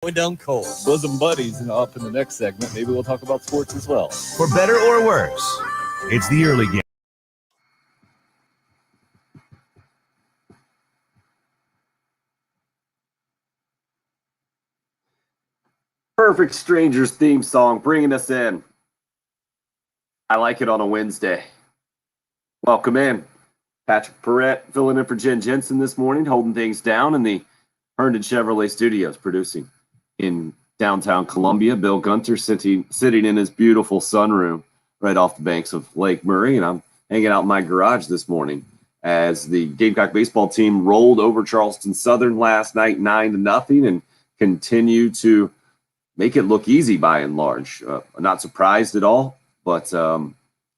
Going down cold. Bosom buddies, and up in the next segment, maybe we'll talk about sports as well. For better or worse, it's the early game. Perfect Strangers theme song bringing us in. I like it on a Wednesday. Welcome in. Patrick Perrette filling in for Jen Jensen this morning, holding things down in the Herndon Chevrolet studios, producing in downtown Columbia. Bill Gunter sitting in his beautiful sunroom right off the banks of Lake Murray, and I'm hanging out in my garage this morning as the Gamecock baseball team rolled over Charleston Southern last night 9-0 and continue to make it look easy by and large. Not surprised at all, but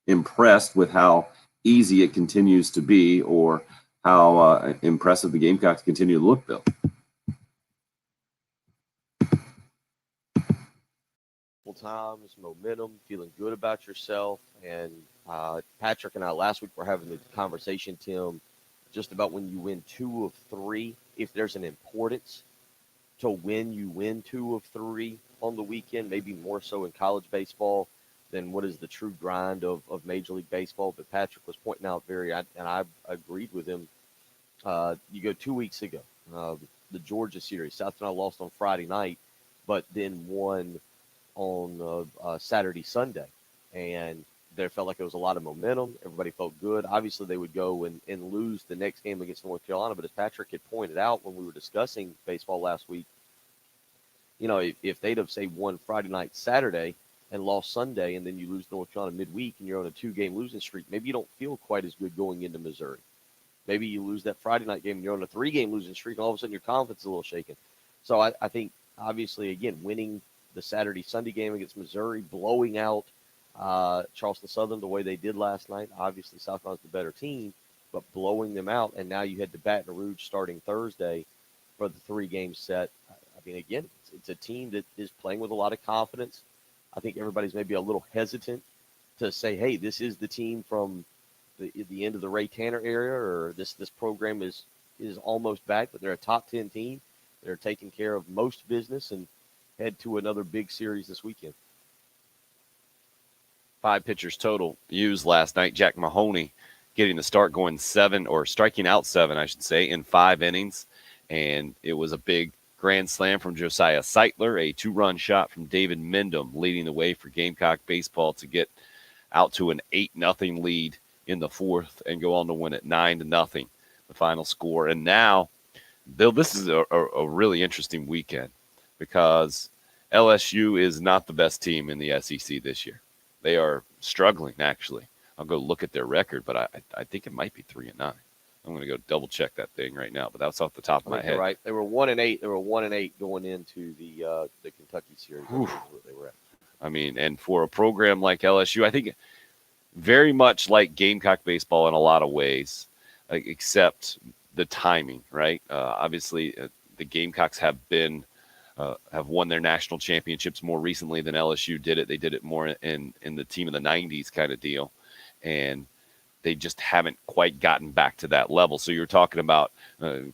impressed with how easy it continues to be, or how impressive the Gamecocks continue to look, Bill. Times, momentum, feeling good about yourself. And Patrick and I last week were having the conversation, Tim, just about when you win 2 of 3, if there's an importance to when you win 2 of 3 on the weekend, maybe more so in college baseball than what is the true grind of Major League Baseball. But Patrick was pointing out and I agreed with him. You go 2 weeks ago, the Georgia series, South Carolina lost on Friday night, but then won on Saturday, Sunday. And there felt like there was a lot of momentum. Everybody felt good. Obviously, they would go and lose the next game against North Carolina. But as Patrick had pointed out when we were discussing baseball last week, you know, if they'd have, say, won Friday night, Saturday, and lost Sunday, and then you lose North Carolina midweek and you're on a 2-game losing streak, maybe you don't feel quite as good going into Missouri. Maybe you lose that Friday night game and you're on a 3-game losing streak, and all of a sudden your confidence is a little shaken. So I think, obviously, again, winning the Saturday, Sunday game against Missouri, blowing out Charleston Southern the way they did last night. Obviously, South Carolina's the better team, but blowing them out, and now you head to Baton Rouge starting Thursday for the 3-game set. I mean, again, it's a team that is playing with a lot of confidence. I think everybody's maybe a little hesitant to say, hey, this is the team from the end of the Ray Tanner era, or this program is almost back, but they're a top 10 team. They're taking care of most business and head to another big series this weekend. 5 pitchers total used last night. Jack Mahoney getting the start, going 7, or striking out 7, I should say, in 5 innings. And it was a big grand slam from Josiah Seitler, a 2-run shot from David Mendham, leading the way for Gamecock baseball to get out to an 8-0 lead in the 4th and go on to win it 9-0, the final score. And now, Bill, this is a really interesting weekend, because LSU is not the best team in the SEC this year. They are struggling, actually. I'll go look at their record, but I think it might be 3-9. I'm going to go double check that thing right now, but that's off the top of my head. Right, they were 1-8. They were 1-8 going into the Kentucky series. That's what they were at. I mean, and for a program like LSU, I think very much like Gamecock baseball in a lot of ways, except the timing, right? Obviously, the Gamecocks have won their national championships more recently than LSU did it. They did it more in the team of the 90s kind of deal. And they just haven't quite gotten back to that level. So you're talking about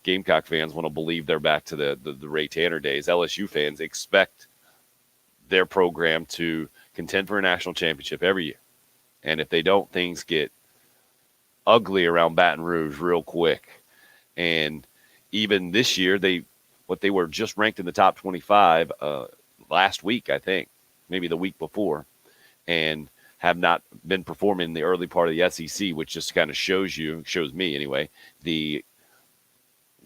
Gamecock fans want to believe they're back to the Ray Tanner days. LSU fans expect their program to contend for a national championship every year. And if they don't, things get ugly around Baton Rouge real quick. And even this year, they were just ranked in the top 25 last week, I think, maybe the week before, and have not been performing in the early part of the SEC, which just kind of shows me anyway,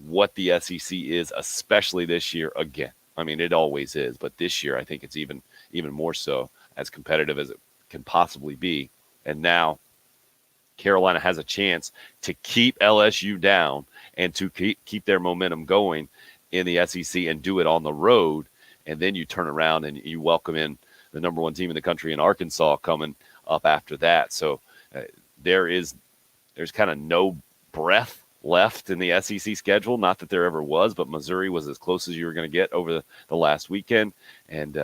what the SEC is, especially this year again. I mean, it always is, but this year I think it's even more so, as competitive as it can possibly be. And now Carolina has a chance to keep LSU down and to keep their momentum going in the SEC and do it on the road. And then you turn around and you welcome in the number 1 team in the country in Arkansas coming up after that. So there's kind of no breath left in the SEC schedule. Not that there ever was, but Missouri was as close as you were going to get over the last weekend. And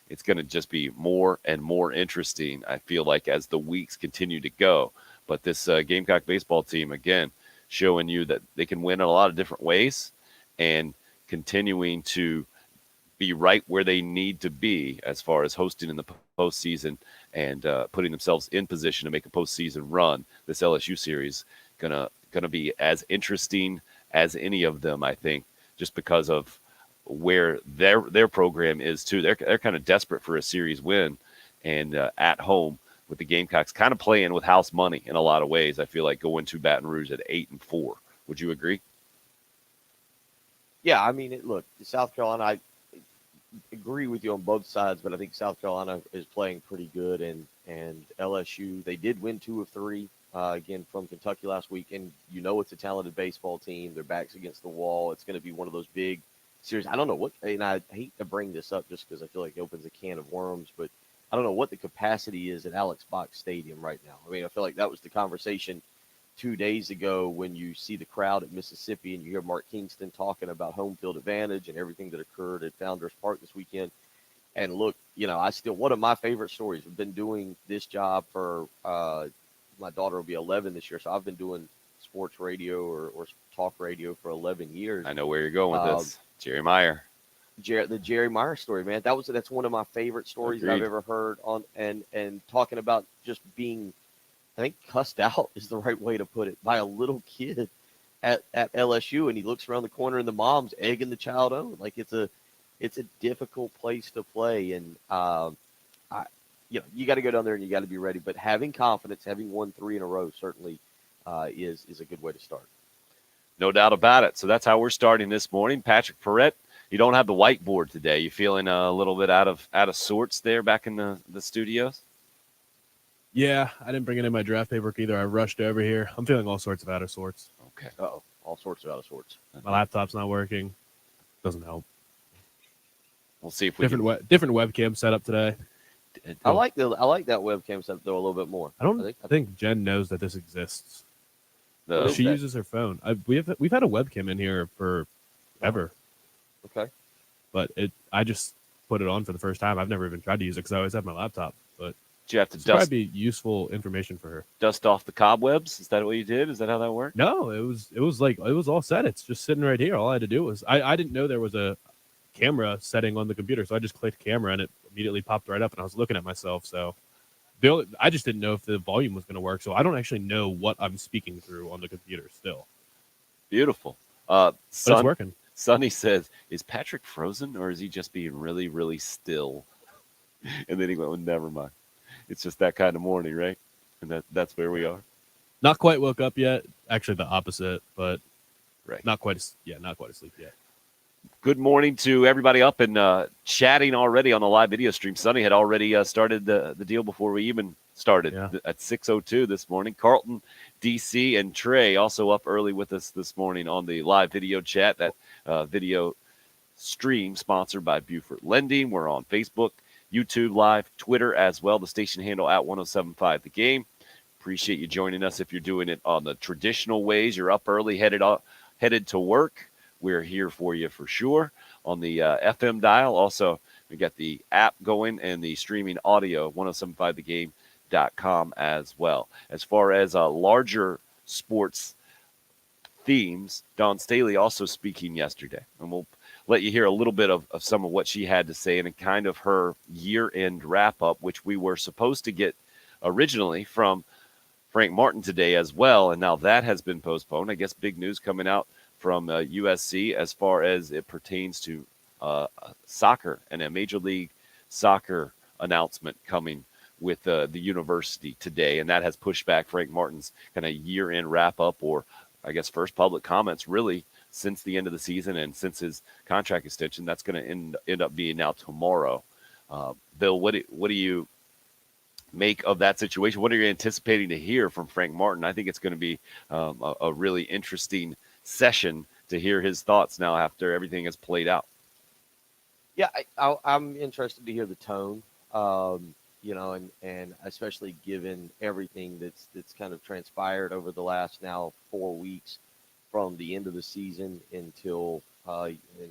it's going to just be more and more interesting, I feel like, as the weeks continue to go. But this Gamecock baseball team, again, showing you that they can win in a lot of different ways, and continuing to be right where they need to be as far as hosting in the postseason and putting themselves in position to make a postseason run. This LSU series gonna be as interesting as any of them, I think, just because of where their program is too. They're kind of desperate for a series win, and at home with the Gamecocks kind of playing with house money in a lot of ways. I feel like going to Baton Rouge at 8-4. Would you agree? Yeah, I mean, look, South Carolina, I agree with you on both sides, but I think South Carolina is playing pretty good, and LSU, they did win 2 of 3, again, from Kentucky last week, and you know it's a talented baseball team. Their back's against the wall. It's going to be one of those big series. I don't know what, and I hate to bring this up just because I feel like it opens a can of worms, but I don't know what the capacity is at Alex Box Stadium right now. I mean, I feel like that was the conversation 2 days ago when you see the crowd at Mississippi and you hear Mark Kingston talking about home field advantage and everything that occurred at Founders Park this weekend. And look, one of my favorite stories. We've been doing this job for, my daughter will be 11 this year, so I've been doing sports radio or talk radio for 11 years. I know where you're going with this. Jerry Meyer. The Jerry Meyer story, man. That's one of my favorite stories that I've Agreed. ever heard on, and talking about just being, I think, cussed out is the right way to put it, by a little kid at LSU, and he looks around the corner and the mom's egging the child on. Like it's a difficult place to play, and you got to go down there and you got to be ready. But having confidence, having won 3 in a row, certainly is a good way to start. No doubt about it. So that's how we're starting this morning. Patrick Perrett, you don't have the whiteboard today. You feeling a little bit out of sorts there back in the studios? Yeah, I didn't bring any of my draft paperwork either. I rushed over here. I'm feeling all sorts of out of sorts. Okay. Uh-oh, all sorts of out of sorts. My laptop's not working. Doesn't help. We'll see if we Different webcam setup today. I like that webcam setup though a little bit more. I don't think Jen knows that this exists. the She uses her phone. We've had a webcam in here for ever, Okay. but I just put it on for the first time. I've never even tried to use it because I always have my laptop. But did you have to it's dust probably be useful information for her. off the cobwebs? Is that what you did? Is that how that worked? No, it was all set. It's just sitting right here. All I had to do was I didn't know there was a camera setting on the computer, so I just clicked camera and it immediately popped right up, and I was looking at myself. So I just didn't know if the volume was going to work. So I don't actually know what I'm speaking through on the computer still. Beautiful. But it's working. Sonny says, "Is Patrick frozen or is he just being really, really still?" And then he went, "Well, never mind. It's just that kind of morning, right?" And that's where we are. Not quite woke up yet. Actually, the opposite, but Right. not quite asleep yet. Good morning to everybody up and chatting already on the live video stream. Sonny had already started the deal before we even started at 6:02 this morning. Carlton, DC, and Trey also up early with us this morning on the live video chat. That video stream sponsored by Beaufort Lending. We're on Facebook, YouTube Live, Twitter as well. The station handle at 1075 The Game. Appreciate you joining us. If you're doing it on the traditional ways, you're up early, headed to work. We're here for you for sure on the FM dial. Also, we got the app going and the streaming audio, 1075thegame.com as well. As far as larger sports themes, Dawn Staley also speaking yesterday. And we'll let you hear a little bit of some of what she had to say and kind of her year-end wrap-up, which we were supposed to get originally from Frank Martin today as well. And now that has been postponed. I guess big news coming out from USC as far as it pertains to soccer and a Major League Soccer announcement coming with the university today. And that has pushed back Frank Martin's kind of year-end wrap-up, or I guess first public comments really since the end of the season and since his contract extension. That's going to end up being now tomorrow. Bill, what do you make of that situation? What are you anticipating to hear from Frank Martin? I think it's going to be a really interesting session to hear his thoughts now after everything has played out. Yeah, I'm interested to hear the tone, and especially given everything that's kind of transpired over the last now 4 weeks from the end of the season until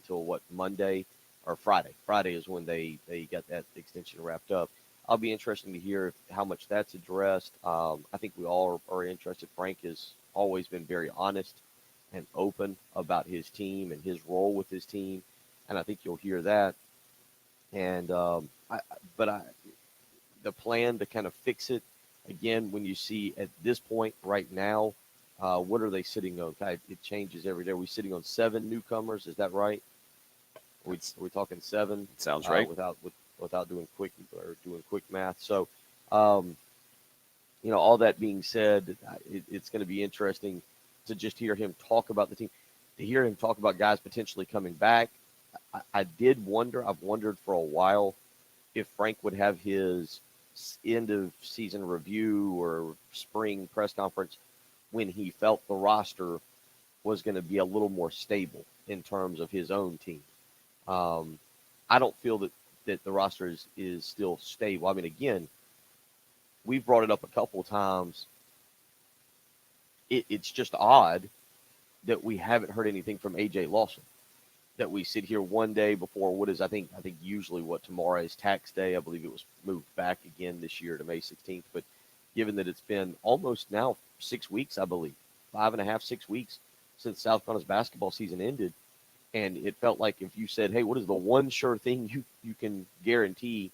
what, Monday or Friday. Friday is when they got that extension wrapped up. I'll be interested to hear how much that's addressed. I think we all are interested. Frank has always been very honest and open about his team and his role with his team. And I think you'll hear that. And the plan to kind of fix it again, when you see at this point right now, what are they sitting on? It changes every day. Are we sitting on 7 newcomers? Is that right? Are we talking 7? Sounds right. Without doing quick math. So, all that being said, it's going to be interesting to just hear him talk about the team, to hear him talk about guys potentially coming back. I've wondered for a while if Frank would have his end of season review or spring press conference when he felt the roster was going to be a little more stable in terms of his own team. I don't feel that the roster is still stable. I mean, again, we've brought it up a couple of times. It's just odd that we haven't heard anything from AJ Lawson. That we sit here one day before what is, I think usually tomorrow is tax day. I believe it was moved back again this year to May 16th. But given that it's been almost now 6 weeks, I believe, 5.5, 6 weeks since South Carolina's basketball season ended, and it felt like if you said, hey, what is the one sure thing you can guarantee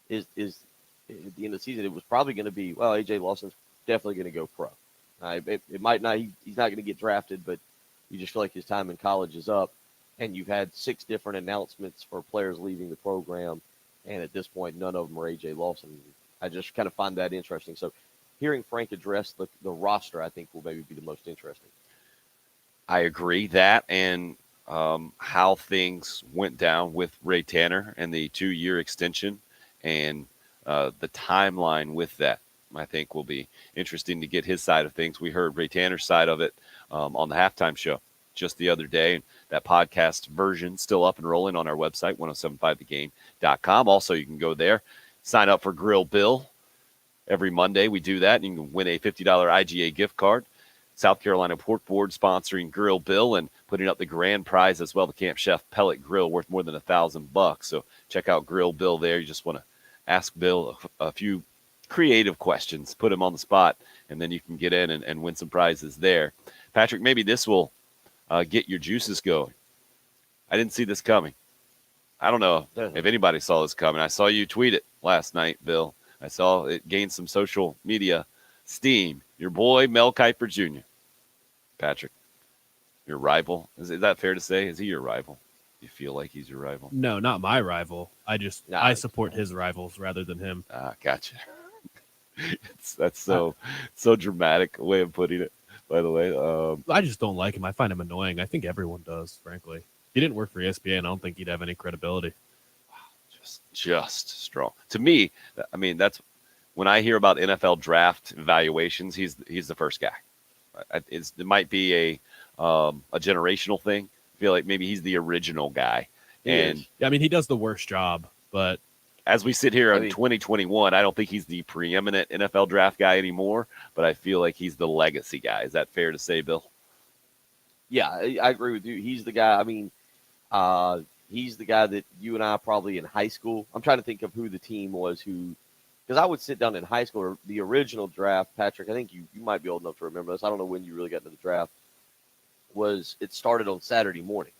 is at the end of the season, it was probably going to be, well, AJ Lawson's definitely going to go pro. It might not, he's not going to get drafted, but you just feel like his time in college is up. And you've had 6 different announcements for players leaving the program, and at this point, none of them are A.J. Lawson. I just kind of find that interesting. So hearing Frank address the roster, I think, will maybe be the most interesting. I agree that, and how things went down with Ray Tanner and the 2-year extension and the timeline with that, I think will be interesting to get his side of things. We heard Ray Tanner's side of it on the halftime show just the other day. That podcast version still up and rolling on our website, 1075thegame.com. Also, you can go there, sign up for Grill Bill. Every Monday we do that, and you can win a $50 IGA gift card. South Carolina Pork Board sponsoring Grill Bill and putting up the grand prize as well, the Camp Chef pellet grill worth more than $1,000. So check out Grill Bill there. You just want to ask Bill a few creative questions, put him on the spot, and then you can get in and win some prizes there. Patrick, maybe this will get your juices going. I didn't see this coming. I don't know if anybody saw this coming. I saw you tweet it last night, Bill. I saw it gain some social media steam. Your boy, Mel Kiper Jr. Patrick, your rival. Is that fair to say? Is he your rival? Do you feel like he's your rival? No, not my rival. I support his rivals rather than him. Gotcha. That's so dramatic way of putting it, by the way. I just don't like him. I find him annoying. I think everyone does, frankly. If he didn't work for ESPN, I don't think he'd have any credibility. Just strong. To me, I mean, that's when I hear about NFL draft evaluations, he's the first guy. It might be a generational thing. I feel like maybe he's the original guy. Yeah, I mean, he does the worst job, but as we sit here in 2021, I don't think he's the preeminent NFL draft guy anymore, but I feel like he's the legacy guy. Is that fair to say, Bill? Yeah, I agree with you. He's the guy. I mean, he's the guy that you and I probably in high school. I'm trying to think of who the team was because I would sit down in high school, or the original draft, Patrick, I think you might be old enough to remember this. I don't know when you really got into the draft. It started on Saturday morning.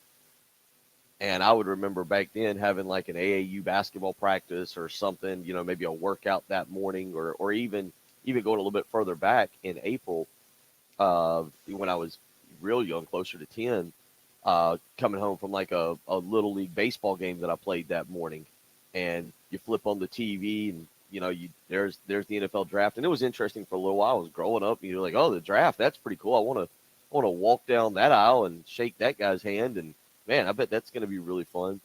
And I would remember back then having like an AAU basketball practice or something, maybe a workout that morning, or even going a little bit further back in April, when I was real young, closer to 10, coming home from like a little league baseball game that I played that morning, and you flip on the TV and there's the NFL draft. And it was interesting for a little while. I was growing up and you're like, oh, the draft, that's pretty cool. I want to walk down that aisle and shake that guy's hand, and man, I bet that's going to be really fun.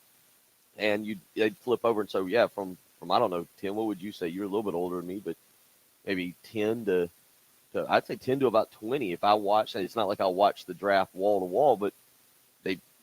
And they'd flip over. And so, yeah, from I don't know, Tim, what would you say? You're a little bit older than me, but maybe 10 to I'd say 10 to about 20. If I watch, it's not like I'll watch the draft wall to wall, but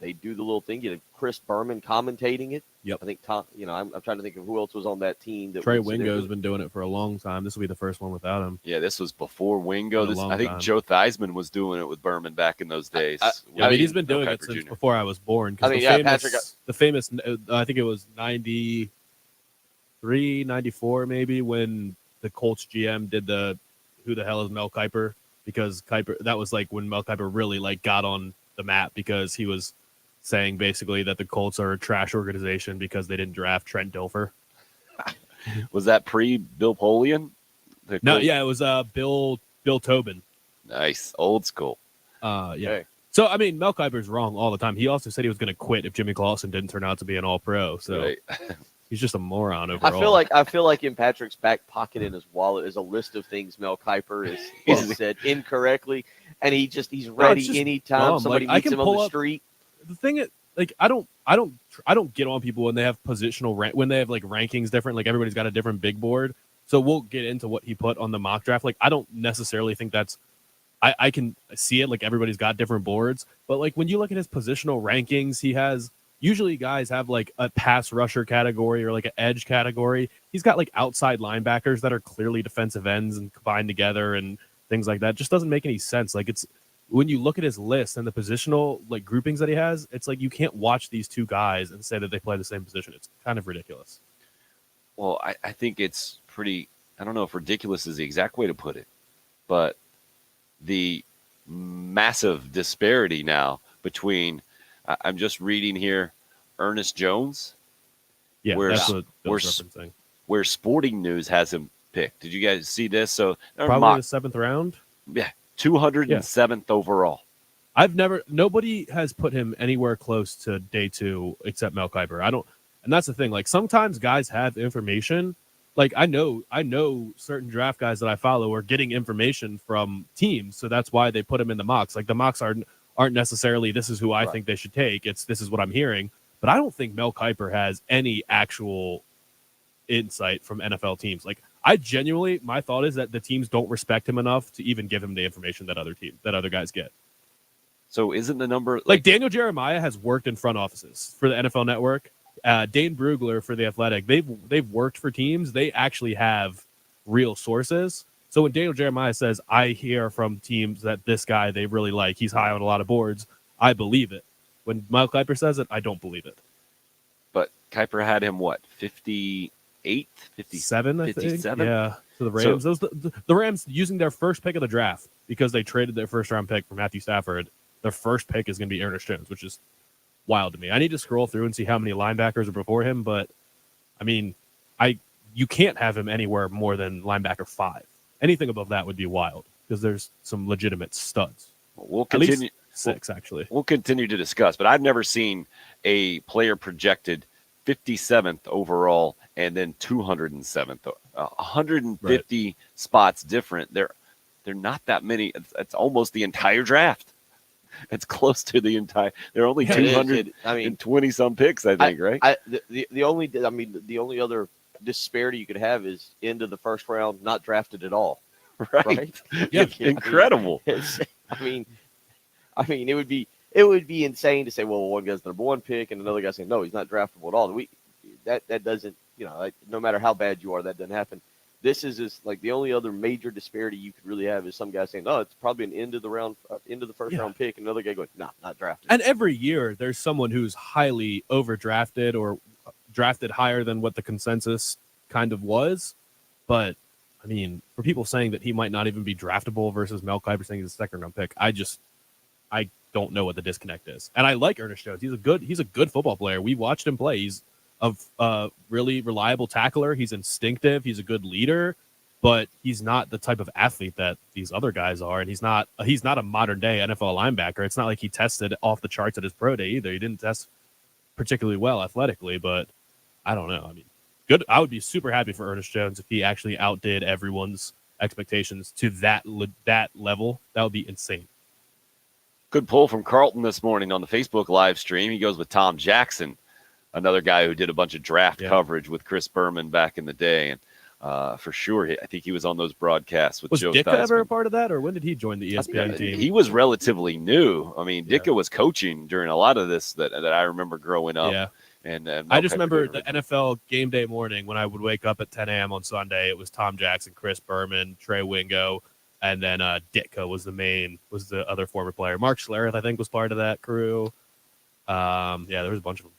they do the little thing. You know, Chris Berman commentating it. Yep. I think Tom. I'm trying to think of who else was on that team. Trey Wingo's been doing it for a long time. This will be the first one without him. Yeah, this was before Wingo. I think time. Joe Theismann was doing it with Berman back in those days. I mean, he's been doing it since before I was born. I mean, the famous, I think it was 93, 94 maybe, when the Colts GM did the "Who the hell is Mel Kiper?" Because that was like when Mel Kiper really like got on the map, because he was saying basically that the Colts are a trash organization because they didn't draft Trent Dilfer. Was that pre-Bill Polian? No, yeah, it was Bill Tobin. Nice. Old school. Yeah. Okay. So I mean, Mel Kiper's wrong all the time. He also said he was going to quit if Jimmy Clausen didn't turn out to be an All-Pro. So Right. he's just a moron overall. I feel like in Patrick's back pocket in his wallet is a list of things Mel Kiper has said incorrectly, and he's ready just anytime dumb. somebody Like, I meets can him on pull the up- street. The thing is, like, I don't get on people when they have when they have like rankings different. Like everybody's got a different big board. So we'll get into what he put on the mock draft. Like I don't necessarily think that's. I can see it. Like everybody's got different boards, but like when you look at his positional rankings, he has usually guys have like a pass rusher category or like an edge category. He's got like outside linebackers that are clearly defensive ends and combined together and things like that. It just doesn't make any sense. Like it's when you look at his list and the positional like groupings that he has, it's like you can't watch these two guys and say that they play the same position. It's kind of ridiculous. Well, I think it's pretty, I don't know if ridiculous is the exact way to put it, but the massive disparity now between, I'm just reading here, Ernest Jones, Yeah, Where's- that's what Bill's where's- referencing. where Sporting News has him picked. Did you guys see this? So Probably the 7th round. 207th overall. Nobody has put him anywhere close to day 2 except Mel Kiper. And that's the thing. Like sometimes guys have information. Like I know certain draft guys that I follow are getting information from teams, so that's why they put him in the mocks. Like the mocks aren't necessarily this is who I think they should take. It's this is what I'm hearing. But I don't think Mel Kiper has any actual insight from NFL teams. Like my thought is that the teams don't respect him enough to even give him the information that other guys get. So isn't the number Like Daniel Jeremiah has worked in front offices for the NFL Network. Dane Brugler for the Athletic. They've worked for teams. They actually have real sources. So when Daniel Jeremiah says, "I hear from teams that this guy they really like, he's high on a lot of boards," I believe it. When Mel Kiper says it, I don't believe it. but Kuiper had him what, 58, 57, I think. 57? Yeah. So the Rams, the Rams using their first pick of the draft because they traded their first round pick for Matthew Stafford. Their first pick is going to be Ernest Jones, which is wild to me. I need to scroll through and see how many linebackers are before him, but I mean, you can't have him anywhere more than linebacker 5. Anything above that would be wild because there's some legitimate studs. We'll At least continue. 6, actually. We'll continue to discuss, but I've never seen a player projected 57th overall and then 207th, 150 spots different. They're not that many. It's almost the entire draft. It's close to the entire. There are only Yeah, 220 some picks, I think, right? The only other disparity you could have is into the first round, not drafted at all. Right? Yeah, incredible. I mean, it would be insane to say, well, one guy's the number 1 pick and another guy saying, no, he's not draftable at all. That doesn't, like, no matter how bad you are, that doesn't happen. This is just like the only other major disparity you could really have is some guy saying, "Oh, it's probably an end of the first round pick," and another guy going, "Nah, not drafted." And every year there's someone who's highly overdrafted or drafted higher than what the consensus kind of was. But I mean, for people saying that he might not even be draftable versus Mel Kiper saying he's a second round pick, I don't know what the disconnect is. And I like Ernest Jones. He's a good football player. We watched him play. He's a really reliable tackler. He's instinctive. He's a good leader, but he's not the type of athlete that these other guys are. And he's not a modern day NFL linebacker. It's not like he tested off the charts at his pro day either. He didn't test particularly well athletically, but I don't know. I mean, good. I would be super happy for Ernest Jones if he actually outdid everyone's expectations to that level. That would be insane. Good pull from Carlton this morning on the Facebook live stream. He goes with Tom Jackson, another guy who did a bunch of draft coverage with Chris Berman back in the day. And for sure, I think he was on those broadcasts with Was Joe Ditka Theismann. ever a part of that, or when did he join the ESPN team? He was relatively new. I mean, Ditka was coaching during a lot of this that I remember growing up. Yeah. And I just remember the NFL game day morning when I would wake up at 10 a.m. on Sunday. It was Tom Jackson, Chris Berman, Trey Wingo, and then Ditka was the other former player. Mark Schlereth, I think, was part of that crew. Yeah, there was a bunch of them.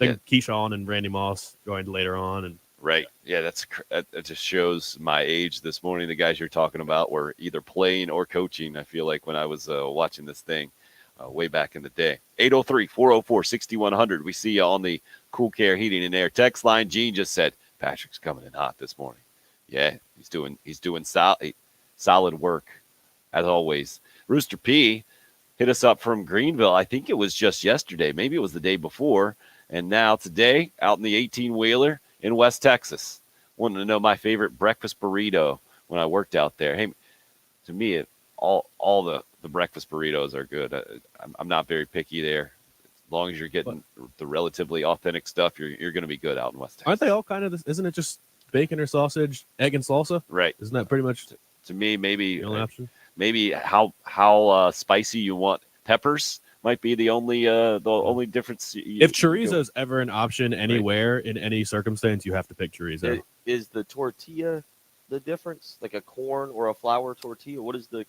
I think Keyshawn and Randy Moss joined later on. And right. Yeah, that just shows my age this morning. The guys you're talking about were either playing or coaching, I feel like, when I was watching this thing. way back in the day. 803-404-6100. We see you on the Cool Care Heating and Air text line. Gene just said Patrick's coming in hot this morning. Yeah, he's doing solid work as always. Rooster P hit us up from Greenville. I think it was just yesterday. Maybe it was the day before. And now today, out in the 18-wheeler in West Texas. Wanted to know my favorite breakfast burrito when I worked out there. Hey, to me, all the breakfast burritos are good. I'm not very picky there. As long as you're getting the relatively authentic stuff, you're going to be good out in West Texas. Aren't they all kind of this? Isn't it just bacon or sausage, egg and salsa? Right. Isn't that pretty much to me, maybe the only option? Maybe how spicy you want peppers might be the only difference. If chorizo's ever an option anywhere in any circumstance, you have to pick chorizo. Is the tortilla the difference? Like a corn or a flour tortilla? What is the?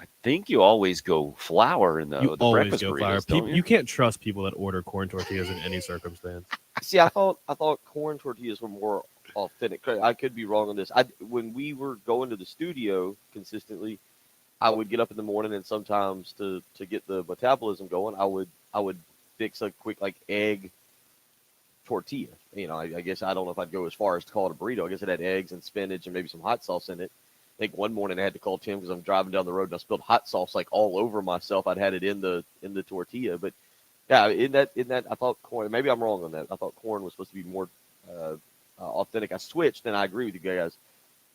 I think you always go flour in the always breakfast go burritos, flour. You can't trust people that order corn tortillas in any circumstance. See, I thought corn tortillas were more authentic. I could be wrong on this. When we were going to the studio consistently, I would get up in the morning and sometimes to get the metabolism going, I would fix a quick like egg tortilla. I guess I don't know if I'd go as far as to call it a burrito. I guess it had eggs and spinach and maybe some hot sauce in it. I think one morning I had to call Tim because I'm driving down the road and I spilled hot sauce like all over myself. I'd had it in the tortilla, but yeah, in that I thought corn. Maybe I'm wrong on that. I thought corn was supposed to be more authentic. I switched, and I agree with you guys.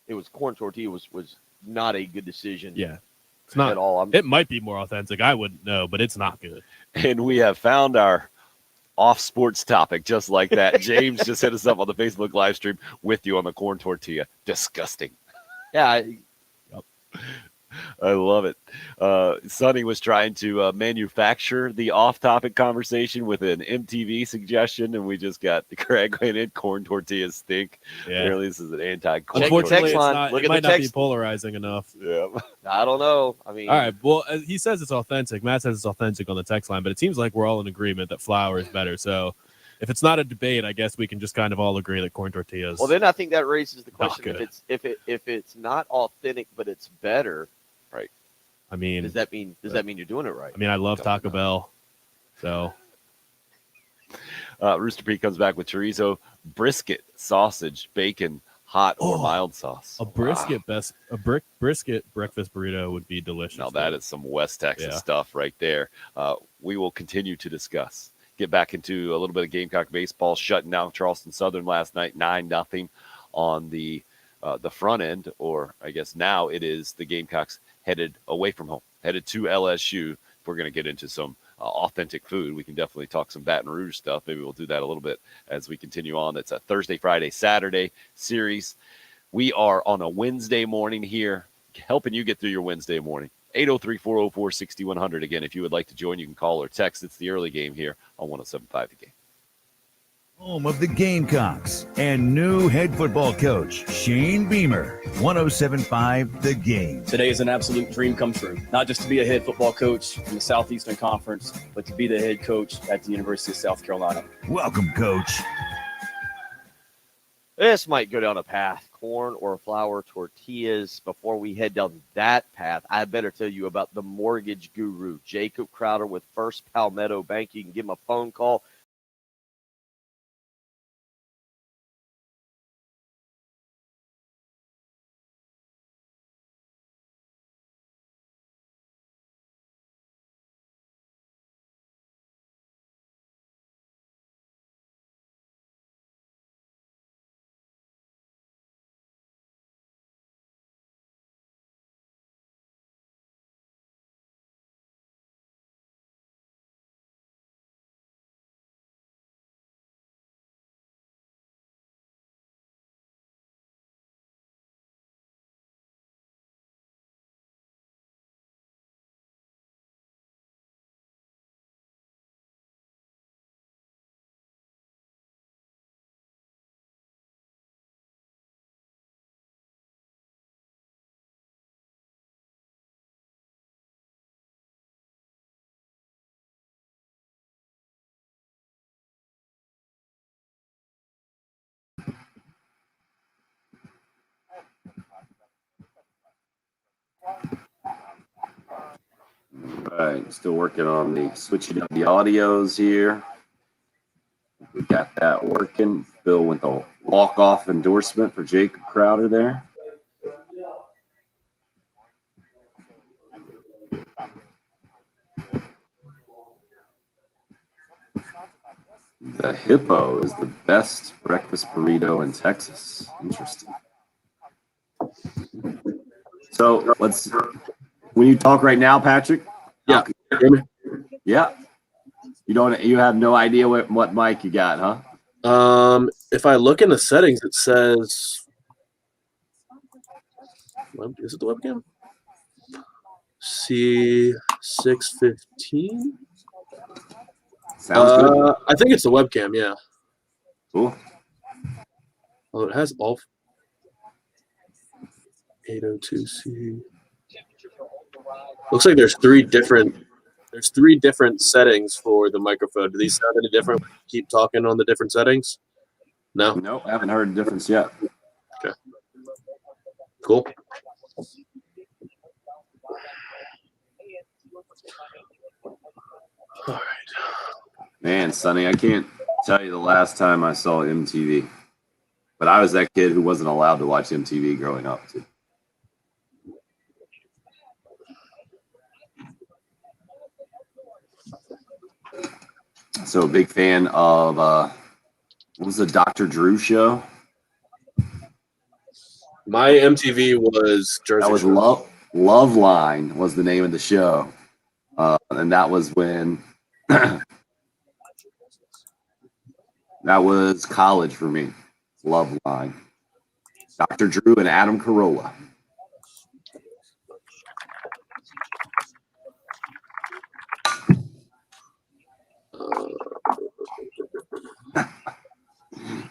It was corn tortilla was not a good decision. Yeah, it's not at all. It might be more authentic. I wouldn't know, but it's not good. And we have found our off sports topic just like that. James just hit us up on the Facebook live stream with you on the corn tortilla. Disgusting. Yeah. I love it. Sonny was trying to manufacture the off-topic conversation with an MTV suggestion, and we just got Craig went in. Corn tortillas stink. Yeah. Apparently, this is an anti-corn. Unfortunately, text line. it might not be polarizing enough. Yeah. I don't know. I mean, all right. Well, he says it's authentic. Matt says it's authentic on the text line, but it seems like we're all in agreement that flour is better. So if it's not a debate, I guess we can just kind of all agree that corn tortillas. Well, then I think that raises the Not question: good. if it's not authentic but it's better, Right. I mean, does that mean you're doing it right? I mean, I love Taco Bell, so Rooster P comes back with chorizo, brisket, sausage, bacon, hot or mild sauce. a brisket brisket breakfast burrito would be delicious. Now that is some West Texas Yeah. stuff right there. We will continue to discuss. Get back into a little bit of Gamecock baseball, shutting down Charleston Southern last night, 9-0 on the front end, or I guess now it is the Gamecocks headed away from home, headed to LSU. If we're going to get into some authentic food, we can definitely talk some Baton Rouge stuff. Maybe we'll do that a little bit as we continue on. It's a Thursday, Friday, Saturday series. We are on a Wednesday morning here, helping you get through your Wednesday morning. 803-404-6100. Again, if you would like to join, you can call or text. It's the early game here on 107.5 The Game. Home of the Gamecocks and new head football coach, Shane Beamer, 107.5 The Game. Today is an absolute dream come true. Not just to be a head football coach in the Southeastern Conference, but to be the head coach at the University of South Carolina. Welcome, Coach. This might go down a path, corn or flour tortillas. Before we head down that path, I better tell you about the mortgage guru, Jacob Crowder with First Palmetto Bank. You can give him a phone call. All right, still working on the switching up the audios here. We got that working. Bill with the walk-off endorsement for Jacob Crowder there. The Hippo is the best breakfast burrito in Texas. Interesting. So when you talk right now, Patrick. Yeah. Yeah. You have no idea what mic you got, huh? If I look in the settings, it says, is it the webcam? C615. Sounds good. I think it's the webcam. Yeah. Cool. Oh, it has all 802C. Looks like there's three different settings for the microphone. Do these sound any different when you keep talking on the different settings? No? Nope, haven't heard a difference yet. Okay. Cool. All right. Man, Sonny, I can't tell you the last time I saw MTV. But I was that kid who wasn't allowed to watch MTV growing up, too. So, big fan of, what was the Dr. Drew show? My MTV was Jersey That was Shore. Love Line was the name of the show. And that was when that was college for me. Love Line. Dr. Drew and Adam Carolla.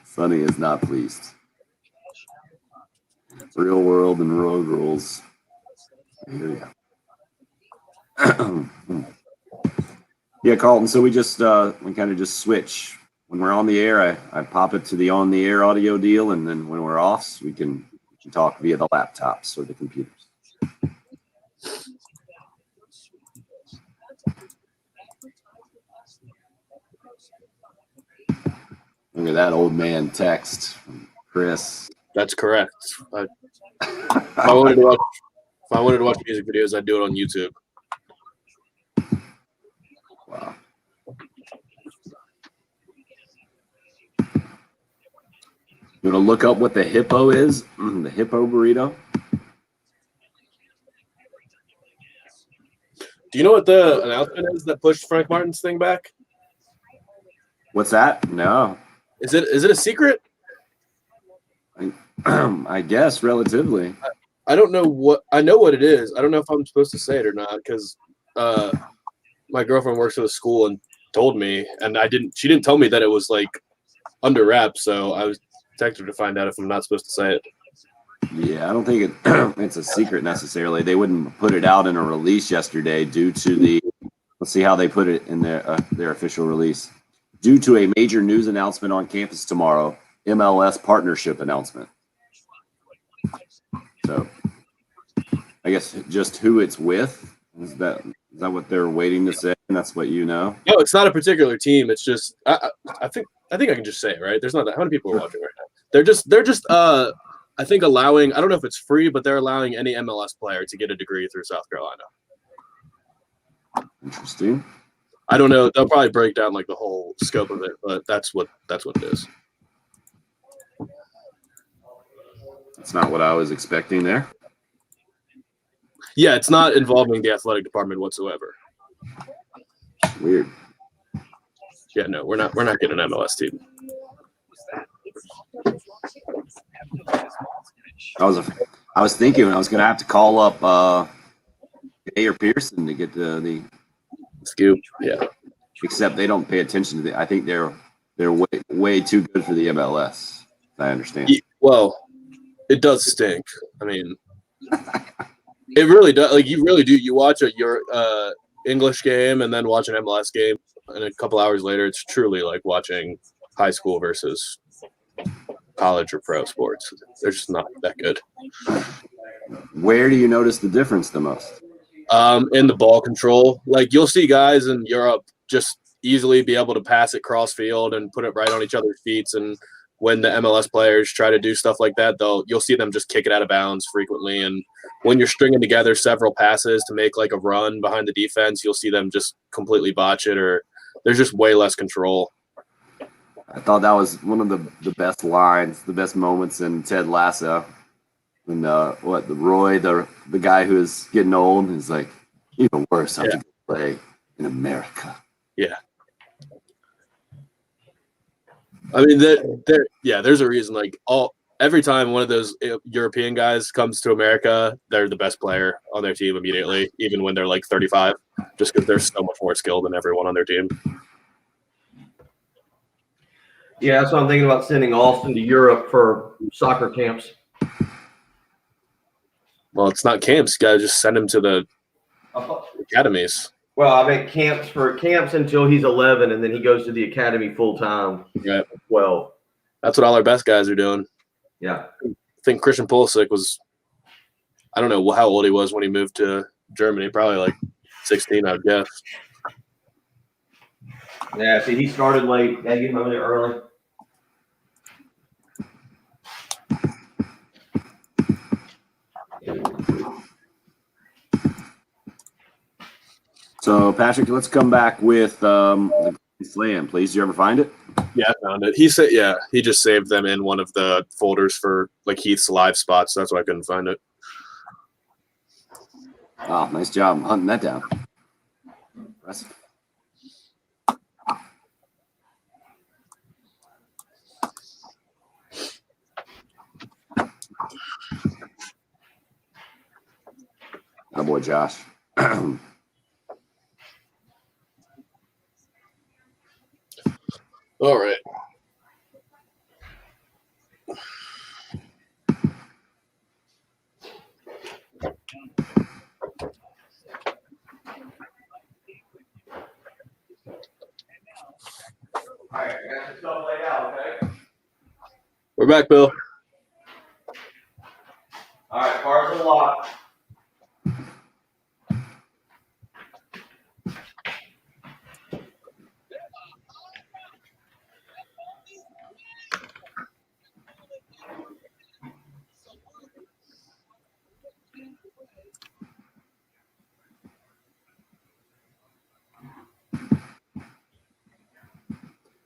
Sonny is not pleased. Real world and road rules. Here we go. Yeah, Carlton. So we kind of just switch. When we're on the air, I pop it to the on the air audio deal, and then when we're off, we can talk via the laptops or the computers. Look at that old man text from Chris. That's correct. If I wanted to watch music videos, I'd do it on YouTube. Wow. You want to look up what the Hippo is? The Hippo burrito? Do you know what the announcement is that pushed Frank Martin's thing back? What's that? No. Is it a secret? I guess relatively. I don't know what I know what it is. I don't know if I'm supposed to say it or not because my girlfriend works for the school and told me, and she didn't tell me that it was like under wraps, so I was texting her to find out if I'm not supposed to say it. Yeah, I don't think it's a secret necessarily. They wouldn't put it out in a release yesterday due to the. Let's see how they put it in their official release. Due to a major news announcement on campus tomorrow, MLS partnership announcement. So, I guess just who it's with is that what they're waiting to say? And that's what you know. No, it's not a particular team. It's just I think I can just say it, right. There's not that. How many people are watching right now? They're just I think allowing. I don't know if it's free, but they're allowing any MLS player to get a degree through South Carolina. Interesting. I don't know. They'll probably break down like the whole scope of it, but that's what it is. That's not what I was expecting there. Yeah, it's not involving the athletic department whatsoever. Weird. Yeah, no, we're not getting an MLS team. I was thinking I was going to have to call up Gay or Pearson to get the scoop. Yeah. Except they don't pay attention to I think they're way too good for the MLS. I understand. Well, it does stink. I mean, it really does. Like you really do. You watch your English game and then watch an MLS game, and a couple hours later, it's truly like watching high school versus college or pro sports. They're just not that good. Where do you notice the difference the most? in the ball control. Like you'll see guys in Europe just easily be able to pass it cross field and put it right on each other's feet. And when the MLS players try to do stuff like that, you'll see them just kick it out of bounds frequently. And when you're stringing together several passes to make like a run behind the defense, you'll see them just completely botch it, or there's just way less control. I thought that was one of the best lines, the best moments in Ted Lasso. When Roy, the guy who is getting old, is like, even worse, I have to play in America. Yeah. I mean, there's a reason. Like every time one of those European guys comes to America, they're the best player on their team immediately, even when they're like 35, just because they're so much more skilled than everyone on their team. Yeah, that's what I'm thinking about, sending Austin to Europe for soccer camps. Well, it's not camps. You got to just send him to the academies. Well, I meant camps until he's 11, and then he goes to the academy full time. Right. 12. That's what all our best guys are doing. Yeah. I think Christian Pulisic was, I don't know how old he was when he moved to Germany. Probably like 16, I would guess. Yeah, see, he started late. Gotta get him over there early. So, Patrick, let's come back with the Grand Slam, please. Did you ever find it? Yeah, I found it. He said, he just saved them in one of the folders for like Heath's live spots. That's why I couldn't find it. Oh, nice job hunting that down. Impressive. Oh boy, Josh. All right. All right, I got your stuff laid out, okay? We're back, Bill. All right, cars are locked.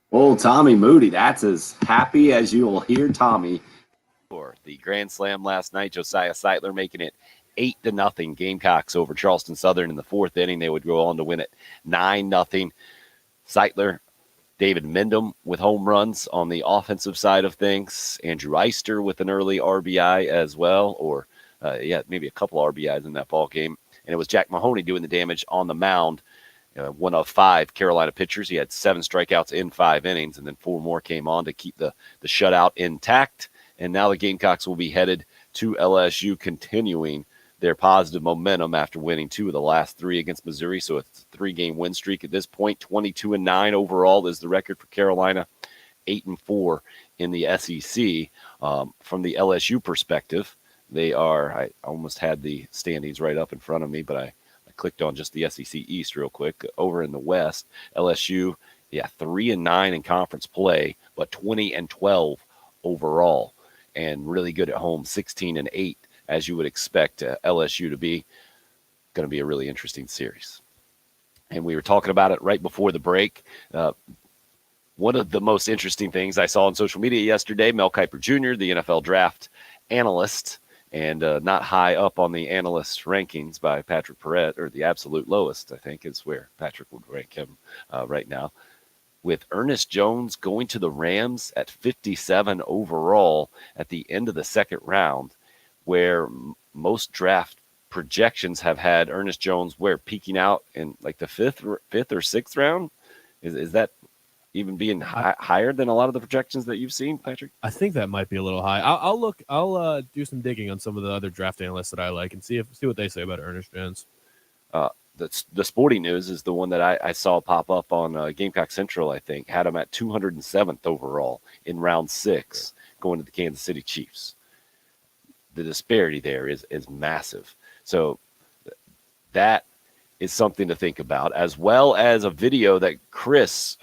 Old Tommy Moody. That's as happy as you will hear Tommy. For the Grand Slam last night, Josiah Seitler making it 8-0 Gamecocks over Charleston Southern in the fourth inning. They would go on to win it 9-0. Seitler, David Mendham with home runs on the offensive side of things. Andrew Eister with an early RBI as well, or maybe a couple RBIs in that ball game. And it was Jack Mahoney doing the damage on the mound. One of 5 Carolina pitchers. He had 7 strikeouts in 5 innings, and then 4 more came on to keep the shutout intact. And now the Gamecocks will be headed to LSU, continuing their positive momentum after winning 2 of the last 3 against Missouri. So it's a 3-game win streak at this point. 22-9 overall is the record for Carolina. 8-4 in the SEC. From the LSU perspective, they are. I almost had the standings right up in front of me, but I clicked on just the SEC East real quick. Over in the West, LSU, 3-9 in conference play, but 20-12 overall, and really good at home, 16-8, as you would expect LSU to be. Going to be a really interesting series. And we were talking about it right before the break. One of the most interesting things I saw on social media yesterday, Mel Kiper Jr., the NFL draft analyst, and not high up on the analyst rankings by Patrick Perrette, or the absolute lowest, I think, is where Patrick would rank him right now, with Ernest Jones going to the Rams at 57 overall at the end of the second round, where most draft projections have had Ernest Jones peaking out in like the fifth or sixth round. Is that even being higher than a lot of the projections that you've seen, Patrick? I think that might be a little high. I'll look. I'll do some digging on some of the other draft analysts that I like and see what they say about Ernest Jones. The Sporting News is the one that I saw pop up on Gamecock Central. I think had him at 207th overall in round 6, going to the Kansas City Chiefs. The disparity there is massive. So That is something to think about, as well as a video that Chris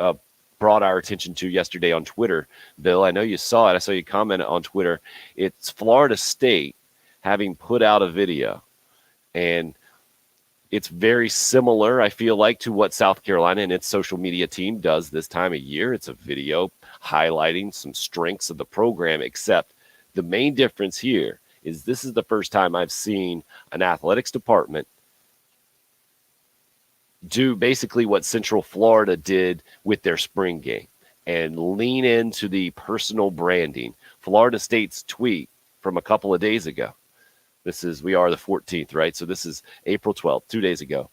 brought our attention to yesterday on Twitter. Bill, I know you saw it. I saw you comment on Twitter. It's Florida State having put out a video, and it's very similar, I feel like, to what South Carolina and its social media team does this time of year. It's a video highlighting some strengths of the program, except the main difference here is this is the first time I've seen an athletics department do basically what Central Florida did with their spring game and lean into the personal branding. Florida State's tweet from a couple of days ago. We are the 14th, right? So this is April 12th, 2 days ago.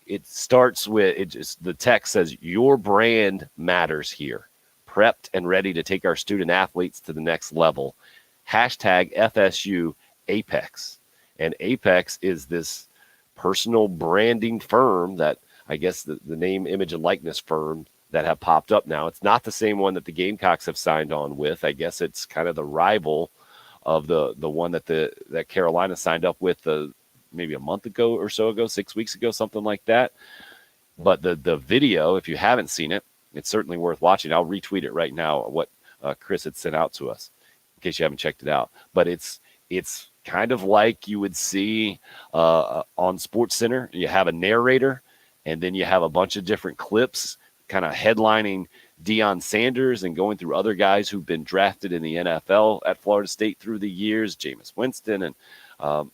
It starts with, the text says, "Your brand matters here. Prepped and ready to take our student athletes to the next level. Hashtag FSU Apex." And Apex is this personal branding firm that, I guess, the name, image, and likeness firm that have popped up now. It's not the same one that the Gamecocks have signed on with. I guess it's kind of the rival of the one that Carolina signed up with maybe a month ago or so ago, 6 weeks ago, something like that. But the video, if you haven't seen it, it's certainly worth watching. I'll retweet it right now, what Chris had sent out to us, in case you haven't checked it out. But it's kind of like you would see on SportsCenter. You have a narrator, and then you have a bunch of different clips kind of headlining Deion Sanders and going through other guys who've been drafted in the NFL at Florida State through the years, Jameis Winston. And I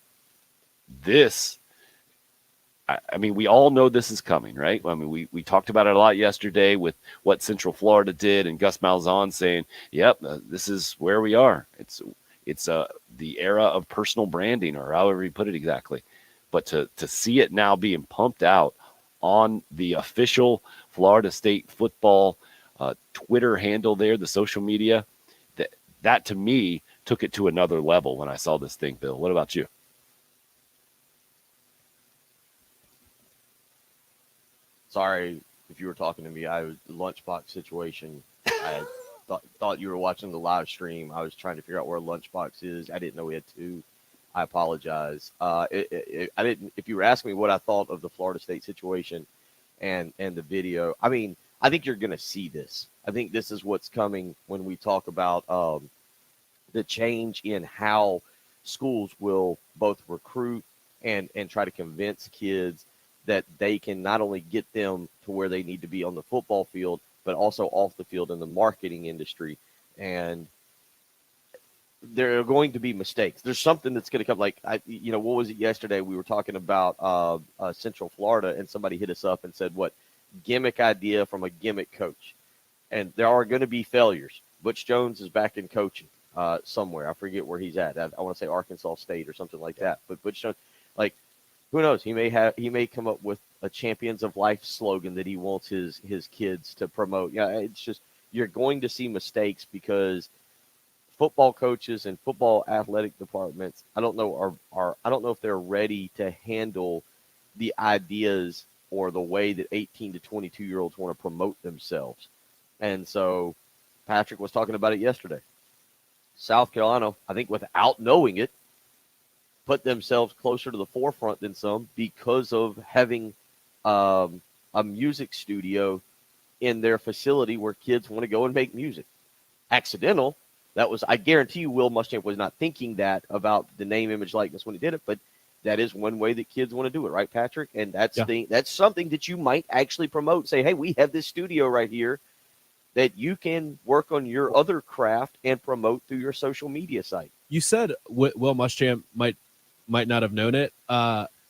mean, we all know this is coming, right? I mean, we talked about it a lot yesterday with what Central Florida did and Gus Malzahn saying, yep, this is where we are. It's the era of personal branding, or however you put it exactly. But to see it now being pumped out on the official Florida State football Twitter handle there, the social media, that to me took it to another level when I saw this thing, Bill. What about you? Sorry if you were talking to me. I was the lunchbox situation. I thought you were watching the live stream. I was trying to figure out where lunchbox is. I didn't know we had two. I apologize. I didn't. If you were asking me what I thought of the Florida State situation and the video, I mean, I think you're going to see this. I think this is what's coming when we talk about the change in how schools will both recruit and try to convince kids that they can not only get them to where they need to be on the football field, but also off the field in the marketing industry. And there are going to be mistakes. There's something that's going to come. Like, what was it yesterday? We were talking about Central Florida, and somebody hit us up and said, what gimmick idea from a gimmick coach? And there are going to be failures. Butch Jones is back in coaching somewhere. I forget where he's at. I want to say Arkansas State or something like that. But Butch Jones, like, who knows? He may come up with a Champions of Life slogan that he wants his kids to promote. Yeah, it's just, you're going to see mistakes because football coaches and football athletic departments, I don't know if they're ready to handle the ideas or the way that 18 to 22-year-olds want to promote themselves. And so Patrick was talking about it yesterday. South Carolina, I think without knowing it, put themselves closer to the forefront than some because of having a music studio in their facility where kids want to go and make music. Accidental. That was, I guarantee you, Will Muschamp was not thinking that about the name, image, likeness when he did it, but that is one way that kids want to do it, right, Patrick? And that's something that you might actually promote. Say, hey, we have this studio right here that you can work on your other craft and promote through your social media site. You said Will Muschamp might not have known it.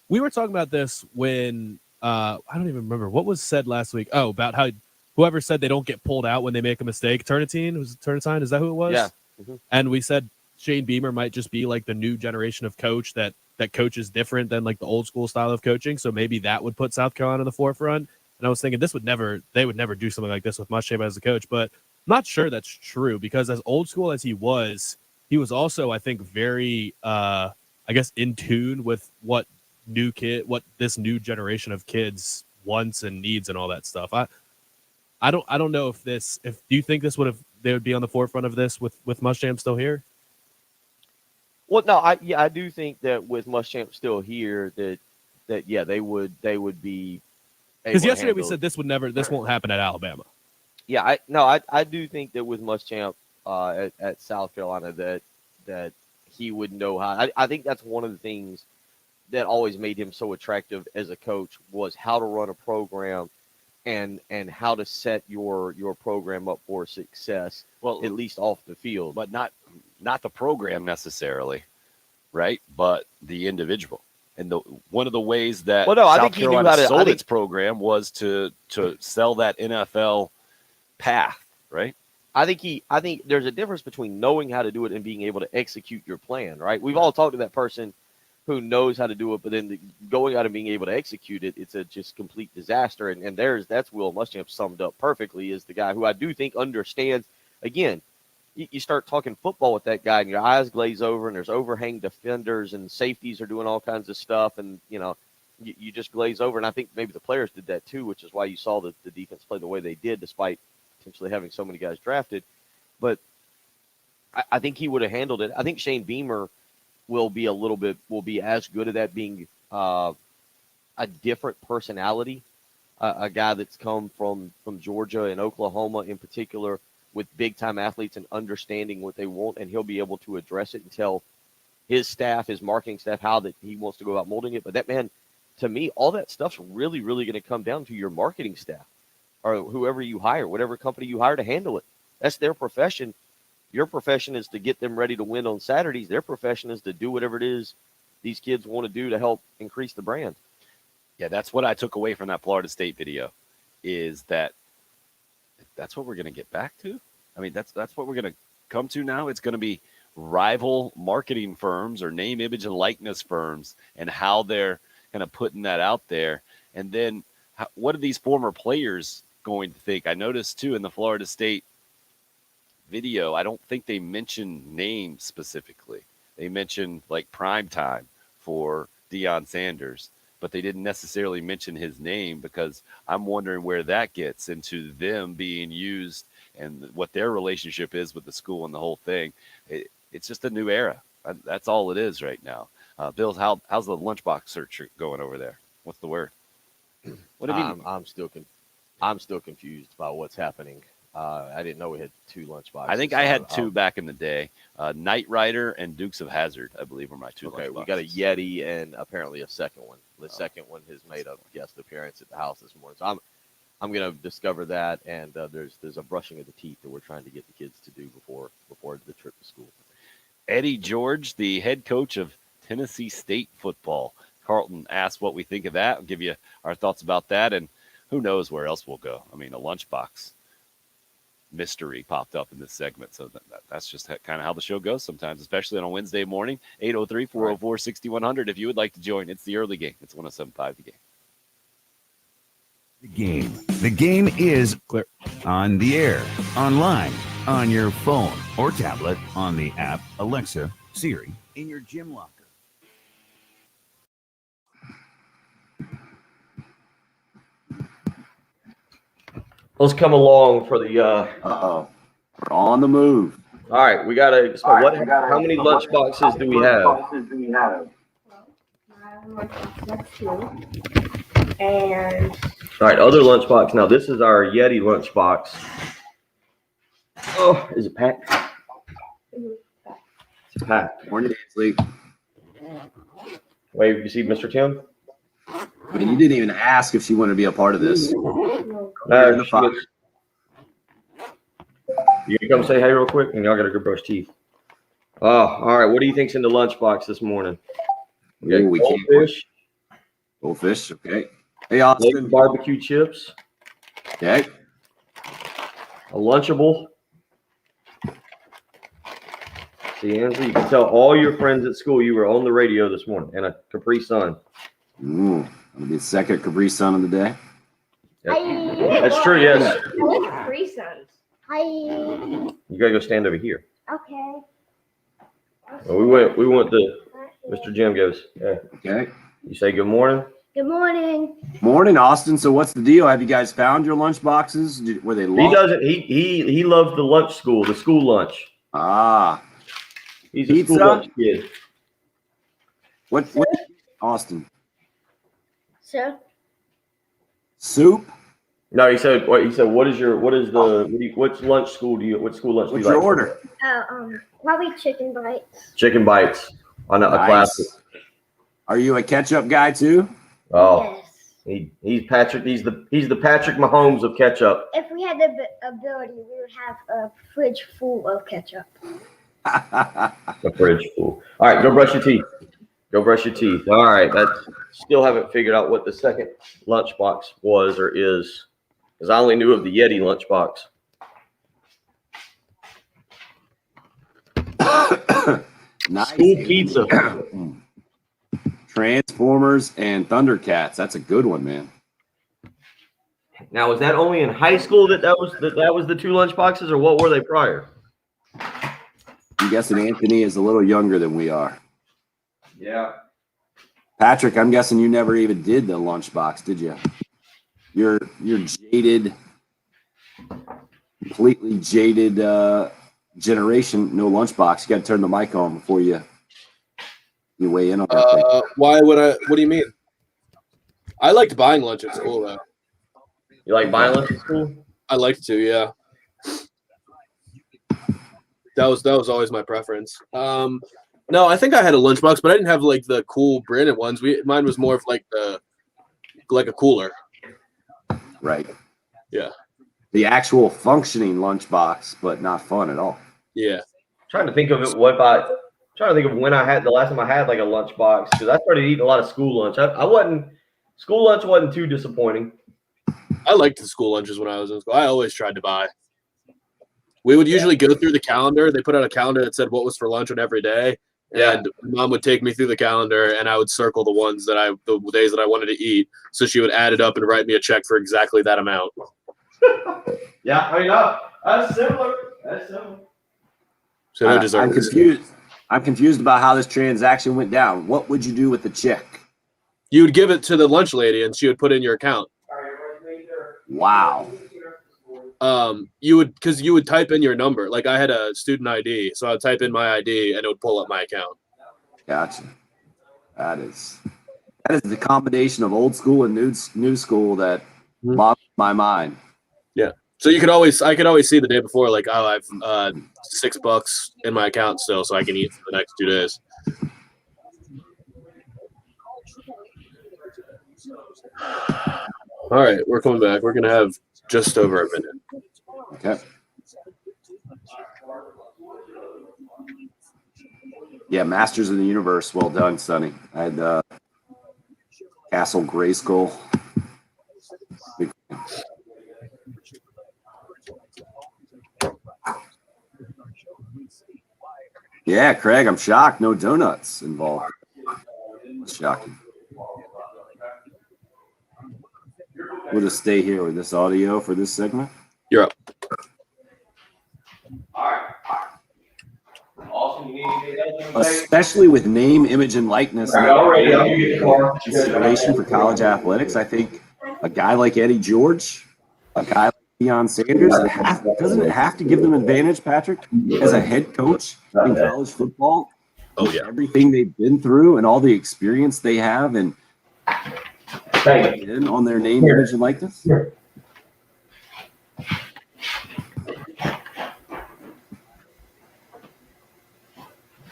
We were talking about this when I don't even remember what was said last week. Oh, about how whoever said they don't get pulled out when they make a mistake. Turnitin, was it Turnitin? Is that who it was? Yeah. Mm-hmm. And we said Shane Beamer might just be like the new generation of coach that coaches different than like the old school style of coaching. So maybe that would put South Carolina in the forefront. And I was thinking they would never do something like this with Muschamp as a coach, but I'm not sure that's true because as old school as he was also, I think, very, I guess, in tune with what this new generation of kids wants and needs and all that stuff. I don't know if do you think they would be on the forefront of this with Muschamp still here? Well, no, I do think that with Muschamp still here, that yeah, they would be. Because able to yesterday we handle- said this won't happen at Alabama. Yeah, I do think that with Muschamp at South Carolina that he would know how. I think that's one of the things that always made him so attractive as a coach was how to run a program and how to set your program up for success. Well, at least off the field, but not the program necessarily, right? But the individual. And one of the ways that Well, no, I South think he knew Carolina how to- I sold think- its program was to sell that NFL path, right? I think there's a difference between knowing how to do it and being able to execute your plan, right? We've all talked to that person who knows how to do it, but then going out and being able to execute it, it's a just complete disaster. And that's Will Muschamp summed up perfectly, is the guy who I do think understands. Again, you start talking football with that guy and your eyes glaze over and there's overhang defenders and safeties are doing all kinds of stuff. And, you just glaze over. And I think maybe the players did that too, which is why you saw the defense play the way they did, despite potentially having so many guys drafted. But I think he would have handled it. I think Shane Beamer will be as good at that, being a different personality, a guy that's come from Georgia and Oklahoma in particular, with big-time athletes and understanding what they want, and he'll be able to address it and tell his staff, his marketing staff, how that he wants to go about molding it. But that man, to me, all that stuff's really, really going to come down to your marketing staff or whoever you hire, whatever company you hire to handle it. That's their profession. Your profession is to get them ready to win on Saturdays. Their profession is to do whatever it is these kids want to do to help increase the brand. Yeah, that's what I took away from that Florida State video, is that that's what we're going to get back to. I mean, that's what we're going to come to now. It's going to be rival marketing firms or name, image, and likeness firms and how they're kind of putting that out there. And then what are these former players going to think? I noticed, too, in the Florida State video, I don't think they mentioned names specifically. They mentioned, like, prime time for Deion Sanders, but they didn't necessarily mention his name, because I'm wondering where that gets into them being used and what their relationship is with the school and the whole thing. It's just a new era. That's all it is right now. Bill, how's the lunchbox search going over there? What's the word? What do you mean? I'm still confused about what's happening. I didn't know we had 2 lunchboxes. I think I had 2 back in the day. Knight Rider and Dukes of Hazzard, I believe, were my 2 Okay, lunchboxes. we got a Yeti and apparently a second one. The second one has made a guest appearance at the house this morning. So I'm going to discover that, and there's a brushing of the teeth that we're trying to get the kids to do before the trip to school. Eddie George, the head coach of Tennessee State football. Carlton asked what we think of that. I'll give you our thoughts about that, and who knows where else we'll go. I mean, a lunchbox mystery popped up in this segment, so that's just kind of how the show goes sometimes, especially on a Wednesday morning. 803-404-6100 if you would like to join. It's the early game. It's 107.5 The Game. The Game. The Game is Clear. on the air, online, on your phone or tablet, on the app, Alexa, Siri, in your gym locker. Let's come along for the. Uh-oh. We're on the move. All right, we got to. So how many lunch boxes do we have? That's 2. And All right, other lunchbox. Now this is our Yeti lunchbox. Oh, is it packed? It's packed. Morning, Ainsley. Wait, you see Mr. Tim? I mean, you didn't even ask if she wanted to be a part of this. No, the fire. You can come say hey real quick, and y'all got to go brush teeth. Oh, all right. What do you think's in the lunchbox this morning? We got Ooh, we can't- goldfish, Goldfish, okay. Hey, Austin. baked barbecue chips, Okay. a Lunchable. See, Ansley, you can tell all your friends at school you were on the radio this morning, and a Capri Sun. Ooh, that'll be the second Capri Sun of the day. That's true, yes. I like Capri Suns. Hi. You gotta go stand over here. Okay. Well, we went to Mr. Jim goes, yeah. Okay. You say good morning. Good morning. Morning, Austin. So what's the deal? Have you guys found your lunch boxes? Were they He lost? doesn't. He loves the lunch school, the school lunch. Ah. He's a Pizza? school lunch kid. What Austin? Sir? Soup? No, he said what? He said what is which lunch school do you? What school lunch What's do you your like? order? Probably chicken bites. Chicken bites on a classic. Are you a ketchup guy too? Oh, Yes. he's Patrick. He's the Patrick Mahomes of ketchup. If we had the ability, we would have a fridge full of ketchup. A fridge full. All right, go brush your teeth. Go brush your teeth. All right, still haven't figured out what the second lunchbox was or is, because I only knew of the Yeti lunchbox. Nice. School pizza. Transformers and Thundercats. That's a good one, man. Now, was that only in high school that was the two lunchboxes, or what were they prior? I'm guessing Anthony is a little younger than we are. Yeah. Patrick, I'm guessing you never even did the lunchbox, did you? You're jaded, completely jaded generation. No lunchbox. You got to turn the mic on before you weigh in on that. Why would I? What do you mean? I liked buying lunch at school though. You like buying lunch at school? I liked to, yeah. That was always my preference. No, I think I had a lunchbox, but I didn't have like the cool branded ones. Mine was more of like a cooler. Right. Yeah. The actual functioning lunchbox, but not fun at all. Yeah. Trying to think of it. Trying to think of when I had the last time I had like a lunchbox, because I started eating a lot of school lunch. School lunch wasn't too disappointing. I liked the school lunches when I was in school. I always tried to buy. We would usually go through the calendar. They put out a calendar that said what was for lunch on every day. Yeah. And Mom would take me through the calendar, and I would circle the days that I wanted to eat. So she would add it up and write me a check for exactly that amount. Yeah, I mean, that's similar. So no dessert. I'm confused. I'm confused about how this transaction went down. What would you do with the check? You would give it to the lunch lady, and she would put in your account. Wow. You would type in your number. Like I had a student ID, so I would type in my ID, and it would pull up my account. Gotcha. That is the combination of old school and new school that boggles my mind. Yeah. So I could always see the day before, like, oh, I've $6 in my account still, so I can eat for the next 2 days. All right, we're coming back. We're gonna have just over a minute. Okay. Yeah, Masters of the Universe. Well done, Sonny. I had Castle Grayskull. Yeah, Craig, I'm shocked. No donuts involved. That's shocking. We'll just stay here with this audio for this segment. You're up. Especially with name, image, and likeness consideration for college athletics, I think a guy like Eddie George, a guy like Deion Sanders, doesn't it have to give them advantage, Patrick, as a head coach in college football? Oh, yeah. Everything they've been through and all the experience they have and on their name, image, and likeness?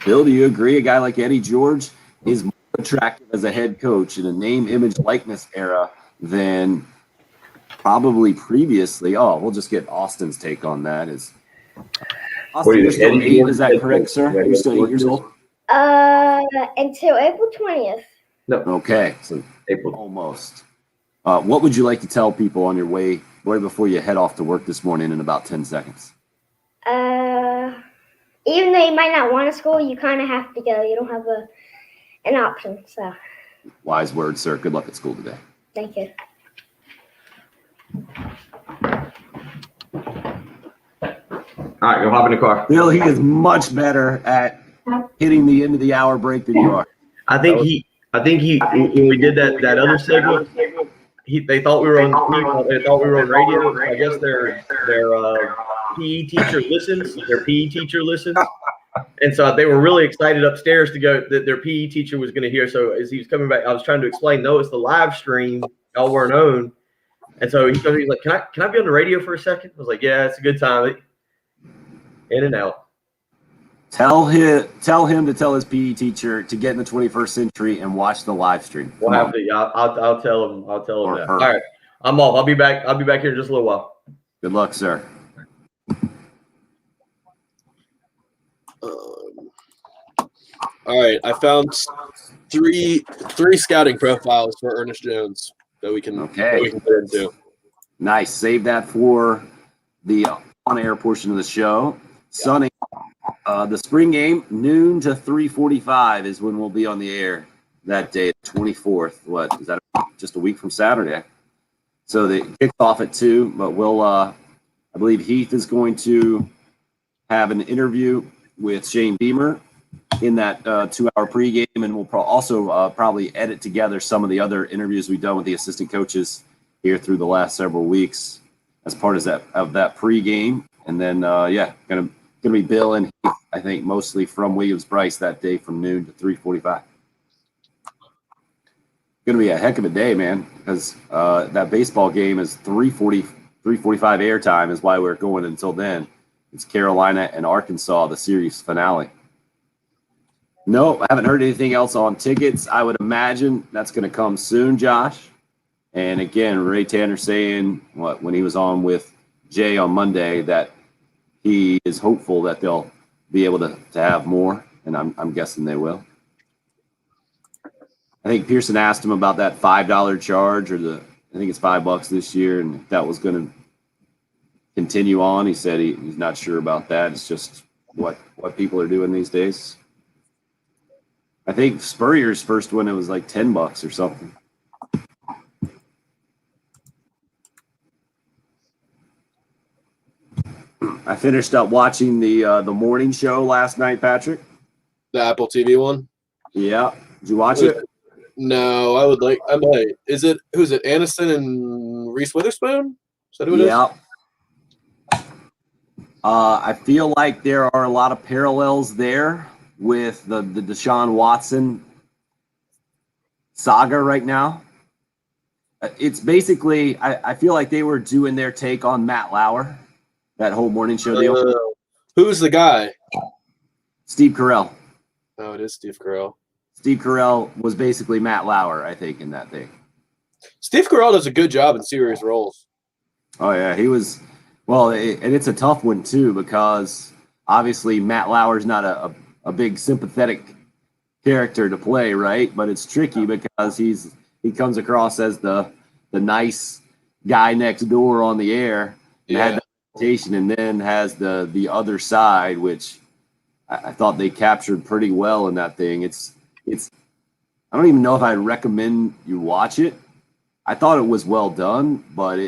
Bill, do you agree a guy like Eddie George is more attractive as a head coach in a name, image, likeness era than probably previously? Oh, we'll just get Austin's take on that. Austin, you're still 8, is that correct, sir? You're still 8 years old? Until April 20th. No. Okay, so April. Almost. What would you like to tell people on your way right before you head off to work this morning in about 10 seconds? Even though you might not want to school, you kind of have to go. You don't have an option. So. Wise words, sir. Good luck at school today. Thank you. All right, go hop in the car. Bill, he is much better at hitting the end of the hour break than you are. I think he when we did that other segment, they thought we were on radio. I guess their PE teacher listens. Their PE teacher listens. And so they were really excited upstairs to go that their PE teacher was going to hear. So as he was coming back, I was trying to explain, no, it's the live stream. Y'all weren't on. And so he's like, can I be on the radio for a second? I was like, yeah, it's a good time. In and out. Tell him to tell his PE teacher to get in the 21st century and watch the live stream. We'll have to. I'll tell him. I'll tell him Or that. her. All right, I'm off. I'll be back. I'll be back here in just a little while. Good luck, sir. All right, I found three scouting profiles for Ernest Jones that we can get into. Nice. Save that for the on-air portion of the show. Sonny, the spring game, noon to 3:45 is when we'll be on the air that day, 24th. What is that? Just a week from Saturday. So the kicks off at 2, but we'll, I believe Heath is going to have an interview with Shane Beamer in that 2-hour pregame, and we'll also probably edit together some of the other interviews we've done with the assistant coaches here through the last several weeks as part of that pregame. And then, gonna be Bill and Heath, I think, mostly from Williams-Brice that day from noon to 3:45. Going to be a heck of a day, man, because that baseball game is 3:45 airtime is why we're going until then. It's Carolina and Arkansas, the series finale. No, I haven't heard anything else on tickets. I would imagine that's going to come soon, Josh. And again, Ray Tanner saying when he was on with Jay on Monday that he is hopeful that they'll be able to have more, and I'm guessing they will. I think Pearson asked him about that $5 charge, I think it's $5 this year, and if that was going to continue on. He said he's not sure about that. It's just what people are doing these days. I think Spurrier's first one, it was like $10 or something. I finished up watching the morning show last night, Patrick. The Apple TV one? Yeah. Did you watch it? No, I might. Who's it? Aniston and Reese Witherspoon? Is that who it is? Yeah. I feel like there are a lot of parallels there with the Deshaun Watson saga right now. It's basically, I feel like they were doing their take on Matt Lauer, that whole morning show deal. Who's the guy? Steve Carell. Oh, it is Steve Carell. Steve Carell was basically Matt Lauer, I think, in that thing. Steve Carell does a good job in serious roles. Oh, yeah. He was – well, and it's a tough one, too, because obviously Matt Lauer's not a big sympathetic character to play, right? But it's tricky because he comes across as the nice guy next door on the air and had that reputation, and then has the other side, which I thought they captured pretty well in that thing. It's I don't even know if I'd recommend you watch it. I thought it was well done, but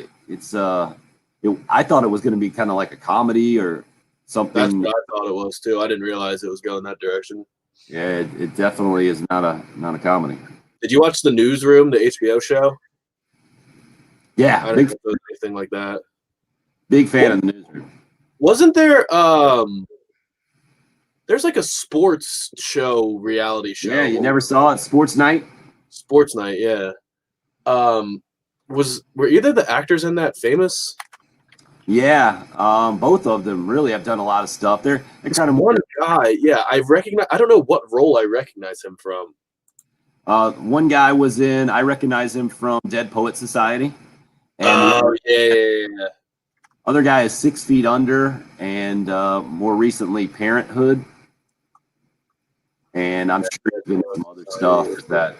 I thought it was going to be kind of like a comedy or something. That's what I thought it was too. I didn't realize it was going that direction. Yeah, it definitely is not a comedy. Did you watch The Newsroom, the HBO show? Yeah, I don't know if it was anything like that. Big fan of The Newsroom. Wasn't there there's like a sports show, reality show. Yeah, you never saw it? Sports Night? Sports Night, yeah. Were either of the actors in that famous? Yeah, both of them really have done a lot of stuff. They're kind of one guy. Yeah, I don't know what role I recognize him from. One guy I recognize him from Dead Poet Society. And yeah. Other guy is 6 Feet Under, and more recently Parenthood. And I'm sure there's been some other stuff that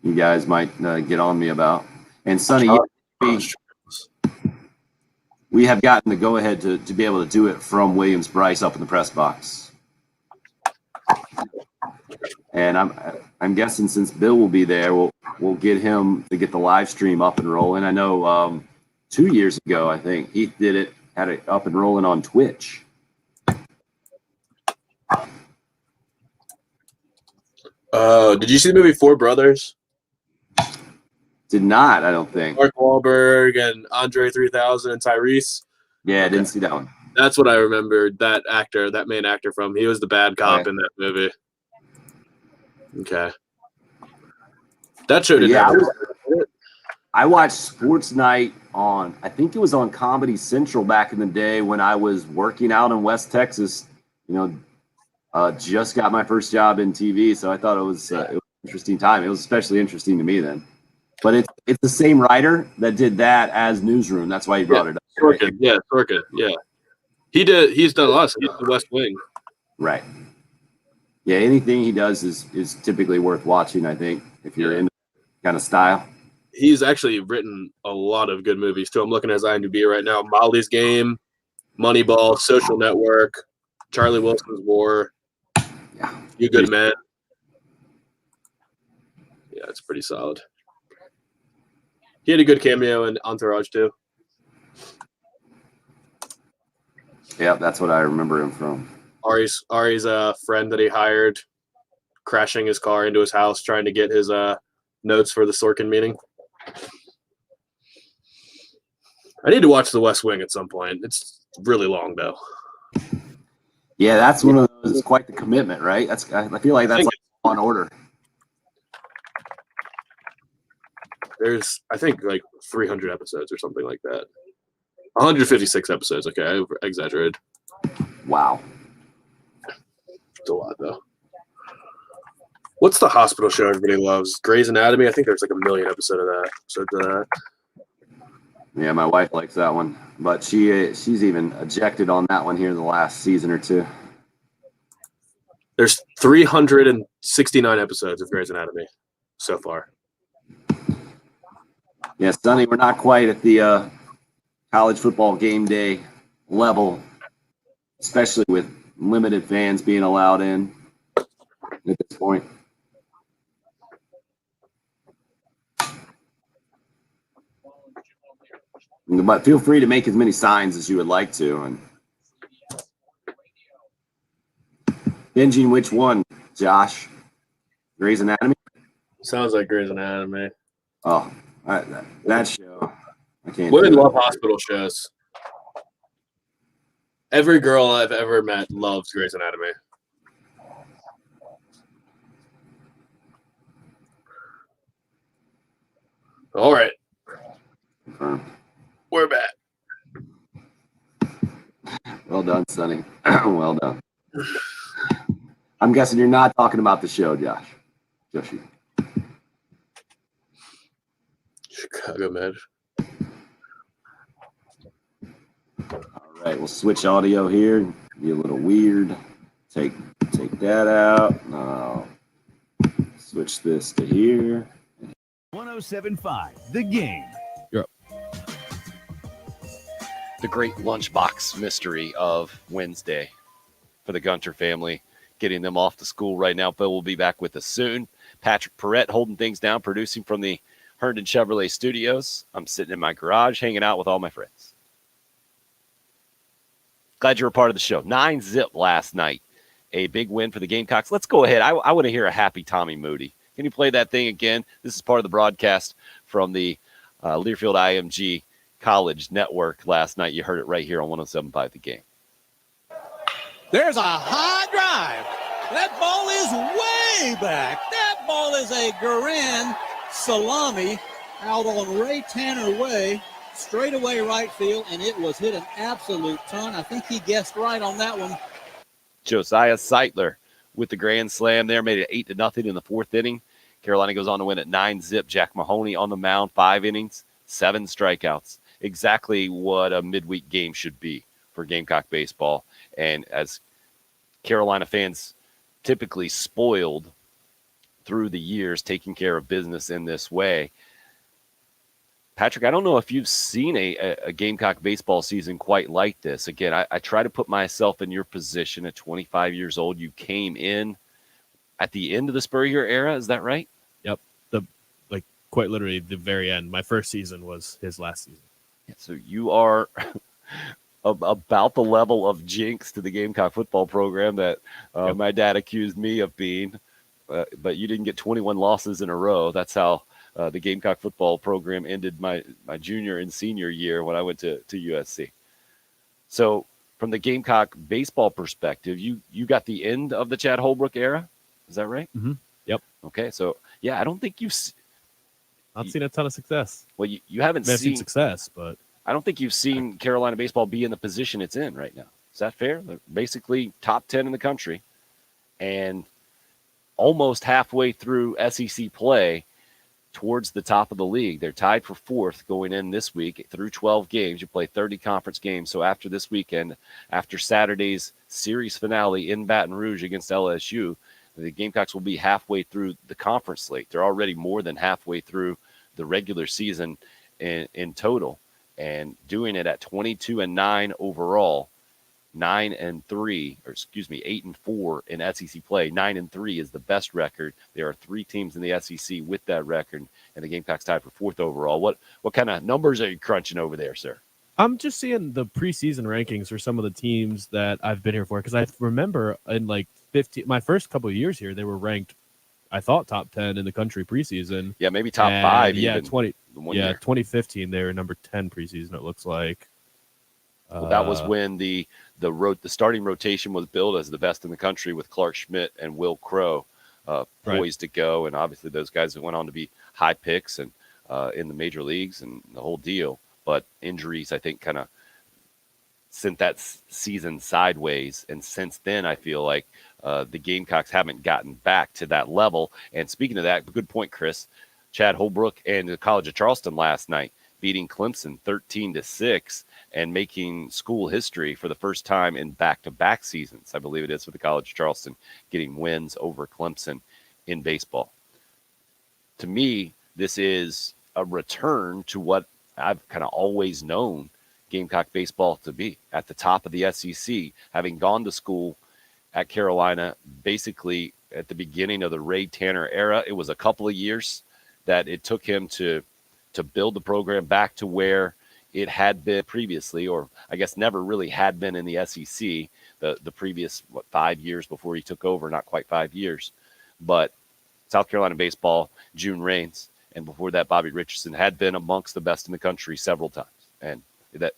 you guys might get on me about. And Sonny, we have gotten the go-ahead to be able to do it from Williams-Brice up in the press box. And I'm guessing since Bill will be there, we'll get him to get the live stream up and rolling. I know 2 years ago, I think Heath had it up and rolling on Twitch. Did you see the movie Four Brothers? Did not, I don't think. Mark Wahlberg and Andre 3000 and Tyrese. Yeah, I didn't see that one. That's what I remembered. That main actor from. He was the bad cop Okay. in that movie. Okay. That show didn't Yeah, have I watched Sports Night on, I think it was on Comedy Central back in the day when I was working out in West Texas. Just got my first job in TV, so I thought it was an interesting time. It was especially interesting to me then. But it's the same writer that did that as Newsroom. That's why he brought it up. Right? Sorkin. Yeah, Sorkin. Yeah. He's done lots. He's the West Wing. Right. Yeah, anything he does is typically worth watching, I think, if you're into that kind of style. He's actually written a lot of good movies too. I'm looking at his IMDb right now. Molly's Game, Moneyball, Social Network, Charlie Wilson's War, You Good Men. Yeah, it's pretty solid. He had a good cameo in Entourage too. Yeah, that's what I remember him from. Ari's friend that he hired, crashing his car into his house, trying to get his notes for the Sorkin meeting. I need to watch The West Wing at some point. It's really long though. Yeah, that's one of those. It's quite the commitment, right? I feel like that's on order. There's, I think, like 300 episodes or something like that. 156 episodes. Okay, I exaggerated. Wow. It's a lot though. What's the hospital show everybody loves? Grey's Anatomy. I think there's like a million episodes of that. Yeah, my wife likes that one, but she's even ejected on that one here in the last season or two. There's 369 episodes of Grey's Anatomy so far. Yeah, Sonny, we're not quite at the college football game day level, especially with limited fans being allowed in at this point. But feel free to make as many signs as you would like to. And binging which one, Josh? Grey's Anatomy? Sounds like Grey's Anatomy. Oh, that show. I can't. Women love hospital shows. Every girl I've ever met loves Grey's Anatomy. All right. We're back. Well done, Sonny. Well done. I'm guessing you're not talking about the show, Josh. Joshi. Chicago Med. All right, we'll switch audio here. Be a little weird. Take that out. Switch this to here. 107.5 The Game. The great lunchbox mystery of Wednesday for the Gunter family, getting them off to school right now. Bill will be back with us soon. Patrick Perrette holding things down, producing from the Herndon Chevrolet studios. I'm sitting in my garage hanging out with all my friends. Glad you were part of the show. 9-0 last night. A big win for the Gamecocks. Let's go ahead. I want to hear a happy Tommy Moody. Can you play that thing again? This is part of the broadcast from the Learfield IMG College Network last night. You heard it right here on 107.5 The Game. There's a high drive. That ball is way back. That ball is a grand salami out on Ray Tanner Way, straight away right field, and it was hit an absolute ton. I think he guessed right on that one. Josiah Seitler with the grand slam there, made it 8-0 in the fourth inning. Carolina goes on to win at 9-0. Jack Mahoney on the mound, 5 innings, 7 strikeouts. Exactly what a midweek game should be for Gamecock baseball. And as Carolina fans typically spoiled through the years, taking care of business in this way. Patrick, I don't know if you've seen a Gamecock baseball season quite like this. Again, I try to put myself in your position at 25 years old. You came in at the end of the Spurrier era. Is that right? Yep. Quite literally the very end. My first season was his last season. So you are about the level of jinx to the Gamecock football program that my dad accused me of being, but you didn't get 21 losses in a row. That's how the Gamecock football program ended my junior and senior year when I went to USC. So from the Gamecock baseball perspective, you got the end of the Chad Holbrook era. Is that right? Mm-hmm. Yep. Okay, so yeah, I don't think you've not seen a ton of success. Well, you haven't seen success, but I don't think you've seen Carolina baseball be in the position it's in right now. Is that fair? They're basically top 10 in the country and almost halfway through SEC play towards the top of the league. They're tied for fourth going in this week through 12 games. You play 30 conference games. So after this weekend, after Saturday's series finale in Baton Rouge against LSU, the Gamecocks will be halfway through the conference slate. They're already more than halfway through the regular season in total, and doing it at 22-9 overall, 8-4 in SEC play. 9-3 is the best record. There are 3 teams in the SEC with that record, and the Gamecocks tied for fourth overall. What kind of numbers are you crunching over there, sir? I'm just seeing the preseason rankings for some of the teams that I've been here for, because I remember in like my first couple of years here, they were ranked, I thought, top 10 in the country preseason. Yeah, maybe top 5. Yeah, even 2015 they were number 10 preseason. It looks like. Well, that was when the starting rotation was billed as the best in the country, with Clark Schmidt and Will Crow poised to go, and obviously those guys went on to be high picks and in the major leagues and the whole deal. But injuries, I think, kind of sent that season sideways, and since then, I feel like the Gamecocks haven't gotten back to that level. And speaking of that, good point, Chris. Chad Holbrook and the College of Charleston last night beating Clemson 13-6 and making school history for the first time in back-to-back seasons. I believe it is for the College of Charleston, getting wins over Clemson in baseball. To me, this is a return to what I've kind of always known Gamecock baseball to be, at the top of the SEC, having gone to school at Carolina basically at the beginning of the Ray Tanner era. It was a couple of years that it took him to build the program back to where it had been previously, or I guess never really had been in the SEC the previous 5 years before he took over. Not quite 5 years, but South Carolina baseball, June Reigns, and before that, Bobby Richardson had been amongst the best in the country several times. And that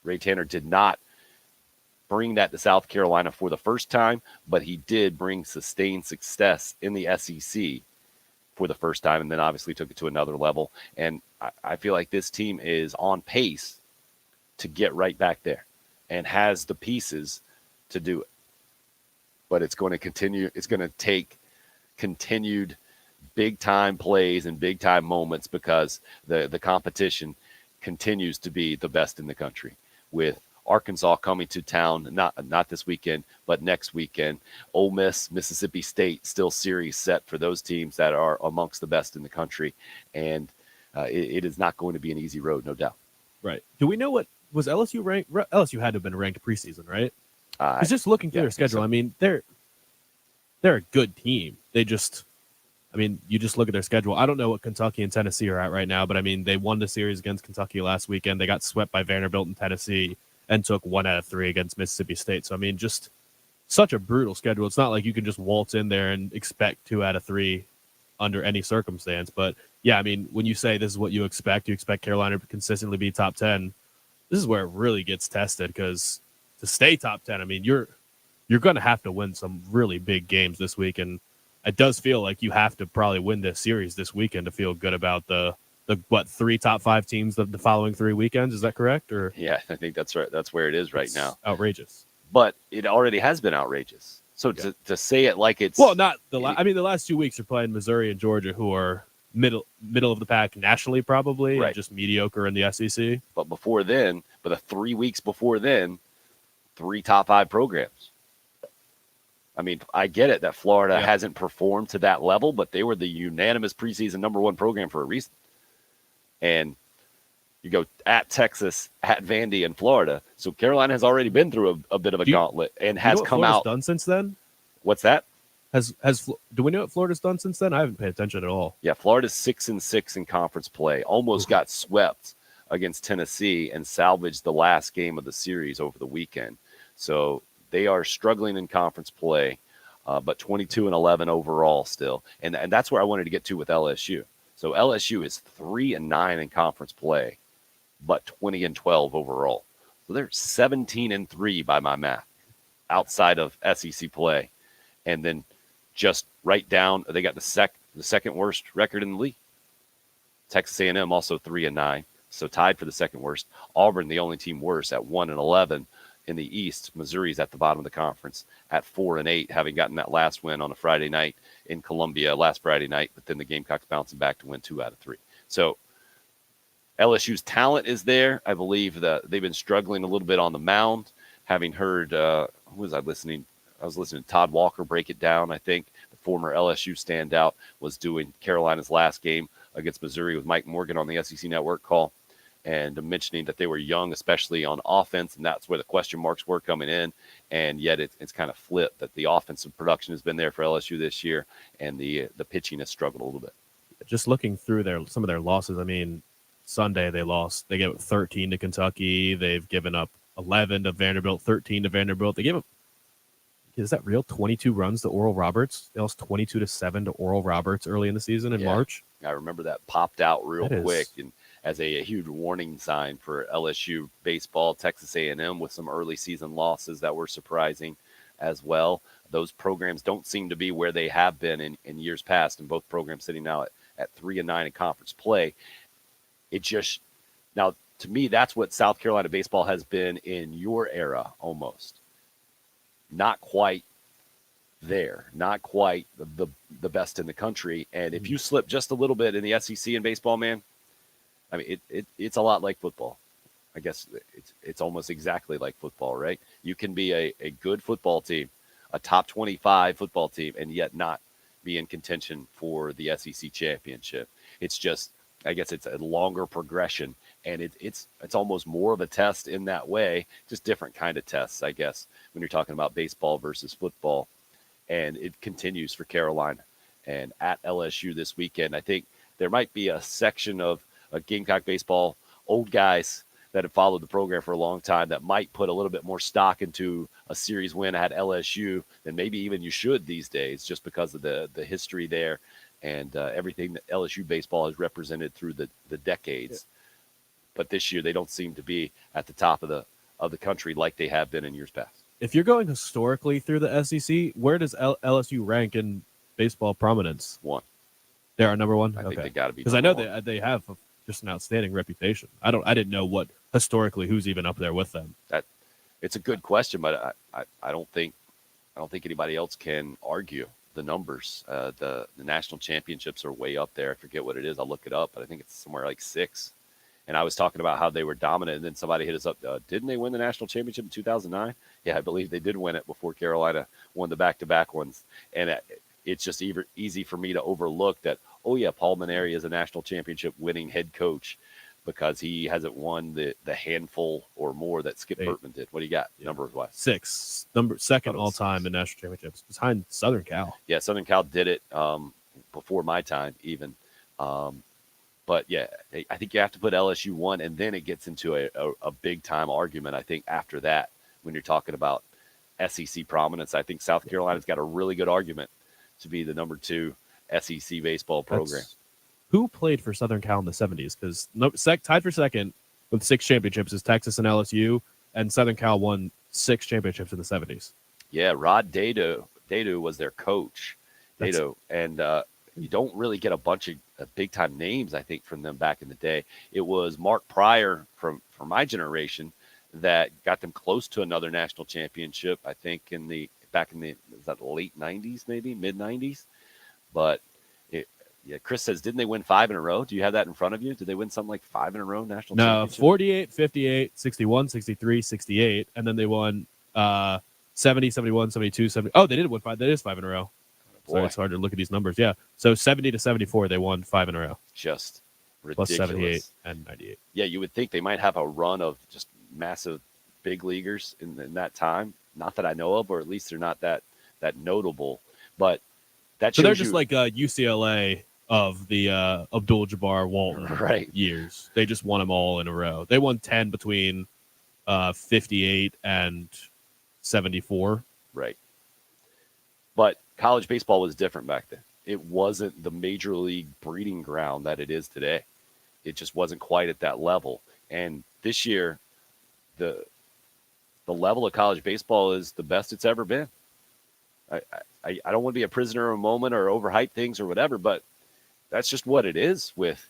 Ray Tanner did not bring that to South Carolina for the first time, but he did bring sustained success in the SEC for the first time, and then obviously took it to another level. And I feel like this team is on pace to get right back there and has the pieces to do it. But it's going to continue. It's going to take continued big-time plays and big-time moments, because the competition continues to be the best in the country, with Arkansas coming to town, not this weekend, but next weekend. Ole Miss, Mississippi State, still series set for those teams that are amongst the best in the country. And it is not going to be an easy road, no doubt. Right. Do we know what was LSU ranked? LSU had to have been ranked preseason, right? I was just looking through their schedule. So. I mean, they're a good team. They just, I mean, you just look at their schedule. I don't know what Kentucky and Tennessee are at right now, but I mean, they won the series against Kentucky last weekend. They got swept by Vanderbilt and Tennessee and took 1 out of 3 against Mississippi State. So, I mean, just such a brutal schedule. It's not like you can just waltz in there and expect 2 out of 3 under any circumstance. But, yeah, I mean, when you say this is what you expect Carolina to consistently be top 10, this is where it really gets tested, because to stay top 10, I mean, you're going to have to win some really big games this week. And it does feel like you have to probably win this series this weekend to feel good about the 3 top 5 teams the following 3 weekends. Is that correct? Or yeah, I think that's right. That's where it is right now. Outrageous. But it already has been outrageous. So to say it like it's not the I mean, the last 2 weeks are playing Missouri and Georgia, who are middle of the pack nationally, probably, right, and just mediocre in the SEC. But before then, the 3 weeks before then, 3 top 5 programs. I mean, I get it that Florida hasn't performed to that level, but they were the unanimous preseason #1 program for a reason. And you go at Texas, at Vandy, and Florida. So Carolina has already been through a bit of a gauntlet and has come Florida's out. Done since then? What's that? Do we know what Florida's done since then? I haven't paid attention at all. Yeah, Florida's 6-6 in conference play. Almost got swept against Tennessee and salvaged the last game of the series over the weekend. So they are struggling in conference play, but 22-11 overall still. And that's where I wanted to get to with LSU. So LSU is 3-9 in conference play, but 20-12 overall. So they're 17-3 by my math outside of SEC play. And then just right down, they got the second worst record in the league. Texas A&M also 3-9, so tied for the second worst. Auburn, the only team worse, at 1-11 in the East. Missouri's at the bottom of the conference at 4-8, having gotten that last win on a Friday night in Columbia last Friday night, but then the Gamecocks bouncing back to win 2 out of 3. So LSU's talent is there. I believe that they've been struggling a little bit on the mound. Having heard, who was I listening? I was listening to Todd Walker break it down. I think the former LSU standout was doing Carolina's last game against Missouri with Mike Morgan on the SEC Network call, and mentioning that they were young, especially on offense, and that's where the question marks were coming in. And yet it's kind of flipped, that the offensive production has been there for LSU this year, and the pitching has struggled a little bit. Just looking through some of their losses, I mean, Sunday they lost. They gave up 13 to Kentucky. They've given up 11 to Vanderbilt, 13 to Vanderbilt. They gave up, is that real, 22 runs to Oral Roberts? They lost 22-7 to Oral Roberts early in the season in March. I remember that popped out real quick, and as a huge warning sign for LSU baseball. Texas A&M with some early season losses that were surprising as well. Those programs don't seem to be where they have been in years past, and both programs sitting now at 3-9 in conference play. It just, now to me, that's what South Carolina baseball has been in your era almost. Not quite there, not quite the best in the country. And if you slip just a little bit in the SEC in baseball, man, I mean, it's a lot like football. I guess it's almost exactly like football, right? You can be a good football team, a top 25 football team, and yet not be in contention for the SEC championship. It's just, I guess it's a longer progression, and it's almost more of a test in that way, just different kind of tests, I guess, when you're talking about baseball versus football. And it continues for Carolina. And at LSU this weekend, I think there might be a section of Gamecock baseball, old guys that have followed the program for a long time, that might put a little bit more stock into a series win at LSU than maybe even you should these days, just because of the history there and everything that LSU baseball has represented through the decades. Yeah. But this year they don't seem to be at the top of the country like they have been in years past. If you're going historically through the SEC, where does LSU rank in baseball prominence? 1. They are number 1? I think they got to be, because I know they have just an outstanding reputation. I didn't know what historically who's even up there with them. It's a good question, but I don't think anybody else can argue the numbers. The national championships are way up there. I forget what it is. I'll look it up, but I think it's somewhere like 6. And I was talking about how they were dominant, and then somebody hit us up. Didn't they win the national championship in 2009? Yeah, I believe they did win it before Carolina won the back-to-back ones. And it's just easy for me to overlook that, oh, yeah, Paul Mainieri is a national championship winning head coach because he hasn't won the handful or more that Skip Bertman did. What do you got, numbers-wise? 6. Second all-time in national championships, behind Southern Cal. Yeah, Southern Cal did it before my time even. But, yeah, I think you have to put LSU 1, and then it gets into a big-time argument, I think, after that, when you're talking about SEC prominence. I think South Carolina's got a really good argument to be the number 2 SEC baseball program. Who played for Southern Cal in the 70s? Because tied for second with 6 championships is Texas and LSU, and Southern Cal won 6 championships in the 70s. Yeah, Rod Dado was their coach. And you don't really get a bunch of big-time names, I think, from them back in the day. It was Mark Pryor from my generation that got them close to another national championship, I think, back in the late 90s, maybe, mid-90s. But, Chris says, didn't they win 5 in a row? Do you have that in front of you? Did they win something like 5 in a row national championship? No, 48, 58, 61, 63, 68, and then they won 70, 71, 72, 70. Oh, they did win 5. That is 5 in a row. So it's hard to look at these numbers. Yeah. So 70 to 74, they won 5 in a row. Just ridiculous. Plus 78 and 98. Yeah, you would think they might have a run of just massive big leaguers in that time. Not that I know of, or at least they're not that notable. But that shows they're just like UCLA of the Abdul-Jabbar Walton years. They just won them all in a row. They won 10 between 58 and 74. Right. But college baseball was different back then. It wasn't the major league breeding ground that it is today. It just wasn't quite at that level. And this year, the the level of college baseball is the best it's ever been. I don't want to be a prisoner of a moment or overhype things or whatever, but that's just what it is with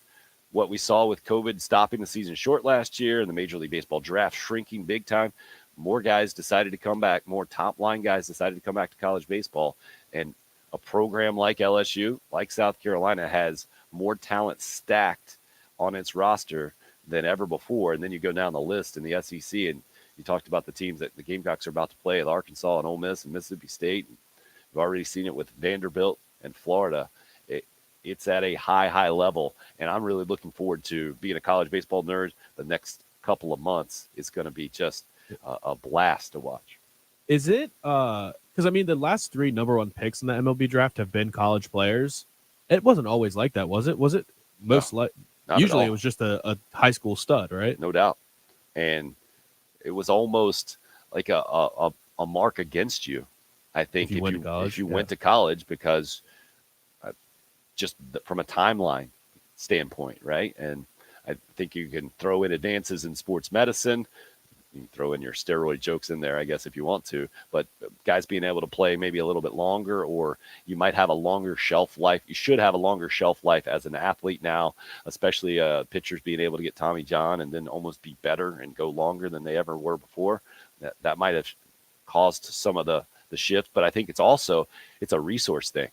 what we saw with COVID stopping the season short last year and the Major League Baseball draft shrinking big time. More guys decided to come back. More top line guys decided to come back to college baseball. And a program like LSU, like South Carolina, has more talent stacked on its roster than ever before. And then you go down the list in the SEC, and you talked about the teams that the Gamecocks are about to play with Arkansas and Ole Miss and Mississippi State. We've already seen it with Vanderbilt and Florida. It's at a high level, and I'm really looking forward to being a college baseball nerd. The next couple of months is going to be just a blast to watch. Is it because I mean the last 3 number 1 picks in the MLB draft have been college players? It wasn't always like that, was it? Was it most like usually it was just a high school stud, right? No doubt. And it was almost like a mark against you, I think, if you went to college, because just from a timeline standpoint, right? And I think you can throw in advances in sports medicine. You can throw in your steroid jokes in there, I guess, if you want to. But guys being able to play maybe a little bit longer, or you might have a longer shelf life. You should have a longer shelf life as an athlete now, especially pitchers being able to get Tommy John and then almost be better and go longer than they ever were before. That might have caused some of the shift. But I think it's a resource thing.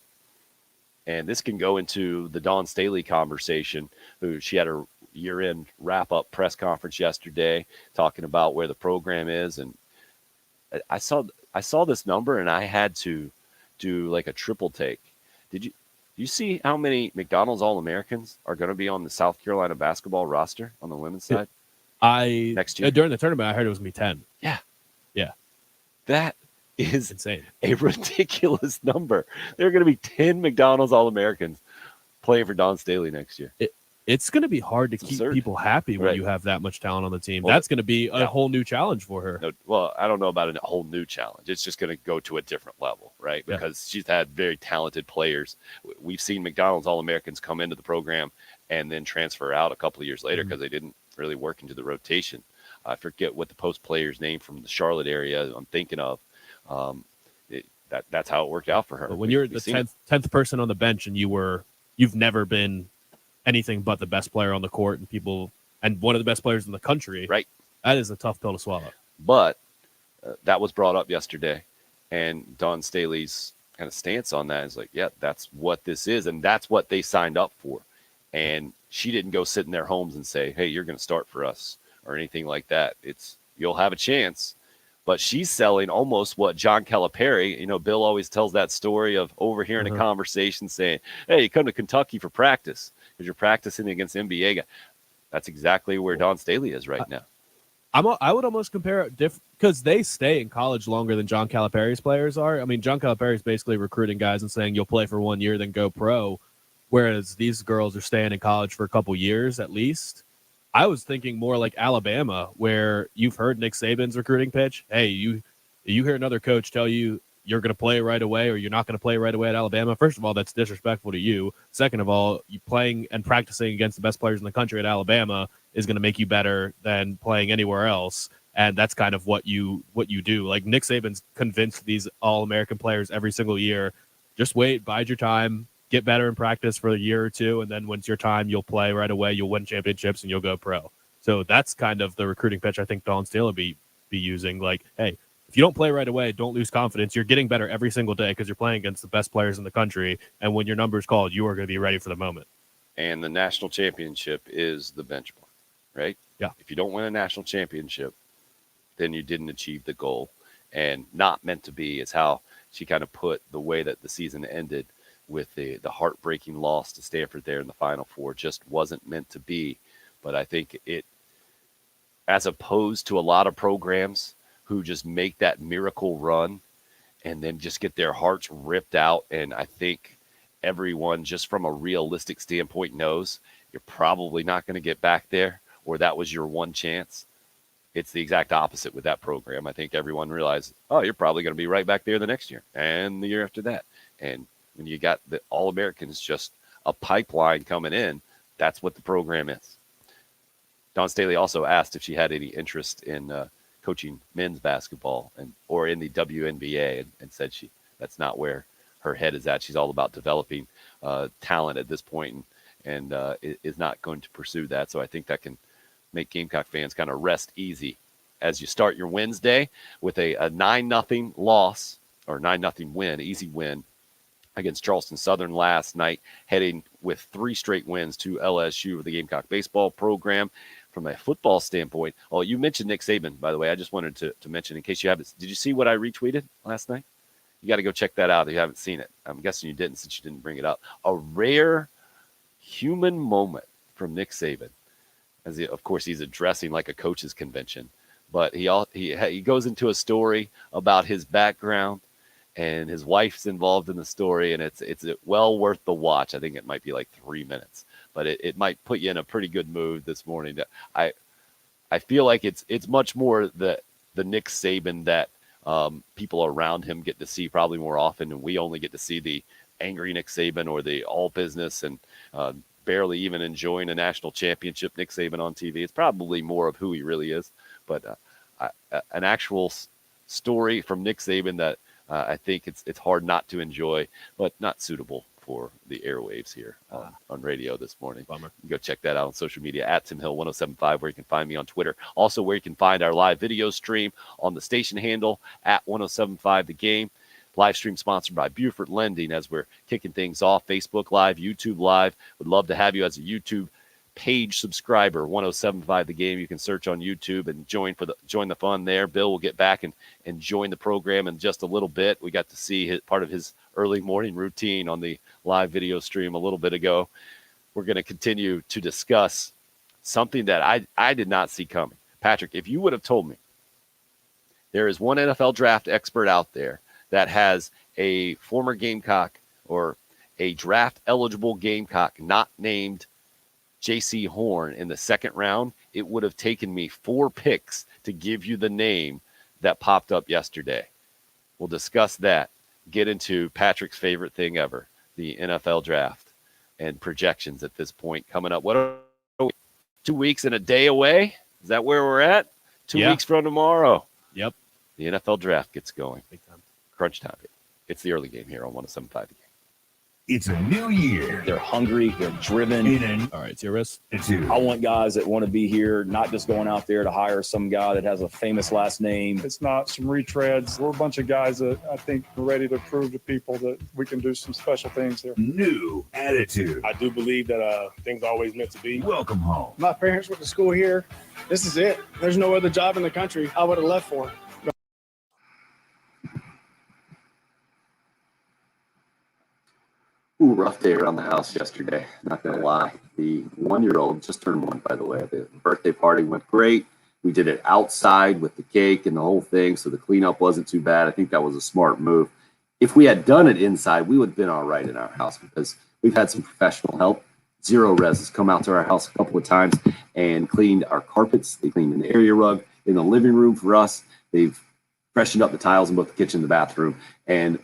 And this can go into the Dawn Staley conversation, who she had her year-end wrap-up press conference yesterday talking about where the program is. And I saw this number, and I had to do like a triple take. Do you see how many McDonald's All-Americans are going to be on the South Carolina basketball roster on the women's side next year? During the tournament, I heard it was going to be 10. Yeah. That is insane. A ridiculous number. There are going to be 10 McDonald's All-Americans playing for Dawn Staley next year. It's going to be hard to keep people happy when you have that much talent on the team. Well, that's going to be a whole new challenge for her. No, well, I don't know about a whole new challenge. It's just going to go to a different level, right? Because she's had very talented players. We've seen McDonald's All-Americans come into the program and then transfer out a couple of years later because they didn't really work into the rotation. I forget what the post player's name from the Charlotte area I'm thinking of. That's how it worked out for her. But when you're the 10th person on the bench and you've never been anything but the best player on the court and one of the best players in the country, right? That is a tough pill to swallow. But that was brought up yesterday, and Dawn Staley's kind of stance on that is like, yeah, that's what this is, and that's what they signed up for. And she didn't go sit in their homes and say, hey, you're going to start for us or anything like that. You'll have a chance. But she's selling almost what John Calipari, Bill always tells that story of overhearing a conversation saying, hey, you come to Kentucky for practice because you're practicing against NBA guys. That's exactly where Dawn Staley is right now. I would almost compare it because they stay in college longer than John Calipari's players are. I mean, John Calipari is basically recruiting guys and saying you'll play for 1 year, then go pro, whereas these girls are staying in college for a couple years at least. I was thinking more like Alabama, where you've heard Nick Saban's recruiting pitch. Hey, you hear another coach tell you you're going to play right away or you're not going to play right away at Alabama. First of all, that's disrespectful to you. Second of all, you playing and practicing against the best players in the country at Alabama is going to make you better than playing anywhere else. And that's kind of what you do. Like Nick Saban's convinced these All-American players every single year, just wait, bide your time, get better in practice for a year or two, and then when's your time, you'll play right away, you'll win championships, and you'll go pro. So that's kind of the recruiting pitch I think Dawn Staley be using. Like, hey, if you don't play right away, don't lose confidence. You're getting better every single day because you're playing against the best players in the country, and when your number is called, you are going to be ready for the moment. And the national championship is the benchmark, right? Yeah. If you don't win a national championship, then you didn't achieve the goal. And not meant to be is how she kind of put the way that the season ended with the heartbreaking loss to Stanford there in the Final Four. Just wasn't meant to be. But I think it, as opposed to a lot of programs who just make that miracle run and then just get their hearts ripped out, and I think everyone just from a realistic standpoint knows you're probably not going to get back there, or that was your one chance. It's the exact opposite with that program. I think everyone realizes, oh, you're probably going to be right back there the next year and the year after that. And when you got the All-Americans, just a pipeline coming in, that's what the program is. Dawn Staley also asked if she had any interest in coaching men's basketball or in the WNBA, and said that's not where her head is at. She's all about developing talent at this point, and is not going to pursue that. So I think that can make Gamecock fans kind of rest easy as you start your Wednesday with a 9-0 loss or 9-0 win, easy win against Charleston Southern last night, heading with 3 straight wins to LSU with the Gamecock baseball program. From a football standpoint, oh, you mentioned Nick Saban, by the way. I just wanted to mention, in case you haven't, did you see what I retweeted last night? You got to go check that out if you haven't seen it. I'm guessing you didn't, since you didn't bring it up. A rare human moment from Nick Saban, as of course he's addressing like a coach's convention, but he goes into a story about his background, and his wife's involved in the story, and it's well worth the watch. I think it might be like 3 minutes, but it might put you in a pretty good mood this morning. I feel like it's much more the Nick Saban that people around him get to see probably more often, and we only get to see the angry Nick Saban or the all business and barely even enjoying a national championship Nick Saban on TV. It's probably more of who he really is, but an actual story from Nick Saban that I think it's hard not to enjoy, but not suitable for the airwaves here on radio this morning. Bummer. Go check that out on social media at Tim Hill 1075, where you can find me on Twitter. Also, where you can find our live video stream on the station handle at 1075 The Game. Live stream sponsored by Buford Lending as we're kicking things off. Facebook Live, YouTube Live. Would love to have you as a YouTube page subscriber. 1075 The Game. You can search on YouTube and join the fun there. Bill will get back and join the program in just a little bit. We got to see part of his early morning routine on the live video stream a little bit ago. We're going to continue to discuss something that I did not see coming. Patrick, if you would have told me there is one NFL draft expert out there that has a former Gamecock or a draft eligible Gamecock not named J.C. Horn in the second round, it would have taken me 4 picks to give you the name that popped up yesterday. We'll discuss that, get into Patrick's favorite thing ever, the NFL draft and projections at this point coming up. What are we, 2 weeks and a day away? Is that where we're at? 2 weeks from tomorrow. Yep. The NFL draft gets going. Big time. Crunch time. It's the early game here on 1075 The Game. It's a new year. They're hungry. They're driven. All right, Zerus. I want guys that want to be here, not just going out there to hire some guy that has a famous last name. It's not some retreads. We're a bunch of guys that I think are ready to prove to people that we can do some special things here. New attitude. I do believe that things are always meant to be. Welcome home. My parents went to school here. This is it. There's no other job in the country I would have left for. Ooh, rough day around the house yesterday. Not going to lie. The 1-year-old just turned 1, by the way. The birthday party went great. We did it outside with the cake and the whole thing, so the cleanup wasn't too bad. I think that was a smart move. If we had done it inside, we would have been all right in our house because we've had some professional help. Zero Res has come out to our house a couple of times and cleaned our carpets. They cleaned an area rug in the living room for us. They've freshened up the tiles in both the kitchen and the bathroom. And,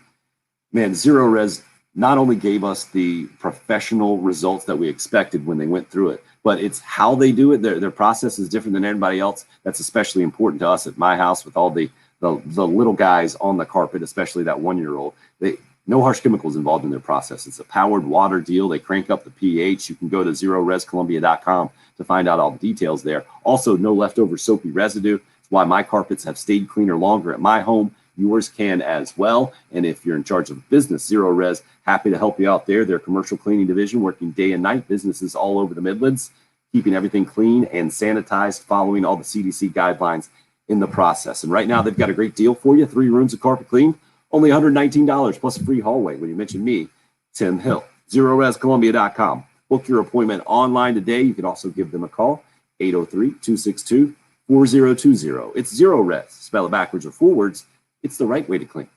man, Zero Res not only gave us the professional results that we expected when they went through it, but it's how they do it. Their process is different than anybody else. That's especially important to us at my house with all the little guys on the carpet, especially that 1-year-old. No harsh chemicals involved in their process. It's a powered water deal. They crank up the pH. You can go to ZeroResColumbia.com to find out all the details there. Also, no leftover soapy residue. It's why my carpets have stayed cleaner longer at my home. Yours can as well. And if you're in charge of business, Zero Res, happy to help you out there. Their commercial cleaning division working day and night, businesses all over the Midlands, keeping everything clean and sanitized, following all the CDC guidelines in the process. And right now they've got a great deal for you. 3 rooms of carpet clean, only $119 plus a free hallway when you mention me, Tim Hill. ZeroResColumbia.com. Book your appointment online today. You can also give them a call, 803-262-4020. It's Zero Res. Spell it backwards or forwards. It's the right way to clean.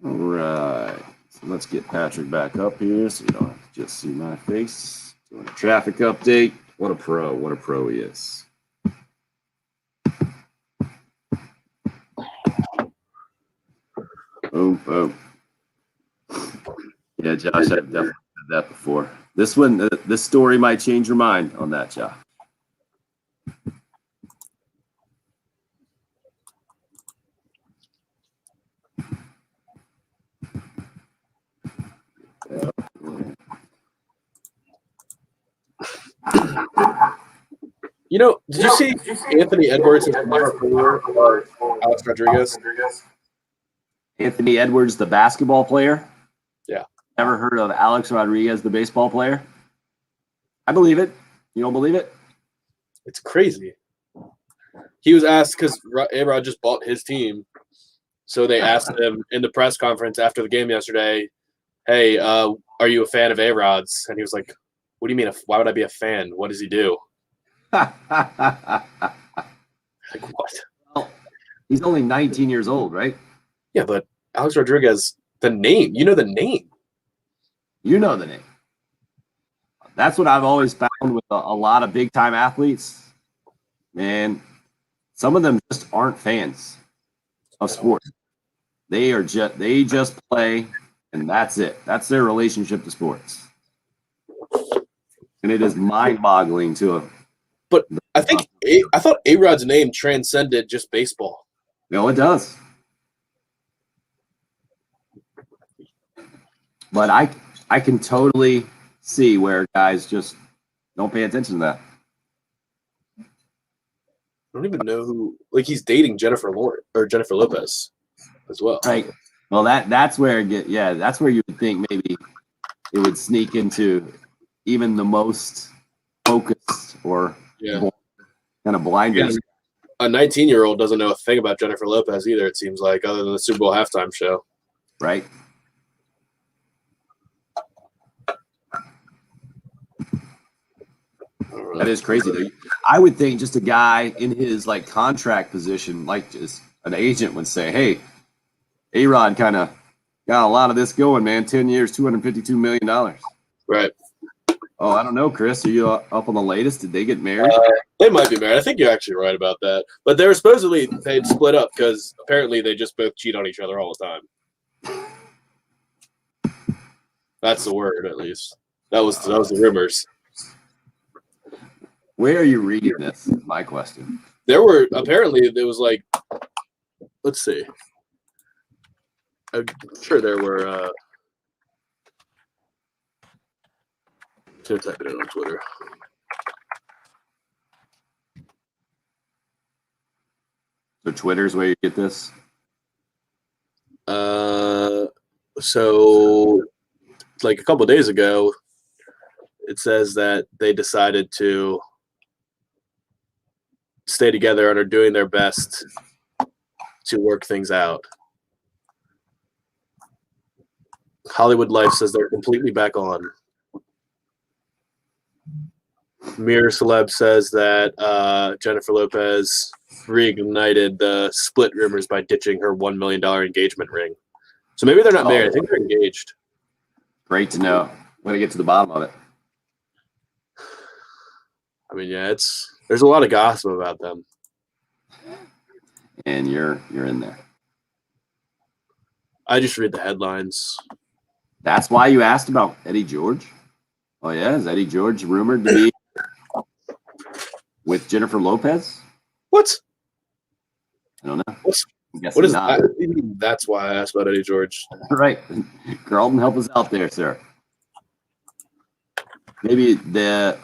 All right. So let's get Patrick back up here so you don't have to just see my face. Doing a traffic update. What a pro. What a pro he is. Boom, boom. Yeah, Josh, I've definitely said that before. This one, this story might change your mind on that, Josh. You know, did you see Anthony Edwards is more popular or Alex Rodriguez? Anthony Edwards, the basketball player. Yeah. Never heard of Alex Rodriguez, the baseball player? I believe it. You don't believe it? It's crazy. He was asked because A-Rod just bought his team. So they asked him in the press conference after the game yesterday, hey, are you a fan of A-Rod's? And he was like, what do you mean? Why would I be a fan? What does he do? Like, what? Well, he's only 19 years old, right? Yeah, but Alex Rodriguez, the name. You know the name. You know the name. That's what I've always found with a lot of big-time athletes. Man, some of them just aren't fans of sports. They just play, and that's it. That's their relationship to sports. And it is mind-boggling to them. But I thought A-Rod's name transcended just baseball. No, it does. But I can totally see where guys just don't pay attention to that. I don't even know who. Like, he's dating Jennifer Lopez as well. Right. Well, that's where that's where you would think maybe it would sneak into even the most focused or kind of blinders. A 19-year-old doesn't know a thing about Jennifer Lopez either, it seems like, other than the Super Bowl halftime show. Right. That is crazy, though. I would think just a guy in his like contract position, like just an agent would say, hey, A-Rod kind of got a lot of this going, man. 10 years, $252 million. Right. Oh, I don't know, Chris. Are you up on the latest? Did they get married? They might be married. I think you're actually right about that. But they were supposedly they'd split up because apparently they just both cheat on each other all the time. That's the word, at least. That was the rumors. Where are you reading this? Is my question. There was like, let's see. I'm sure there were. So type it in on Twitter. So Twitter's where you get this? So like a couple of days ago, it says that they decided to stay together and are doing their best to work things out. Hollywood Life says they're completely back on. Mirror Celeb says that Jennifer Lopez reignited the split rumors by ditching her $1 million engagement ring. So maybe they're not married. I think they're engaged. Great to know. When to get to the bottom of it. I mean, yeah, there's a lot of gossip about them. And you're in there. I just read the headlines. That's why you asked about Eddie George? Oh, yeah? Is Eddie George rumored to be with Jennifer Lopez? What? I don't know. What is that? That's why I asked about Eddie George. Right. Carlton, help us out there, sir. Maybe the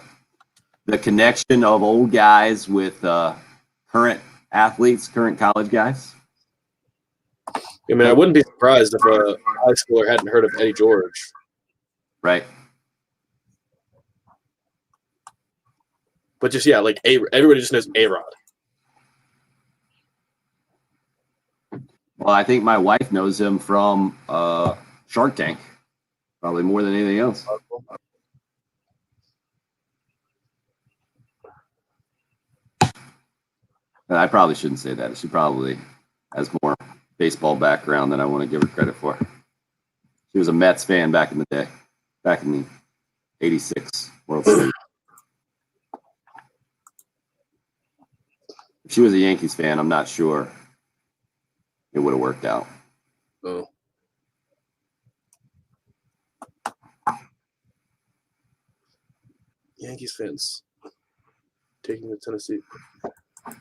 connection of old guys with current athletes, current college guys. I mean, I wouldn't be surprised if a high schooler hadn't heard of Eddie George. Right. But just, yeah, like everybody just knows A-Rod. Well, I think my wife knows him from Shark Tank, probably more than anything else. I probably shouldn't say that. She probably has more baseball background than I want to give her credit for. She was a Mets fan back in the day, back in the '86 World Series. If she was a Yankees fan, I'm not sure it would have worked out. Oh. Yankees fans taking the Tennessee.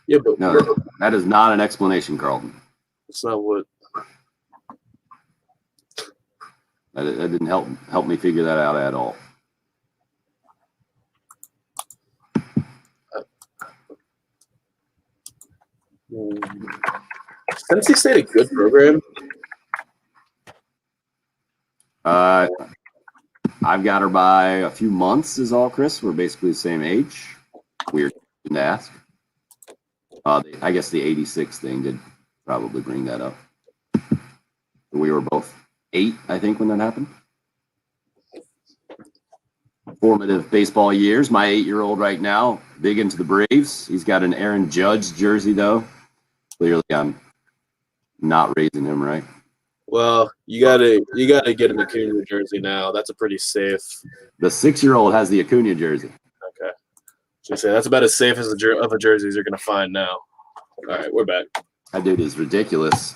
Yeah, but No, that is not an explanation, Carlton. it's not what. That didn't help me figure that out at all. Tennessee State a good program? I've got her by a few months is all, Chris. We're basically the same age. Weird to ask. I guess the 86 thing did probably bring that up. We were both 8, I think, when that happened. Formative baseball years. My 8-year-old right now, big into the Braves. He's got an Aaron Judge jersey, though. Clearly, I'm not raising him right. Well, you gotta get an Acuna jersey now. That's a pretty safe. The 6-year-old has the Acuna jersey. Okay, so say that's about as safe as of a jersey as you're gonna find now. All right, we're back. That dude is ridiculous.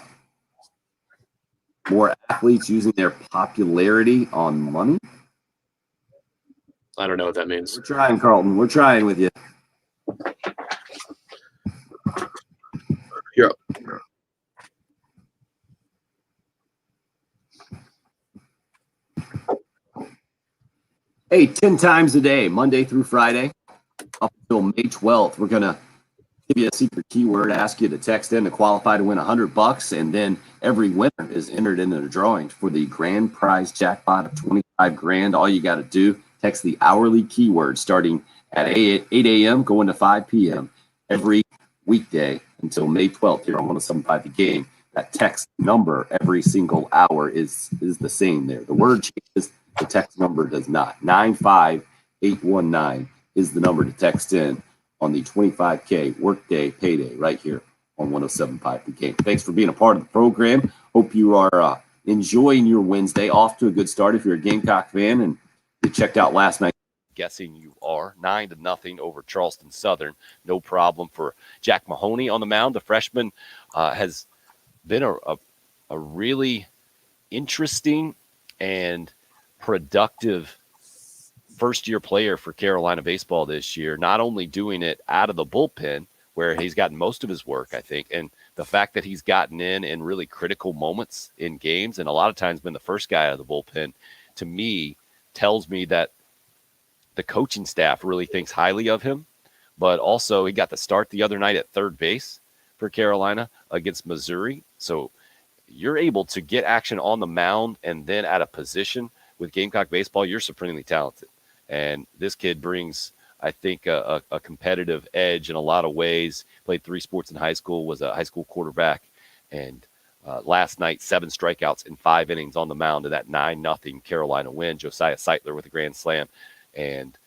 More athletes using their popularity on money. I don't know what that means. We're trying, Carlton. We're trying with you. You're up. Hey, 10 times a day, Monday through Friday, up until May 12th. We're going to give you a secret keyword, ask you to text in to qualify to win $100, and then every winner is entered into the drawing for the grand prize jackpot of $25,000. All you got to do, text the hourly keyword starting at 8 a.m. going to 5 p.m. every weekday until May 12th here on 107.5 The Game. That text number every single hour is the same there. The word changes, the text number does not. 95819 is the number to text in on the 25K workday payday right here on 107.5 The Game. Thanks for being a part of the program. Hope you are enjoying your Wednesday. Off to a good start if you're a Gamecock fan and you checked out last night. Guessing you are 9-0 over Charleston Southern. No problem for Jack Mahoney on the mound. The freshman has been a really interesting and productive first-year player for Carolina baseball this year, not only doing it out of the bullpen where he's gotten most of his work, I think, and the fact that he's gotten in really critical moments in games and a lot of times been the first guy out of the bullpen, to me, tells me that the coaching staff really thinks highly of him. But also he got the start the other night at third base for Carolina against Missouri. So you're able to get action on the mound and then at a position with Gamecock baseball, you're supremely talented. And this kid brings, I think, a competitive edge in a lot of ways. Played 3 sports in high school, was a high school quarterback. And last night, 7 strikeouts in 5 innings on the mound of that 9-0 Carolina win. Josiah Seitler with a grand slam. And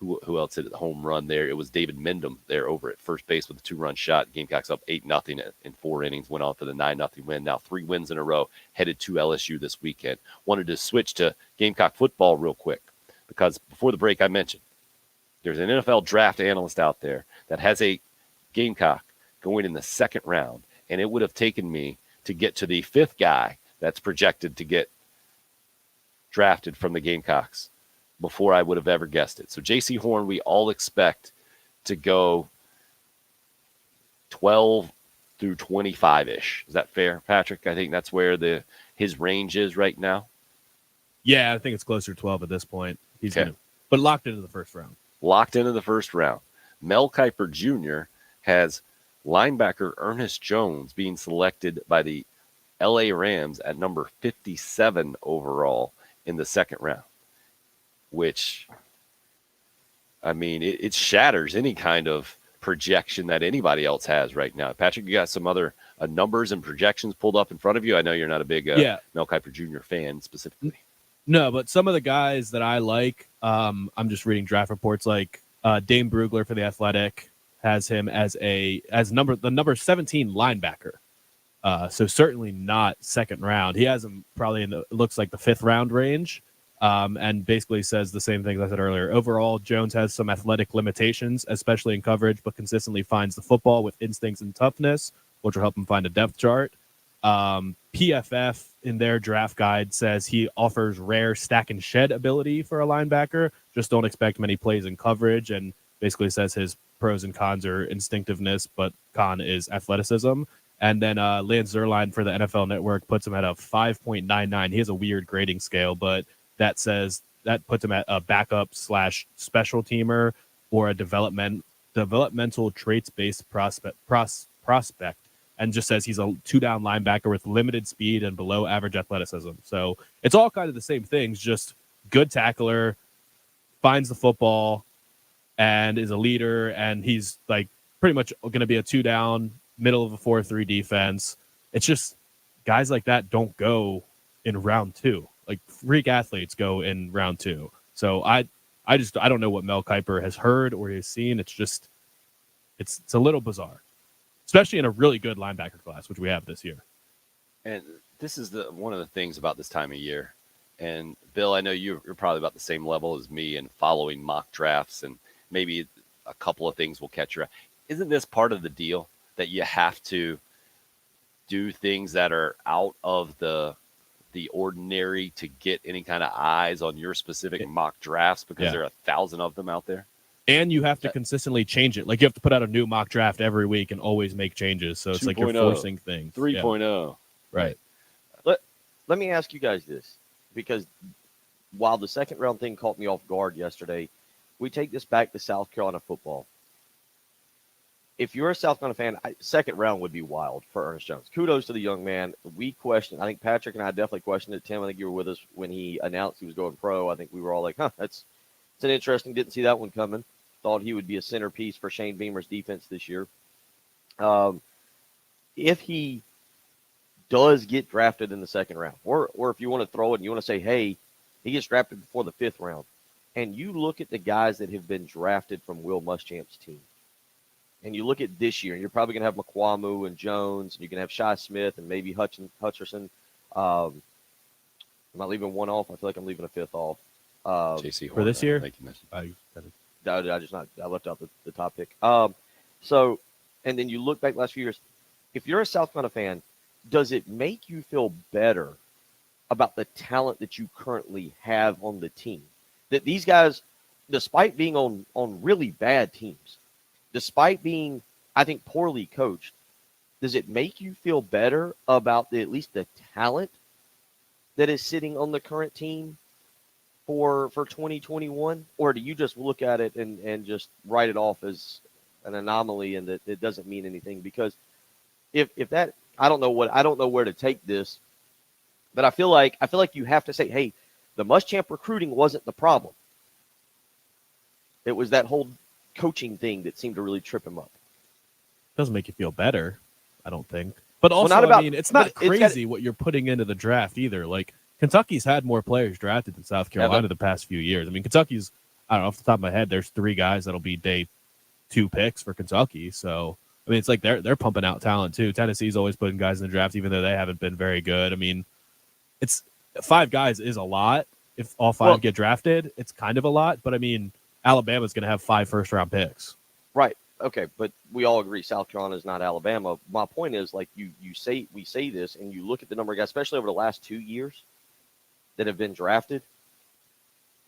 who else hit the home run there? It was David Mendham there over at first base with a 2-run shot. Gamecocks up 8-0 in 4 innings, went on for the 9-0 win. Now 3 wins in a row, headed to LSU this weekend. Wanted to switch to Gamecock football real quick because before the break I mentioned there's an NFL draft analyst out there that has a Gamecock going in the 2nd round, and it would have taken me to get to the 5th guy that's projected to get drafted from the Gamecocks before I would have ever guessed it. So J.C. Horn, we all expect to go 12 through 25-ish. Is that fair, Patrick? I think that's where his range is right now. Yeah, I think it's closer to 12 at this point. He's okay. But locked into the first round. Locked into the first round. Mel Kiper Jr. has linebacker Ernest Jones being selected by the LA Rams at number 57 overall in the 2nd round. Which, I mean, it shatters any kind of projection that anybody else has right now. Patrick, you got some other numbers and projections pulled up in front of you? I know you're not a big Mel Kiper Jr. fan specifically. No, but some of the guys that I like, I'm just reading draft reports like Dane Brugler for The Athletic has him as the number 17 linebacker. So certainly not 2nd round. He has him probably looks like the 5th round range. And basically says the same things I said earlier. Overall, Jones has some athletic limitations, especially in coverage, but consistently finds the football with instincts and toughness, which will help him find a depth chart. PFF in their draft guide says he offers rare stack and shed ability for a linebacker. Just don't expect many plays in coverage, and basically says his pros and cons are instinctiveness, but con is athleticism. And then Lance Zierlein for the NFL Network puts him at a 5.99. He has a weird grading scale, but that puts him at a backup / special teamer or a developmental traits-based prospect, and just says he's a 2-down linebacker with limited speed and below average athleticism. So it's all kind of the same things, just good tackler, finds the football, and is a leader, and he's like pretty much going to be a 2-down, middle of a 4-3 defense. It's just guys like that don't go in round 2. Like freak athletes go in round 2. So I don't know what Mel Kiper has heard or has seen. It's a little bizarre, especially in a really good linebacker class, which we have this year. And this is one of the things about this time of year. And Bill, I know you're probably about the same level as me in following mock drafts, and maybe a couple of things will catch your eye. Isn't this part of the deal that you have to do things that are out of the ordinary to get any kind of eyes on your specific mock drafts, because there are 1,000 of them out there? And you have to consistently change it. Like you have to put out a new mock draft every week and always make changes. So it's like you're forcing things. 3.0. Right. Let me ask you guys this, because while the second round thing caught me off guard yesterday, we take this back to South Carolina football. If you're a South Carolina fan, second round would be wild for Ernest Jones. Kudos to the young man. We questioned, I think Patrick and I definitely questioned it. Tim, I think you were with us when he announced he was going pro. I think we were all like, it's an interesting, didn't see that one coming. Thought he would be a centerpiece for Shane Beamer's defense this year. If he does get drafted in the second round, or if you want to throw it and you want to say, hey, he gets drafted before the 5th round, and you look at the guys that have been drafted from Will Muschamp's team, and you look at this year, and you're probably going to have McQuamu and Jones, and you can have Shi Smith and maybe Hutcherson. Am I leaving one off? I feel like I'm leaving a 5th off. JC for this year? I left out the top pick. So, and then you look back last few years. If you're a South Carolina fan, does it make you feel better about the talent that you currently have on the team? That these guys, despite being on really bad teams, despite being, I think, poorly coached, does it make you feel better about at least the talent that is sitting on the current team for 2021? Or do you just look at it and just write it off as an anomaly and that it doesn't mean anything? Because if that, I don't know where to take this, but I feel like you have to say, hey, the Muschamp recruiting wasn't the problem. It was that whole coaching thing that seemed to really trip him up. Doesn't make you feel better, I don't think. But also, it's not crazy what you're putting into the draft either. Like, Kentucky's had more players drafted than South Carolina the past few years. I mean, Kentucky's, I don't know, off the top of my head, there's 3 guys that'll be day 2 picks for Kentucky. So, I mean, it's like they're pumping out talent too. Tennessee's always putting guys in the draft, even though they haven't been very good. I mean, it's 5 guys is a lot. If all 5 get drafted, it's kind of a lot. But I mean, Alabama's going to have 5 first-round picks. Right. Okay. But we all agree South Carolina is not Alabama. My point is, like, we say this, and you look at the number of guys, especially over the last 2 years, that have been drafted,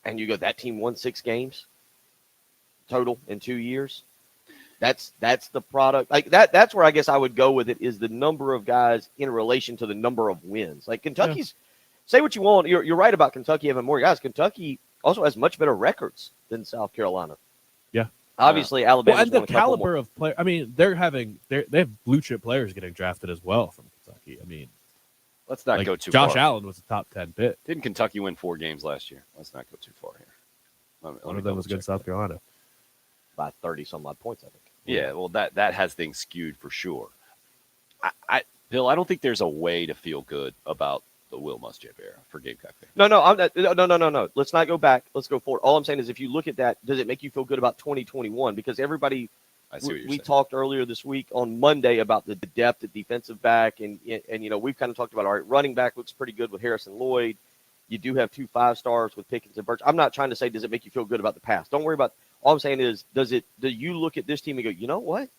and you go, that team won 6 games total in 2 years. That's the product. Like that's where I guess I would go with it, is the number of guys in relation to the number of wins. Like Kentucky's, say what you want. You're right about Kentucky having more guys. Kentucky also has much better records than South Carolina. Yeah. Obviously, Alabama and the caliber of player. I mean, they have blue chip players getting drafted as well from Kentucky. I mean, let's not go too far. Josh Allen was a top 10 pick. Didn't Kentucky win 4 games last year? Let's not go too far here. One of them was against South Carolina. By 30-some odd points, I think. Yeah, well, that has things skewed for sure. Bill, I don't think there's a way to feel good about the Will Muschamp era for Gamecock fans. No. Let's not go back. Let's go forward. All I'm saying is, if you look at that, does it make you feel good about 2021? Because everybody, we talked earlier this week on Monday about the depth at defensive back, and we've kind of talked about, all right, running back looks pretty good with Harrison Lloyd. You do have 2 5-stars with Pickens and Birch. I'm not trying to say, does it make you feel good about the past? Don't worry about. All I'm saying is, do you look at this team and go, you know what?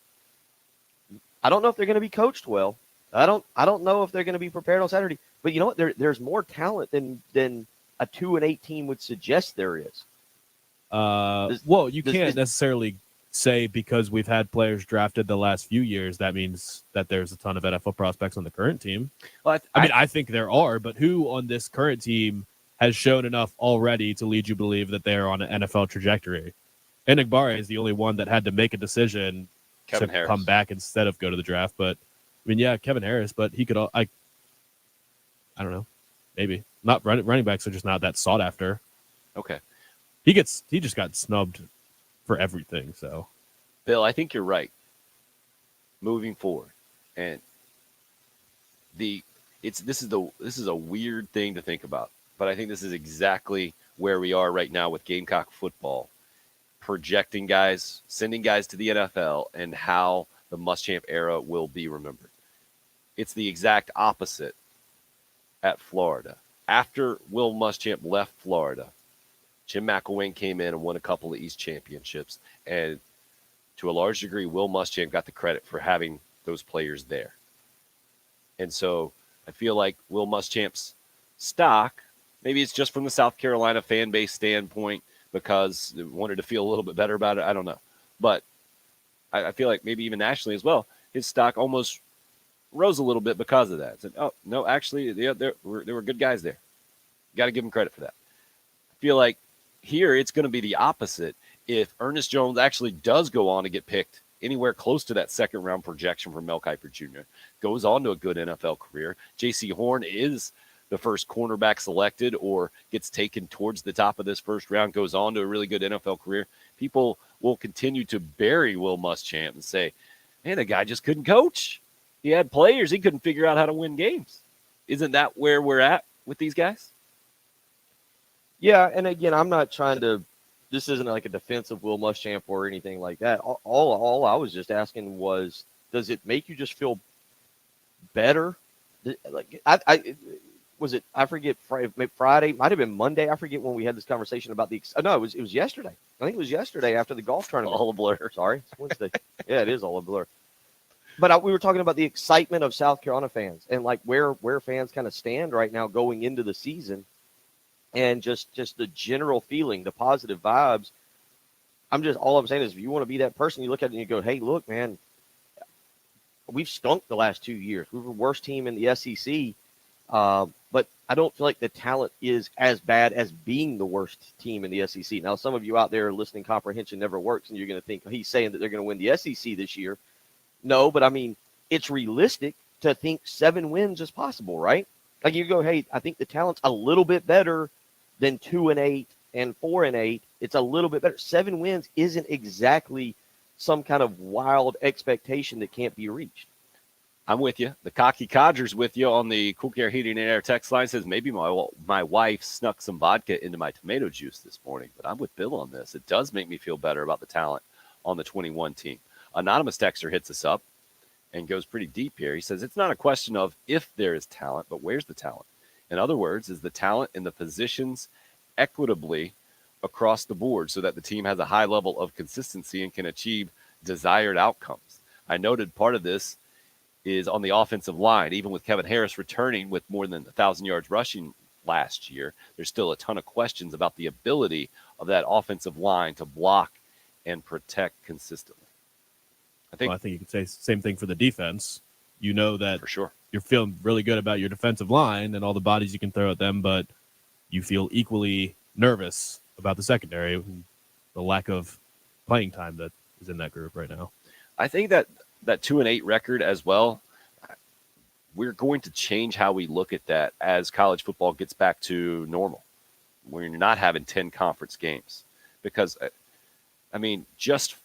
I don't know if they're going to be coached well. I don't know if they're going to be prepared on Saturday. But you know what? There's more talent than a 2-8 team would suggest there is. Well, you can't necessarily say because we've had players drafted the last few years, that means that there's a ton of NFL prospects on the current team. Well, I think there are, but who on this current team has shown enough already to lead you believe that they're on an NFL trajectory? Enagbare is the only one that had to make a decision Kevin to Harris. come back instead of go to the draft. But I mean, yeah, Kevin Harris, but he could. I don't know, maybe not. Running backs are just not that sought after. Okay. He just got snubbed for everything. So, Bill, I think you're right. Moving forward, and this is a weird thing to think about, but I think this is exactly where we are right now with Gamecock football, projecting guys, sending guys to the NFL, and how the Muschamp era will be remembered. It's the exact opposite at Florida. After Will Muschamp left Florida, Jim McElwain came in and won a couple of East championships. And to a large degree, Will Muschamp got the credit for having those players there. And so I feel like Will Muschamp's stock, maybe it's just from the South Carolina fan base standpoint because they wanted to feel a little bit better about it. I don't know. But I feel like maybe even nationally as well, his stock almost rose a little bit because of that. Said, oh, no, actually, there were good guys there. Got to give him credit for that. I feel like here it's going to be the opposite. If Ernest Jones actually does go on to get picked anywhere close to that second round projection from Mel Kiper Jr., goes on to a good NFL career, J.C. Horn is the first cornerback selected or gets taken towards the top of this first round, goes on to a really good NFL career, people will continue to bury Will Muschamp and say, man, the guy just couldn't coach. He had players. He couldn't figure out how to win games. Isn't that where we're at with these guys? Yeah, and again, I'm not trying to – this isn't like a defense of Will Muschamp or anything like that. All I was just asking was, does it make you just feel better? Like was it? I forget. Friday might have been Monday. I forget when we had this conversation about the. No, it was yesterday. I think it was yesterday after the golf tournament. All a blur. Sorry, it's Wednesday. Yeah, it is all a blur. But we were talking about the excitement of South Carolina fans and like where fans kind of stand right now going into the season, and just the general feeling, the positive vibes. All I'm saying is, if you want to be that person, you look at it and you go, "Hey, look, man, we've stunk the last 2 years. We were the worst team in the SEC." But I don't feel like the talent is as bad as being the worst team in the SEC. Now, some of you out there listening, comprehension never works, and you're going to think he's saying that they're going to win the SEC this year. No, but I mean, it's realistic to think 7 wins is possible, right? Like you go, hey, I think the talent's a little bit better than 2-8 and 4-8. It's a little bit better. 7 wins isn't exactly some kind of wild expectation that can't be reached. I'm with you. The Cocky Codger's with you on the Cool Care Heating and Air text line. Says maybe my wife snuck some vodka into my tomato juice this morning, but I'm with Bill on this. It does make me feel better about the talent on the 21 team. Anonymous texter hits us up and goes pretty deep here. He says it's not a question of if there is talent, but where's the talent? In other words, is the talent in the positions equitably across the board so that the team has a high level of consistency and can achieve desired outcomes? I noted part of this is on the offensive line. Even with Kevin Harris returning with more than 1,000 yards rushing last year, there's still a ton of questions about the ability of that offensive line to block and protect consistently. I think you could say the same thing for the defense. You know that for sure you're feeling really good about your defensive line and all the bodies you can throw at them, but you feel equally nervous about the secondary, the lack of playing time that is in that group right now. I think that 2-8 record as well, we're going to change how we look at that as college football gets back to normal. We're not having 10 conference games because, I mean, just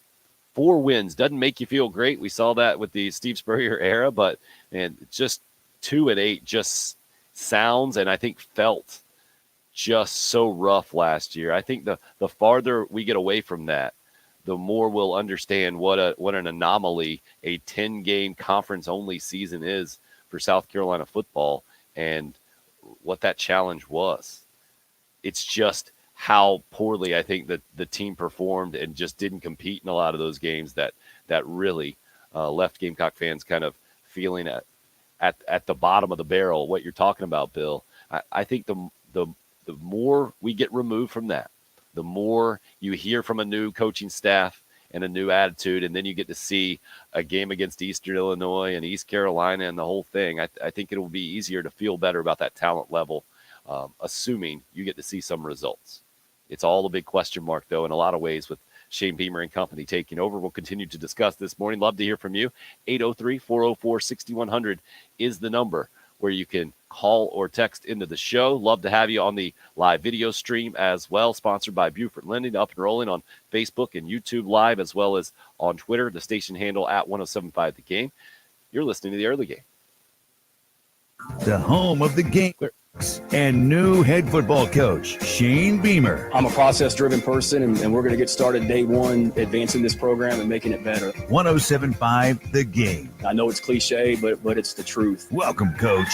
4 wins doesn't make you feel great. We saw that with the Steve Spurrier era, but just 2-8 just sounds and I think felt just so rough last year. I think the farther we get away from that, the more we'll understand what an anomaly a 10-game conference-only season is for South Carolina football and what that challenge was. It's just how poorly I think that the team performed and just didn't compete in a lot of those games that really left Gamecock fans kind of feeling at the bottom of the barrel, what you're talking about, Bill. I think the more we get removed from that, the more you hear from a new coaching staff and a new attitude, and then you get to see a game against Eastern Illinois and East Carolina and the whole thing. I think it will be easier to feel better about that talent level, assuming you get to see some results. It's all a big question mark, though, in a lot of ways with Shane Beamer and company taking over. We'll continue to discuss this morning. Love to hear from you. 803-404-6100 is the number where you can call or text into the show. Love to have you on the live video stream as well, sponsored by Buford Lending, up and rolling on Facebook and YouTube Live, as well as on Twitter, the station handle at 1075 The Game. You're listening to the Early Game. The home of the game and new head football coach, Shane Beamer. I'm a process-driven person, and we're going to get started day one, advancing this program and making it better. 1075 The Game. I know it's cliche, but it's the truth. Welcome, Coach.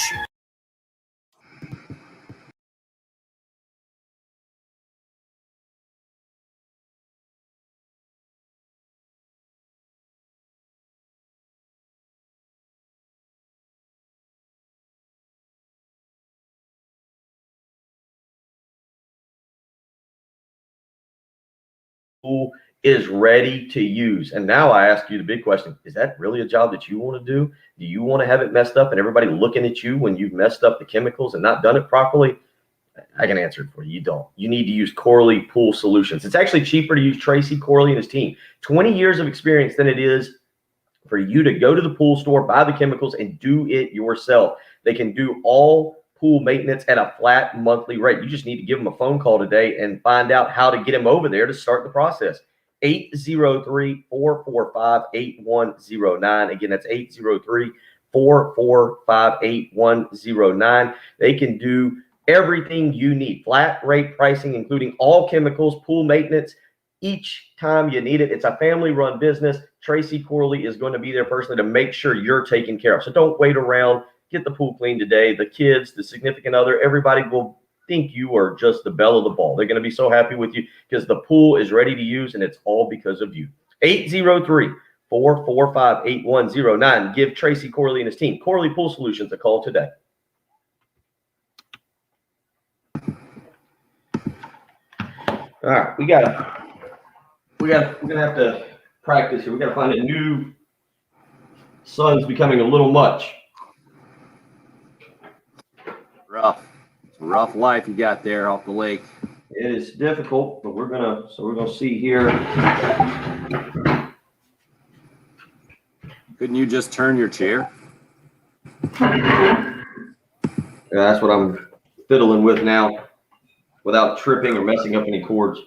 Is ready to use. And now I ask you the big question, is that really a job that you want to do? Do you want to have it messed up and everybody looking at you when you've messed up the chemicals and not done it properly? I can answer it for you. You don't. You need to use Corley Pool Solutions. It's actually cheaper to use Tracy Corley and his team. 20 years of experience than it is for you to go to the pool store, buy the chemicals, and do it yourself. They can do all pool maintenance at a flat monthly rate. You just need to give them a phone call today and find out how to get them over there to start the process. 803-445-8109. Again, that's 803-445-8109. They can do everything you need. Flat rate pricing, including all chemicals, pool maintenance, each time you need it. It's a family-run business. Tracy Corley is going to be there personally to make sure you're taken care of. So don't wait around. Get the pool clean today. The kids, the significant other, everybody will think you are just the belle of the ball. They're going to be so happy with you because the pool is ready to use, and it's all because of you. 803-445-8109. Give Tracy Corley and his team, Corley Pool Solutions, a call today. All right, we're gonna have to practice here. We got to find a new. Sun's becoming a little much. Rough life you got there off the lake. It is difficult, but we're gonna see here. Couldn't you just turn your chair? Yeah, that's what I'm fiddling with now, without tripping or messing up any cords.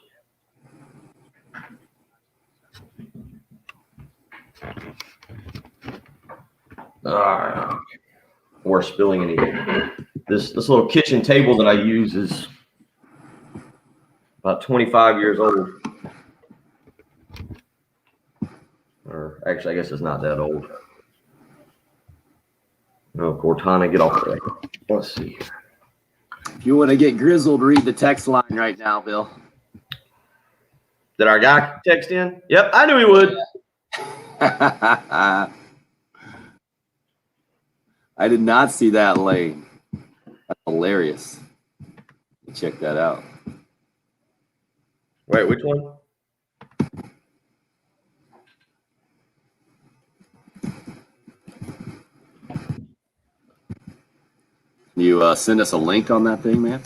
Or spilling anything. This little kitchen table that I use is about 25 years old. Or actually, I guess it's not that old. No, Cortana, get off of that. Let's see. If you want to get grizzled, read the text line right now, Bill. Did our guy text in? Yep, I knew he would. I did not see that lane. That's hilarious. Check that out. Wait, which one? You send us a link on that thing, man?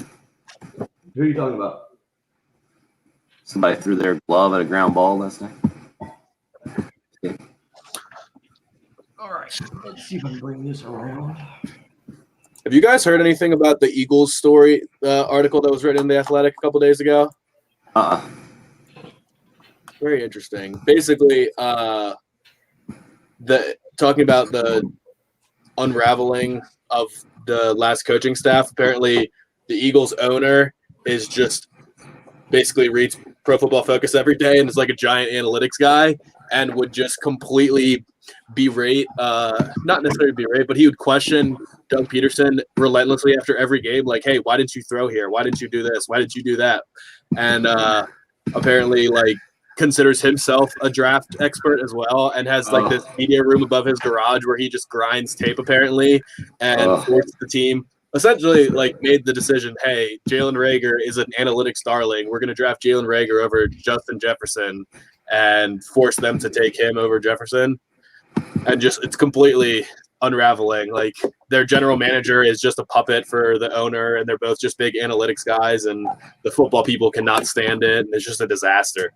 Who are you talking about? Somebody threw their glove at a ground ball last night. Okay. All right, let's see if I can bring this around. Have you guys heard anything about the Eagles story article that was written in The Athletic a couple days ago? Very interesting. Basically, talking about the unraveling of the last coaching staff. Apparently, the Eagles owner is just basically reads Pro Football Focus every day and is like a giant analytics guy and would just completely berate, not necessarily berate, but he would question Doug Peterson relentlessly after every game, like, hey, why didn't you throw here? Why didn't you do this? Why didn't you do that? And apparently, like, considers himself a draft expert as well, and has like this media room above his garage where he just grinds tape apparently and forced the team. Essentially, like, made the decision, hey, Jalen Reagor is an analytics darling. We're going to draft Jalen Reagor over Justin Jefferson and force them to take him over Jefferson. And just it's completely unraveling. Like, their general manager is just a puppet for the owner, and they're both just big analytics guys, and the football people cannot stand it. And it's just a disaster.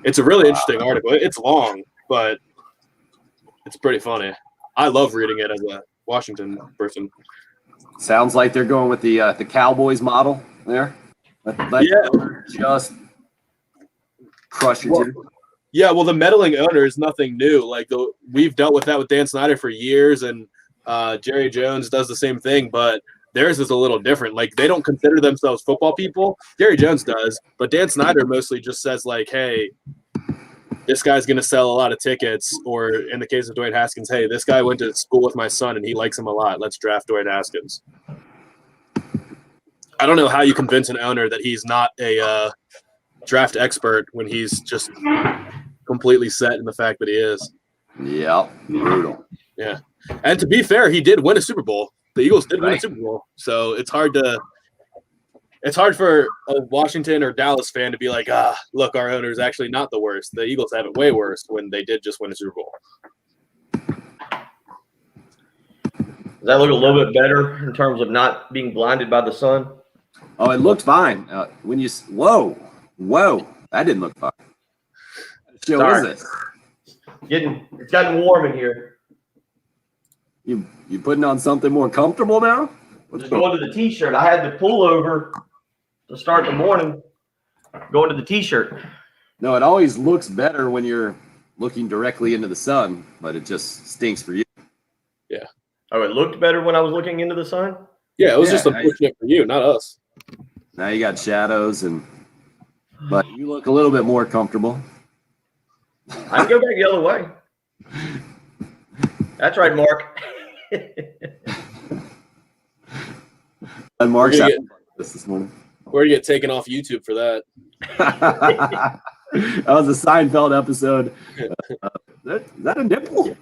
It's a really interesting article. It's long, but it's pretty funny. I love reading it as a Washington person. Sounds like they're going with the Cowboys model there. Just crush your team. Yeah, well, the meddling owner is nothing new. Like, we've dealt with that with Dan Snyder for years, and Jerry Jones does the same thing, but theirs is a little different. Like, they don't consider themselves football people. Jerry Jones does, but Dan Snyder mostly just says, like, hey, this guy's going to sell a lot of tickets. Or in the case of Dwayne Haskins, hey, this guy went to school with my son and he likes him a lot. Let's draft Dwayne Haskins. I don't know how you convince an owner that he's not a draft expert when he's just completely set in the fact that he is. Yeah, brutal. Yeah. And to be fair, he did win a Super Bowl. The Eagles did win a Super Bowl. So it's hard for a Washington or Dallas fan to be like, look, our owner is actually not the worst. The Eagles have it way worse when they did just win a Super Bowl. Does that look a little bit better in terms of not being blinded by the sun? Oh, it looked fine. When you whoa, that didn't look fine. What show is this? It's gotten warm in here. You putting on something more comfortable now? Just going to the T-shirt. I had the pullover to start the morning. Going to the T-shirt. No, it always looks better when you're looking directly into the sun, but it just stinks for you. Yeah. Oh, it looked better when I was looking into the sun? Yeah, it was just unfortunate for you, not us. Now you got shadows, but you look a little bit more comfortable. I can go back the other way. That's right, Mark. And Mark's out this morning. We're gonna get taken off YouTube for that. That was a Seinfeld episode. Is that a nipple?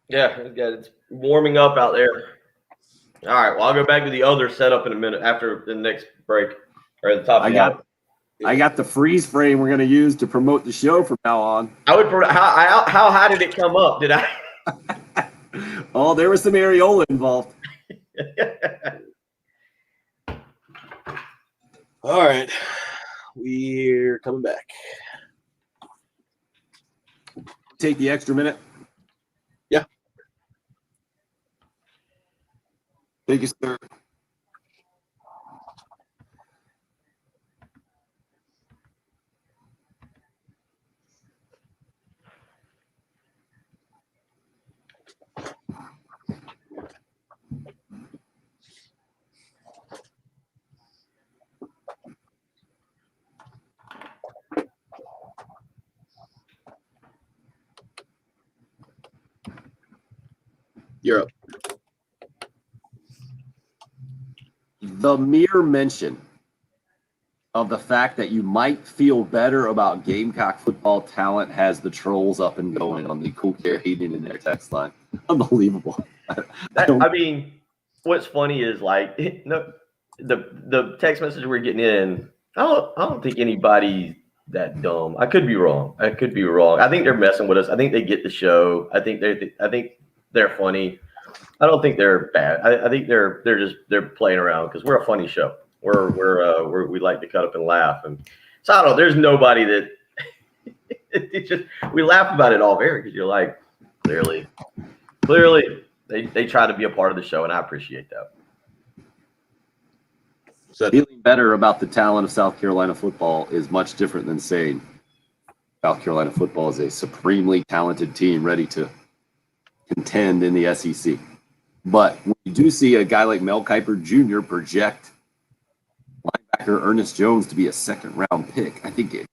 Yeah, it's warming up out there. All right, well, I'll go back to the other setup in a minute after the next break. Or the top. I got the freeze frame we're going to use to promote the show from now on. How high did it come up? Did I? Oh, there was some areola involved. All right, we're coming back. Take the extra minute. Yeah. Thank you, sir. You're up. The mere mention of the fact that you might feel better about Gamecock football talent has the trolls up and going on the Cool Care Heating in their text line. Unbelievable. I mean, what's funny is like the text message we're getting in. I don't think anybody's that dumb. I could be wrong. I think they're messing with us. I think they get the show. I think they're funny. I don't think they're bad. I think they're playing around because we're a funny show. We like to cut up and laugh, and so I don't know. There's nobody that it just we laugh about it all very because you're like clearly they try to be a part of the show, and I appreciate that. Feeling better about the talent of South Carolina football is much different than saying South Carolina football is a supremely talented team ready to contend in the SEC. But when you do see a guy like Mel Kiper Jr. project linebacker Ernest Jones to be a second-round pick, I think it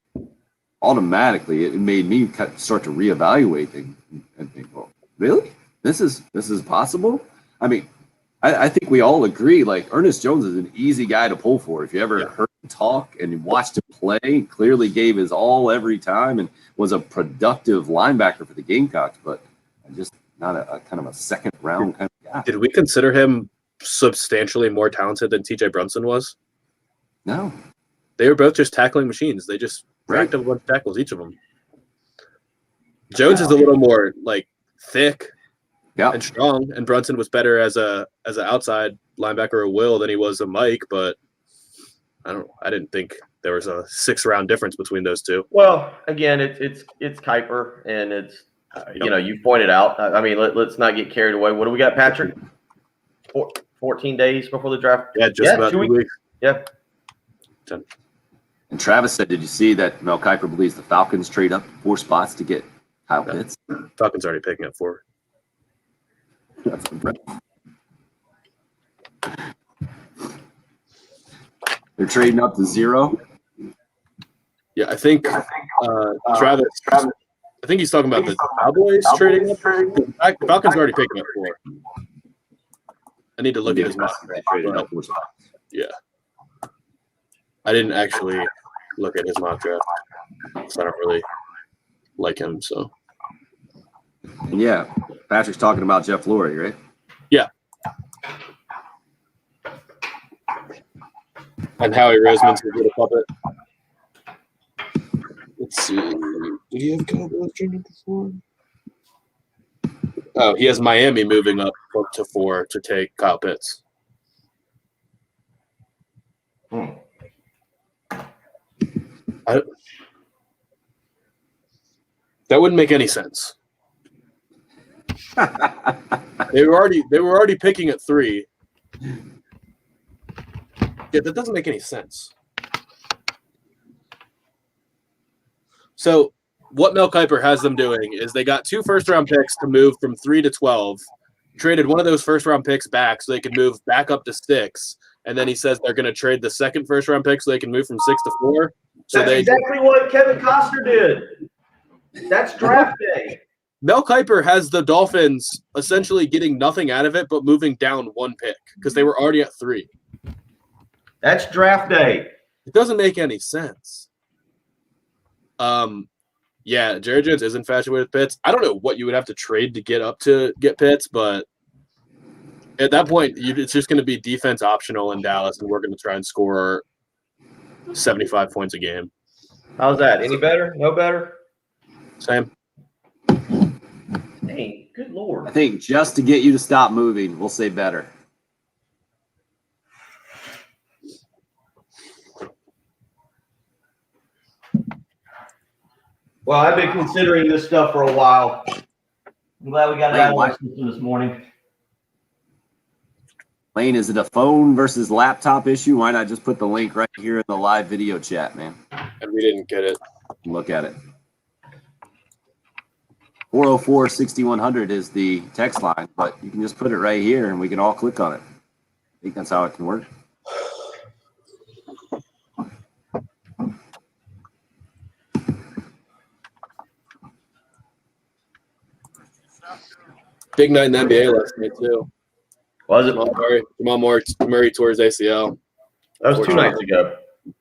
made me start to reevaluate and think, well, really? This is possible? I mean, I think we all agree, like, Ernest Jones is an easy guy to pull for. If you ever heard him talk and watched him play, clearly gave his all every time and was a productive linebacker for the Gamecocks, but just not a kind of a second round kind of guy. Did we consider him substantially more talented than TJ Brunson was? No. They were both just tackling machines. They just racked up a bunch of tackles, each of them. Jones is a little more like thick and strong, and Brunson was better as an outside linebacker or will than he was a Mike, but I didn't think there was a 6-round difference between those two. Well, again, it's Kuiper, and it's you pointed out. I mean, let's not get carried away. What do we got, Patrick? 14 days before the draft. Yeah, just about 2 weeks. Yeah. 10. And Travis said, did you see that Mel Kiper believes the Falcons trade up 4 spots to get Kyle Pitts? Falcons already picking up 4. That's impressive. They're trading up to 0. Yeah, I think Travis. I think he's talking about the Cowboys trading up. Falcons already picking up 4. I need to look at his mock draft. Yeah, I didn't actually look at his mock draft, so I don't really like him. So yeah, Patrick's talking about Jeff Lurie, right? Yeah. And Howie Roseman's a good puppet. Let's see. Did he have Cowboys trading before? Oh, he has Miami moving up to 4 to take Kyle Pitts. That wouldn't make any sense. They were already picking at 3. Yeah, that doesn't make any sense. So what Mel Kiper has them doing is they got 2 first-round picks to move from 3 to 12, traded one of those first-round picks back so they could move back up to 6, and then he says they're going to trade the second first-round pick so they can move from 6 to 4. So That's exactly what Kevin Costner did. That's draft day. Mel Kiper has the Dolphins essentially getting nothing out of it but moving down 1 pick because they were already at 3. That's draft day. It doesn't make any sense. Yeah, Jerry Jones is infatuated with Pitts. I don't know what you would have to trade to get up to get Pitts, but at that point, it's just going to be defense optional in Dallas, and we're going to try and score 75 points a game. How's that? Any better? No better? Same. Dang, good Lord. I think just to get you to stop moving, we'll say better. Well, I've been considering this stuff for a while. I'm glad we got it out of our system this morning. Lane, is it a phone versus laptop issue? Why not just put the link right here in the live video chat, man? And we didn't get it. Look at it. 404-6100 is the text line, but you can just put it right here and we can all click on it. I think that's how it can work. Big night in the NBA last night, too. Was it? Jamal Murray tore his ACL. That was 2 nights ago.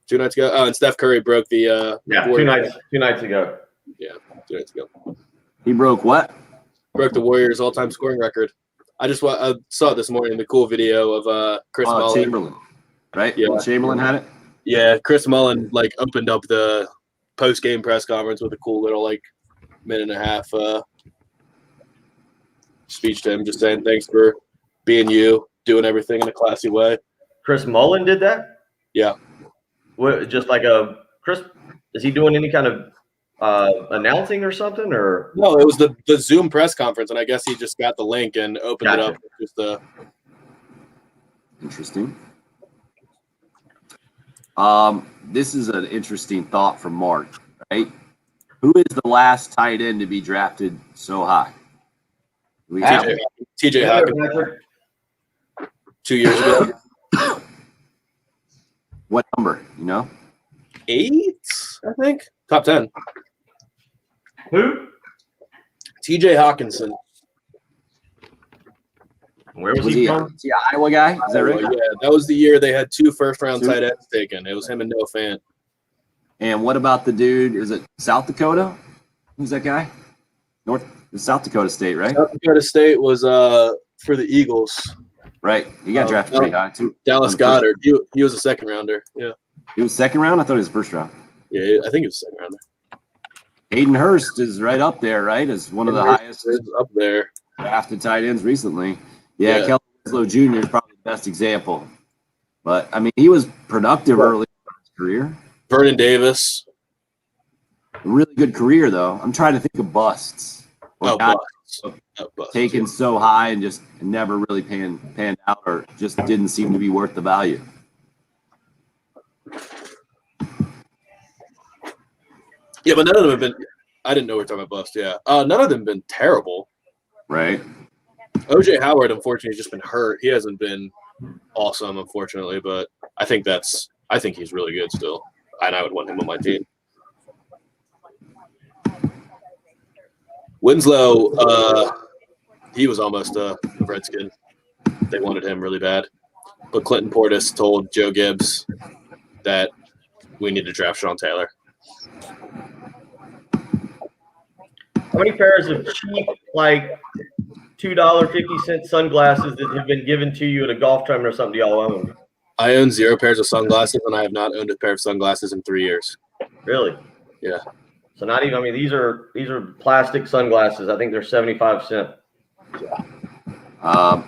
2 nights ago? Oh, and Steph Curry broke the yeah, 2 nights ago. Yeah, 2 nights ago. He broke what? Broke the Warriors' all-time scoring record. I saw it this morning, the cool video of Chris Mullin. Chamberlain, right? Yeah. Will Chamberlain had it? Yeah, Chris Mullin opened up the post-game press conference with a cool little minute and a half speech to him, just saying thanks for being you, doing everything in a classy way. Chris Mullin did that? Yeah. What, just Chris, is he doing any kind of announcing or something? Or no, it was the Zoom press conference, and I guess he just got the link and opened it up. Just Interesting. This is an interesting thought from Mark, right? Who is the last tight end to be drafted so high? TJ Hawkins. 2 years ago. What number? 8, I think. Top 10. Who? TJ Hawkinson. Where was Was he he from? is he an Iowa guy? Is that right? Yeah, that was the year they had 2 first-round Two? tight ends taken. It was him and Noah Fant. And what about the dude? Is it South Dakota? Who's that guy? South Dakota State, right? South Dakota State was for the Eagles. Right. He got drafted pretty high too. Dallas On the first- Goddard. He was a second rounder. Yeah. He was second round. I thought he was first round. Yeah, I think he was second rounder. Hayden Hurst is right up there, right? As one of the highest up there drafted tight ends recently. Yeah, Yeah. Kelly Winslow Jr. is probably the best example. But I mean, he was productive early in his career. Vernon Davis. A really good career though. I'm trying to think of busts. Or Oh, guys busts. taken so high and just never really panned out, or just didn't seem to be worth the value. Yeah, but none of them have been. I didn't know we were talking about bust. Yeah, none of them have been terrible. Right. OJ Howard, unfortunately, has just been hurt. He hasn't been awesome, unfortunately, but I think he's really good still, and I would want him on my team. Winslow, he was almost a Redskin. They wanted him really bad, but Clinton Portis told Joe Gibbs that we need to draft Sean Taylor. How many pairs of cheap, like $2.50 sunglasses that have been given to you at a golf tournament or something do y'all own? I own 0 pairs of sunglasses, and I have not owned a pair of sunglasses in 3 years. Really? Yeah. So not even. I mean, these are plastic sunglasses. I think they're 75 cents. A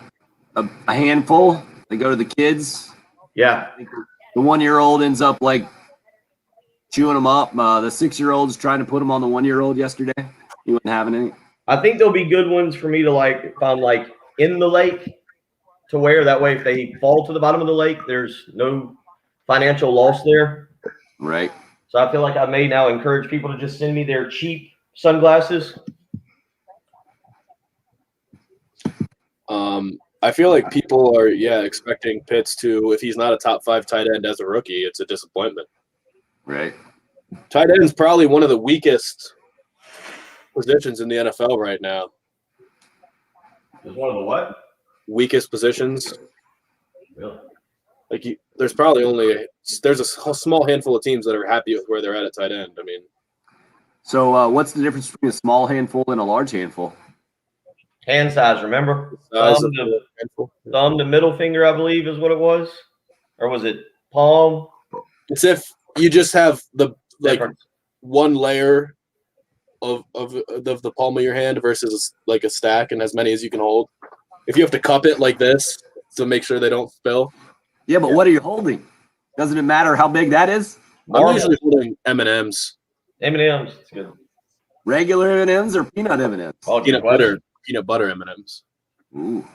handful. They go to the kids. Yeah. The 1-year-old ends up like chewing them up. The 6-year-old's trying to put them on the 1-year-old yesterday. He wasn't having any. I think there'll be good ones for me to like if I'm like in the lake to wear. That way, if they fall to the bottom of the lake, there's no financial loss there. Right. So I feel like I may now encourage people to just send me their cheap sunglasses. I feel like people are, expecting Pitts to, if he's not a top 5 tight end as a rookie, it's a disappointment. Right. Tight end's probably one of the weakest positions in the NFL right now. Is one of the what? Weakest positions. Really? Like there's probably there's a small handful of teams that are happy with where they're at tight end. I mean, so what's the difference between a small handful and a large handful? Hand size, remember? Thumb to middle finger, I believe, is what it was, or was it palm? It's if you just have the one layer of the palm of your hand versus like a stack and as many as you can hold. If you have to cup it like this to make sure they don't spill. Yeah, but what are you holding? Doesn't it matter how big that is? I'm usually holding M&Ms. M&Ms, it's good. Regular M&Ms or peanut M&Ms? Oh, peanut butter M&Ms. Ooh.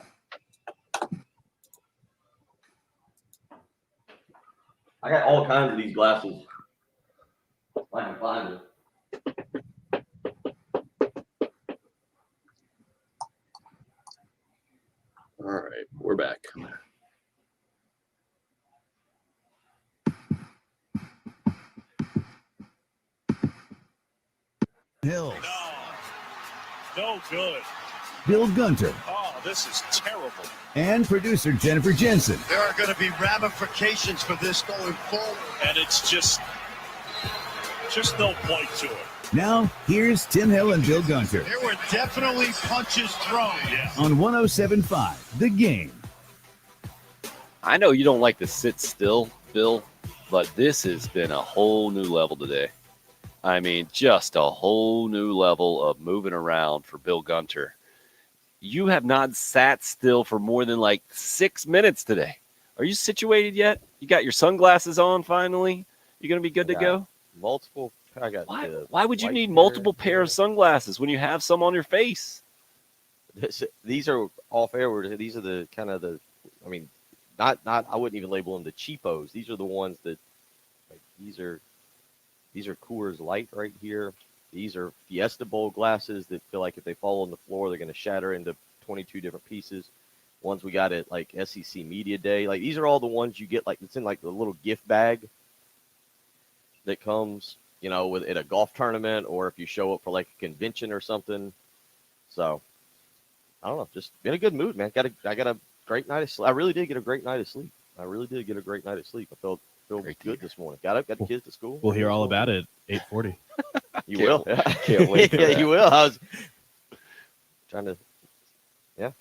I got all kinds of these glasses. If I can find them. All right, we're back. Hill. No good. Bill Gunter. Oh, this is terrible. And producer Jennifer Jensen. There are going to be ramifications for this going forward. And it's just no point to it. Now, here's Tim Hill and Bill Gunter There were definitely punches thrown. Yeah. on 107.5 The Game. I know you don't like to sit still, Bill, but this has been a whole new level today. I mean, just a whole new level of moving around for Bill Gunter. You have not sat still for more than like 6 minutes today. Are you situated yet? You got your sunglasses on finally? You going to be good to go? Multiple. I got. Why would you need multiple pair of sunglasses when you have some on your face? These are off air. These are the kind of the. I mean, not. I wouldn't even label them the cheapos. These are the ones that. Like, these are Coors Light right here. These are Fiesta Bowl glasses that feel like if they fall on the floor, they're going to shatter into 22 different pieces. Ones we got at like SEC Media Day. Like these are all the ones you get like it's in like the little gift bag that comes, with at a golf tournament or if you show up for like a convention or something. So I don't know, just in a good mood, man. I got a great night of sleep. I really did get a great night of sleep. I felt good this morning. Got up, got the kids to school. We'll hear all about it at 8:40. You will. Can't wait for Yeah, that. you will. I was trying to. Yeah.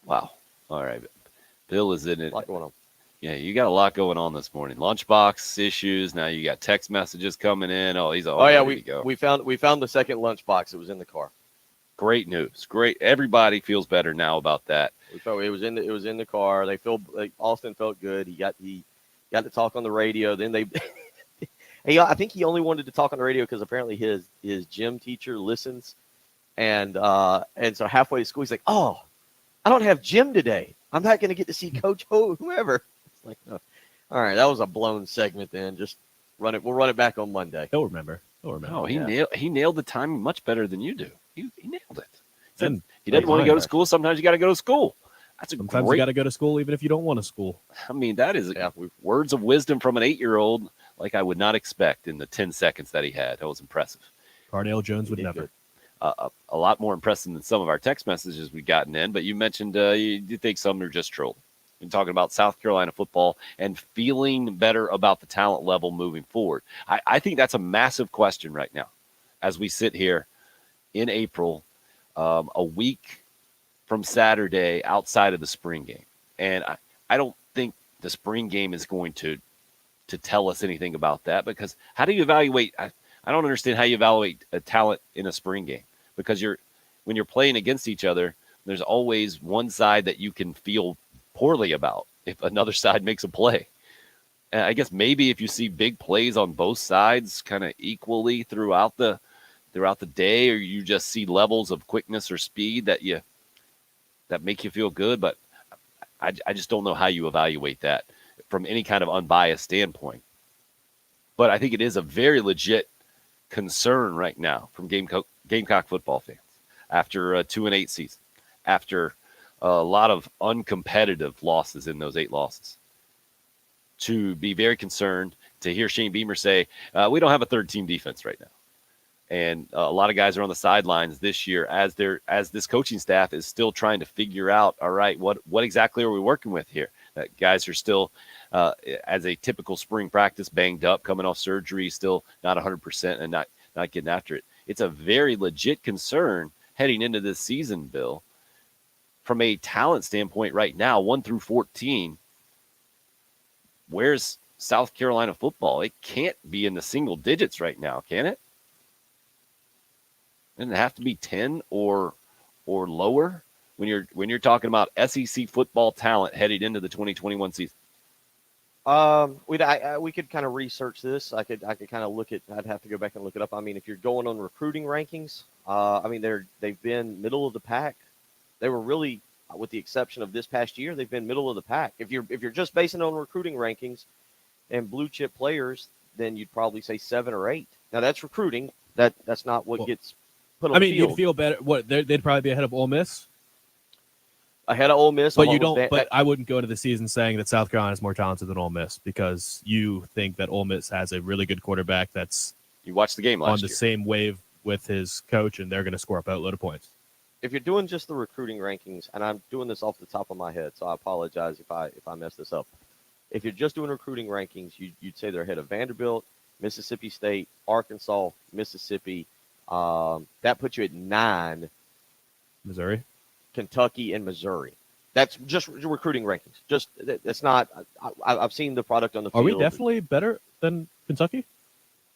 Wow. All right. Bill is in it. A lot going on. Yeah, you got a lot going on this morning. Lunchbox issues. Now you got text messages coming in. Oh, he's all ready to go. we found the second lunchbox. It was in the car. Great news. Great. Everybody feels better now about that. We felt it was in the car. They feel like Austin felt good. He got to talk on the radio. Then I think he only wanted to talk on the radio because apparently his gym teacher listens, and so halfway to school he's like, "Oh, I don't have gym today. I'm not going to get to see Coach whoever." It's like, no. All right, that was a blown segment. Then just run it. We'll run it back on Monday. He'll remember. Oh, he nailed the timing much better than you do. He nailed it. And he doesn't want to go to school. Sometimes you got to go to school. Sometimes you got to go to school even if you don't want to school. I mean, that is words of wisdom from an 8-year-old like I would not expect in the 10 seconds that he had. That was impressive. Cardale Jones would never. A lot more impressive than some of our text messages we've gotten in. But you mentioned you think some are just trolling. Been talking about South Carolina football and feeling better about the talent level moving forward. I think that's a massive question right now as we sit here in April, a week from Saturday outside of the spring game. And I don't think the spring game is going to tell us anything about that, because how do you evaluate? I don't understand how you evaluate a talent in a spring game, because when you're playing against each other, there's always one side that you can feel poorly about if another side makes a play. And I guess maybe if you see big plays on both sides kind of equally throughout the day, or you just see levels of quickness or speed that make you feel good. But I just don't know how you evaluate that from any kind of unbiased standpoint. But I think it is a very legit concern right now from Gamecock football fans after a 2-8 season, after a lot of uncompetitive losses in those 8 losses, to be very concerned, to hear Shane Beamer say, we don't have a third team defense right now. And a lot of guys are on the sidelines this year as this coaching staff is still trying to figure out, all right, what exactly are we working with here? Guys are still, as a typical spring practice, banged up, coming off surgery, still not 100% and not getting after it. It's a very legit concern heading into this season, Bill. From a talent standpoint right now, 1 through 14, where's South Carolina football? It can't be in the single digits right now, can it? Doesn't it have to be 10 or lower when you're talking about SEC football talent headed into the 2021 season? We could kind of research this. I could kind of look at. I'd have to go back and look it up. I mean, if you're going on recruiting rankings, I mean they've been middle of the pack. They were really, with the exception of this past year, they've been middle of the pack. If you're just basing it on recruiting rankings and blue chip players, then you'd probably say 7 or 8. Now that's recruiting. That's not what gets put on the field. You'd feel better. What they'd probably be ahead of Ole Miss. Ahead of Ole Miss, but you don't. But I wouldn't go into the season saying that South Carolina is more talented than Ole Miss, because you think that Ole Miss has a really good quarterback that's you watched the game last on the year. Same wave with his coach, and they're going to score a boatload of points. If you're doing just the recruiting rankings, and I'm doing this off the top of my head, so I apologize if I mess this up. If you're just doing recruiting rankings, you'd say they're ahead of Vanderbilt, Mississippi State, Arkansas, Mississippi. That puts you at 9. Missouri, Kentucky, and Missouri. That's just recruiting rankings. Just that's not. I've seen the product on the field. Are we definitely better than Kentucky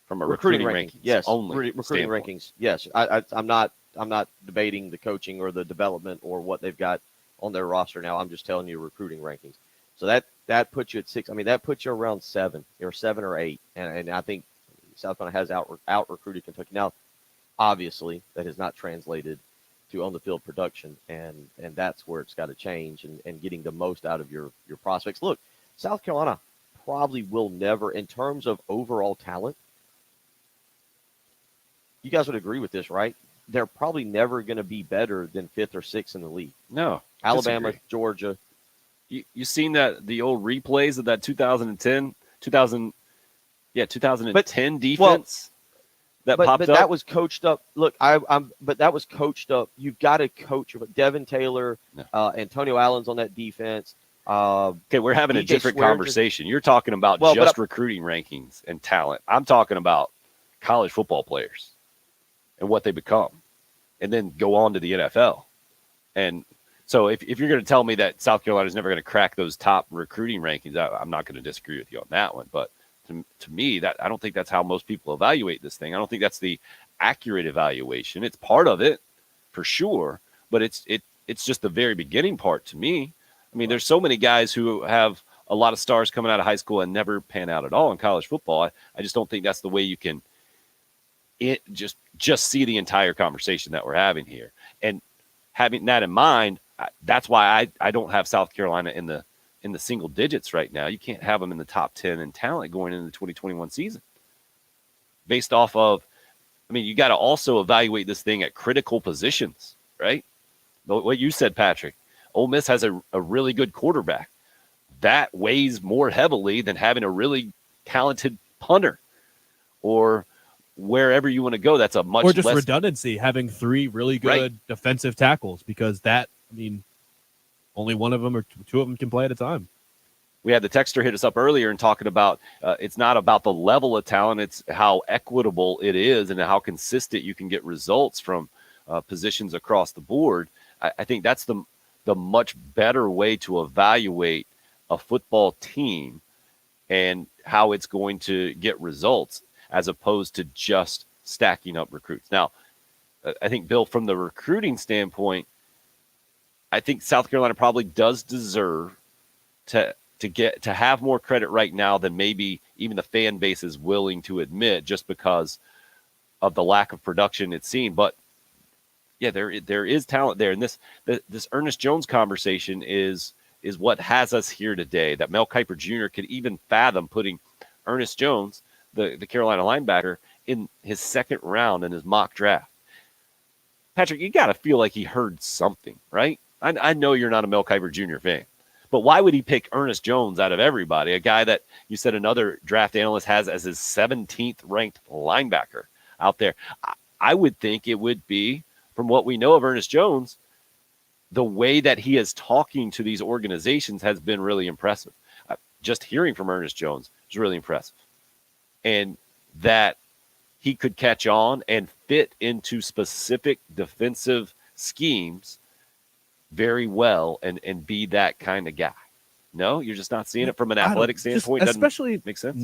from a recruiting rankings? Yes, only recruiting standpoint. rankings. Yes, I'm not debating the coaching or the development or what they've got on their roster now. I'm just telling you recruiting rankings. So that puts you at 6. I mean, that puts you around 7 or 7 or 8, and I think South Carolina has out recruited Kentucky. Now, obviously, that has not translated to on the field production, and that's where it's got to change, and getting the most out of your prospects. Look, South Carolina probably will never, in terms of overall talent, you guys would agree with this, right? They're probably never going to be better than 5th or 6th in the league. No, Alabama, disagree. Georgia. You seen the old replays of that 2010 defense? that but popped up. that was coached up. Look, but that was coached up. You've got to coach. Devin Taylor, Antonio Allen's on that defense. Okay, we're having a DJ different Swear conversation. You're talking about just recruiting rankings and talent. I'm talking about college football players and what they become, and then go on to the NFL. And so if you're going to tell me that South Carolina is never going to crack those top recruiting rankings, I'm not going to disagree with you on that one. But to me, that I don't think that's how most people evaluate this thing. I don't think that's the accurate evaluation. It's part of it for sure, but it's just the very beginning part to me. I mean, there's so many guys who have a lot of stars coming out of high school and never pan out at all in college football. I just don't think that's the way you can just see the entire conversation that we're having here. And having that in mind, that's why I don't have South Carolina in the single digits right now. You can't have them in the top 10 in talent going into the 2021 season. Based off of, I mean, you got to also evaluate this thing at critical positions, right? What you said, Patrick. Ole Miss has a really good quarterback. That weighs more heavily than having a really talented punter or wherever you want to go. That's a much or just less redundancy, having 3 really good defensive tackles, because that, I mean, only one of them or 2 of them can play at a time. We had the texter hit us up earlier and talking about it's not about the level of talent, it's how equitable it is and how consistent you can get results from positions across the board. I think that's the much better way to evaluate a football team and how it's going to get results, as opposed to just stacking up recruits. Now, I think, Bill, from the recruiting standpoint, I think South Carolina probably does deserve to have more credit right now than maybe even the fan base is willing to admit, just because of the lack of production it's seen. But yeah, there is talent there, and this Ernest Jones conversation is what has us here today. That Mel Kiper Jr. could even fathom putting Ernest Jones, the Carolina linebacker, in his second round in his mock draft. Patrick, you got to feel like he heard something, right? I know you're not a Mel Kiper Jr. fan, but why would he pick Ernest Jones out of everybody, a guy that you said another draft analyst has as his 17th ranked linebacker out there? I would think it would be, from what we know of Ernest Jones, the way that he is talking to these organizations has been really impressive. Just hearing from Ernest Jones is really impressive. And that he could catch on and fit into specific defensive schemes very well and be that kind of guy. No, you're just not seeing it from an athletic standpoint. Especially make sense.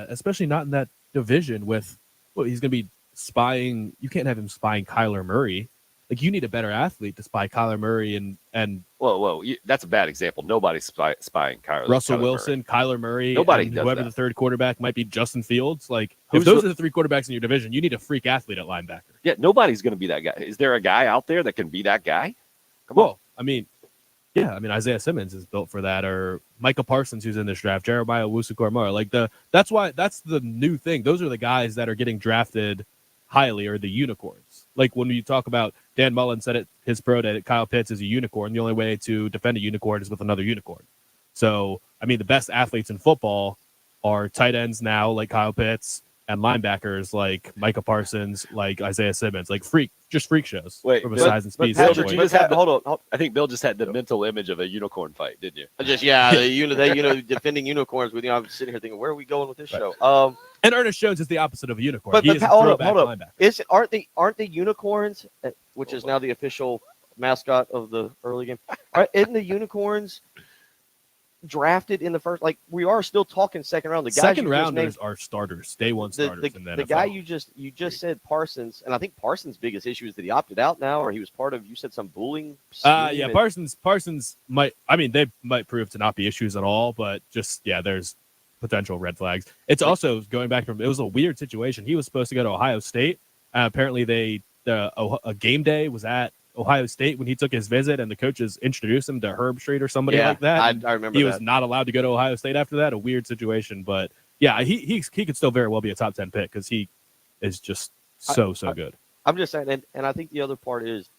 Especially not in that division with, well, he's going to be spying. You can't have him spying Kyler Murray. Like, you need a better athlete to spy Kyler Murray and whoa, that's a bad example. Nobody's spying Kyler. Russell Kyler Wilson, Murray. Kyler Murray, Nobody and does whoever that. the third quarterback might be, Justin Fields. Like, if those are the 3 quarterbacks in your division, you need a freak athlete at linebacker. Yeah, nobody's going to be that guy. Is there a guy out there that can be that guy? Come on. I mean, Isaiah Simmons is built for that, or Micah Parsons, who's in this draft, Jeremiah Owusu-Koramoah. Like, that's the new thing. Those are the guys that are getting drafted highly, or the unicorns. Like, when you talk about, Dan Mullen said it his pro day that Kyle Pitts is a unicorn. The only way to defend a unicorn is with another unicorn. So, I mean, the best athletes in football are tight ends now, like Kyle Pitts, and linebackers like Micah Parsons, like Isaiah Simmons, like freak shows from a size and speed. Patrick, you just had, hold on. I think Bill just had the mental image of a unicorn fight, didn't you? Defending unicorns with you. I'm sitting here thinking, where are we going with this show? And Ernest Jones is the opposite of a unicorn. But He is a hold up. linebacker. Aren't the unicorns, which is now the official mascot of the early game, isn't the unicorns drafted in the first? Like, we are still talking second round. The guys second rounders are starters, day one starters in the NFL. Guy you just said, Parsons, and I think Parsons' biggest issue is that he opted out now, or he was part of. You said some bullying. Parsons might. I mean, they might prove to not be issues at all, but just there's potential red flags. It's also going back from, it was a weird situation. He was supposed to go to Ohio State. Apparently, a game day was at Ohio State when he took his visit, and the coaches introduced him to Herb Street or somebody like that. I remember he that. was not allowed to go to Ohio State after that. A weird situation, but he could still very well be a top 10 pick because he is just so good. I'm just saying, and I think the other part is,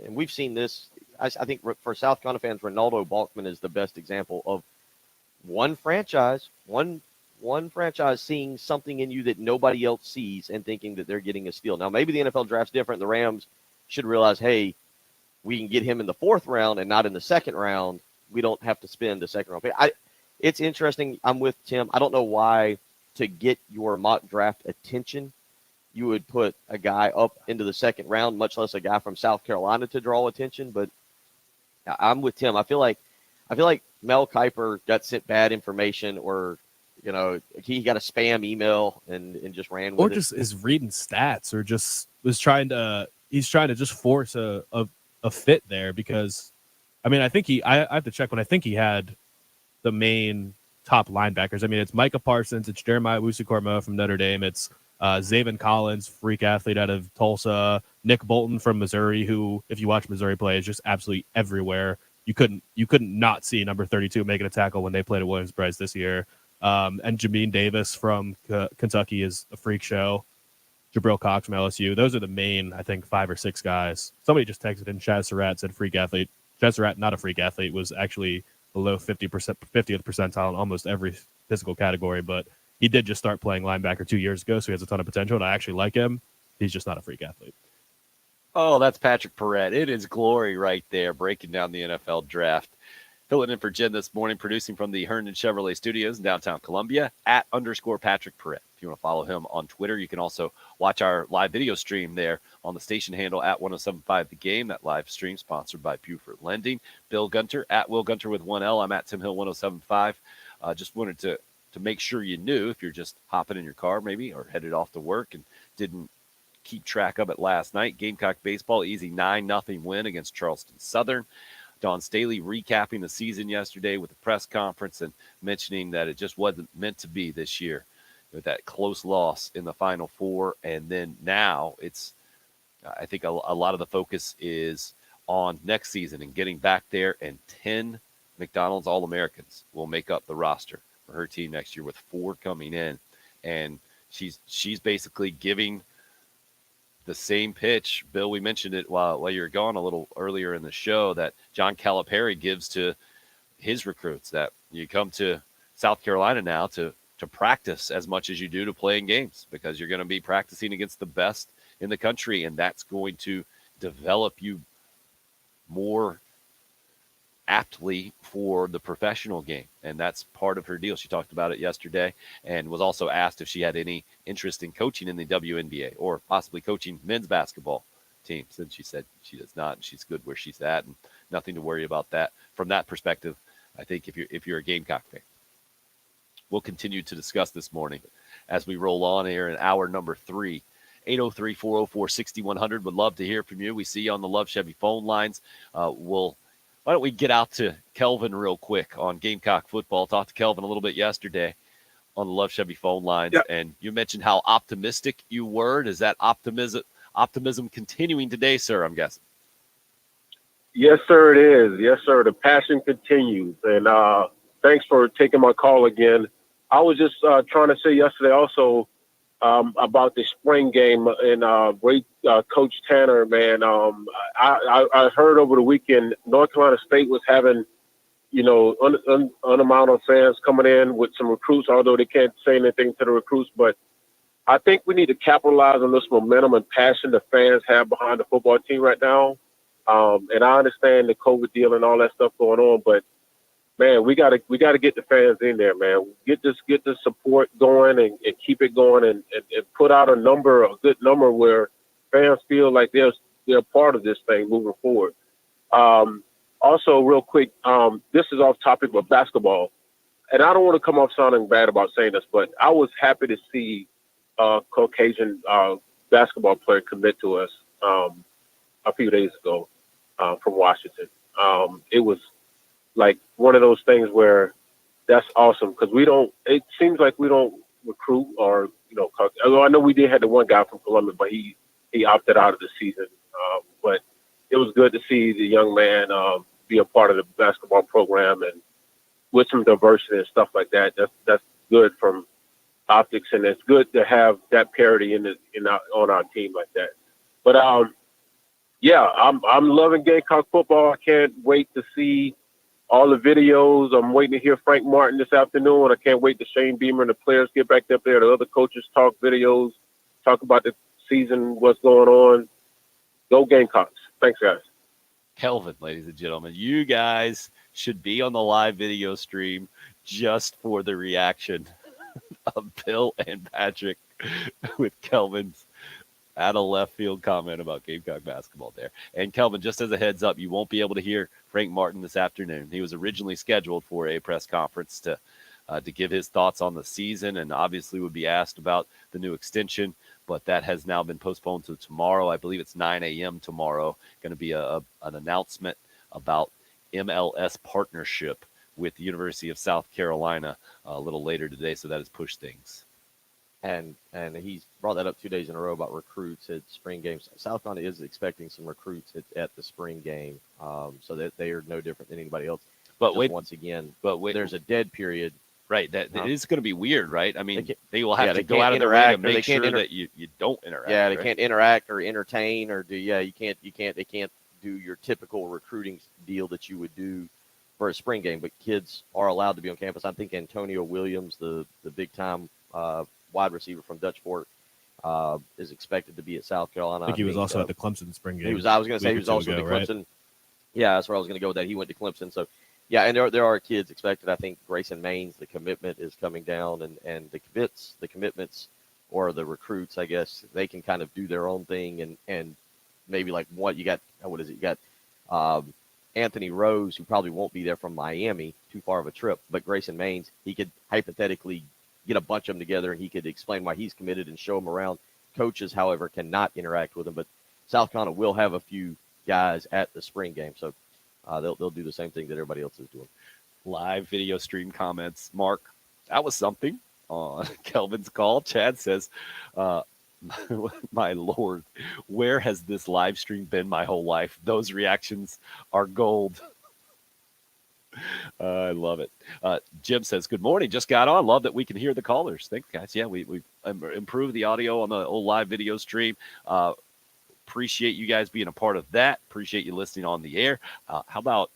and we've seen this. I think for South Carolina fans, Ronaldo Balkman is the best example of one franchise, one one franchise seeing something in you that nobody else sees and thinking that they're getting a steal. Now, maybe the NFL draft's different. The Rams should realize, hey, we can get him in the 4th round and not in the 2nd round. We don't have to spend the 2nd round pick. It's interesting. I'm with Tim. I don't know why to get your mock draft attention, you would put a guy up into the 2nd round, much less a guy from South Carolina to draw attention. But I'm with Tim. I feel like Mel Kiper got sent bad information, or he got a spam email and just ran with it. Or just is reading stats, or just he's trying to just force a fit there, because I mean, I have to check, but I think he had the main top linebackers. I mean, it's Micah Parsons, it's Jeremiah Wusu-Koroma from Notre Dame, it's Zaven Collins, freak athlete out of Tulsa, Nick Bolton from Missouri, who, if you watch Missouri play, is just absolutely everywhere. You couldn't not see number 32 making a tackle when they played at Williams-Brice this year. And Jamin Davis from Kentucky is a freak show. Jabril Cox from LSU. Those are the main, I think, 5 or 6 guys. Somebody just texted in, Chaz Surratt said freak athlete. Chaz Surratt, not a freak athlete, was actually below 50th percentile in almost every physical category, but he did just start playing linebacker 2 years ago, so he has a ton of potential, and I actually like him. He's just not a freak athlete. Oh, that's Patrick Perrette. It is glory right there, breaking down the NFL draft. Filling in for Jen this morning, producing from the Herndon Chevrolet Studios in downtown Columbia, @_Patrick Perrette. If you want to follow him on Twitter, you can also watch our live video stream there on the station handle @1075 The Game. That live stream sponsored by Buford Lending. Bill Gunter, @Will Gunter with 1L. I'm @Tim Hill 1075. Just wanted to make sure you knew, if you're just hopping in your car maybe or headed off to work and didn't keep track of it last night. Gamecock baseball, easy 9-0 win against Charleston Southern. Don Staley recapping the season yesterday with a press conference and mentioning that it just wasn't meant to be this year, with that close loss in the Final Four. And then now I think a lot of the focus is on next season and getting back there, and 10 McDonald's All-Americans will make up the roster for her team next year, with 4 coming in. And she's basically giving the same pitch, Bill, we mentioned it while you were gone a little earlier in the show, that John Calipari gives to his recruits, that you come to South Carolina now to practice as much as you do to play in games, because you're going to be practicing against the best in the country, and that's going to develop you more aptly for the professional game. And that's part of her deal. She talked about it yesterday and was also asked if she had any interest in coaching in the WNBA or possibly coaching men's basketball teams. And she said she does not, and she's good where she's at, and nothing to worry about that from that perspective. I think if you're a Gamecock fan, we'll continue to discuss this morning as we roll on here in hour number 3. 803-404-6100. Would love to hear from you. We see you on the Love Chevy phone lines. Why don't we get out to Kelvin real quick on Gamecock football? Talked to Kelvin a little bit yesterday on the Love Chevy phone lines, and you mentioned how optimistic you were. Is that optimism continuing today, sir, I'm guessing? Yes, sir, it is. Yes, sir. The passion continues. And thanks for taking my call again. I was just trying to say yesterday also about the spring game, and great Coach Tanner, man. I heard over the weekend North Carolina State was having, an amount of fans coming in with some recruits, although they can't say anything to the recruits. But I think we need to capitalize on this momentum and passion the fans have behind the football team right now. And I understand the COVID deal and all that stuff going on, but man, we gotta get the fans in there, man. Get the support going and keep it going and put out a good number where fans feel like they're part of this thing moving forward. Also, real quick, this is off topic, but basketball, and I don't want to come off sounding bad about saying this, but I was happy to see a Caucasian basketball player commit to us a few days ago from Washington. It was like one of those things where that's awesome, because it seems like we don't recruit or, although I know we did have the one guy from Columbia, but he opted out of the season. But it was good to see the young man be a part of the basketball program, and with some diversity and stuff like that. That's good from optics, and it's good to have that parity on our team like that. But I'm loving Gamecock football. I can't wait to see all the videos. I'm waiting to hear Frank Martin this afternoon. I can't wait to Shane Beamer and the players get back up there. The other coaches talk videos, talk about the season, what's going on. Go Gamecocks. Thanks, guys. Kelvin, ladies and gentlemen, you guys should be on the live video stream just for the reaction of Bill and Patrick with Kelvin's out of left field comment about Gamecock basketball there. And Kelvin, just as a heads up, you won't be able to hear Frank Martin this afternoon. He was originally scheduled for a press conference to give his thoughts on the season, and obviously would be asked about the new extension, but that has now been postponed to tomorrow. I believe it's 9 a.m. tomorrow. Going to be an announcement about MLS partnership with the University of South Carolina a little later today, so that has pushed things. And he's brought that up 2 days in a row about recruits at spring games. South Carolina is expecting some recruits at the spring game, so that they are no different than anybody else. But just wait, once again, but wait, there's a dead period. Right, that is going to be weird, right? I mean, they will yeah, have they to go can't out of their way to interact, or make they can't sure that you don't interact. Yeah, they right? can't interact or entertain or do. Yeah, they can't do your typical recruiting deal that you would do for a spring game. But kids are allowed to be on campus. I think Antonio Williams, the big time wide receiver from Dutch Fork, is expected to be at South Carolina. I think he was also at the Clemson spring game. I was going to say he was also at the Clemson. Right? Yeah, that's where I was going to go with that. He went to Clemson. So, yeah, and there are kids expected. I think Grayson Maines, the commitment is coming down, and the commitments, or the recruits, I guess, they can kind of do their own thing, and maybe like what is it? You got Anthony Rose, who probably won't be there from Miami, too far of a trip, but Grayson Maines, he could hypothetically get a bunch of them together, and he could explain why he's committed and show them around. Coaches, however, cannot interact with them, but South Carolina will have a few guys at the spring game, so they'll do the same thing that everybody else is doing. Live video stream comments. Mark, that was something on Kelvin's call. Chad says, my Lord, where has this live stream been my whole life? Those reactions are gold. I love it. Jim says, good morning. Just got on. Love that we can hear the callers. Thanks, guys. Yeah, we've improved the audio on the old live video stream. Appreciate you guys being a part of that. Appreciate you listening on the air. How about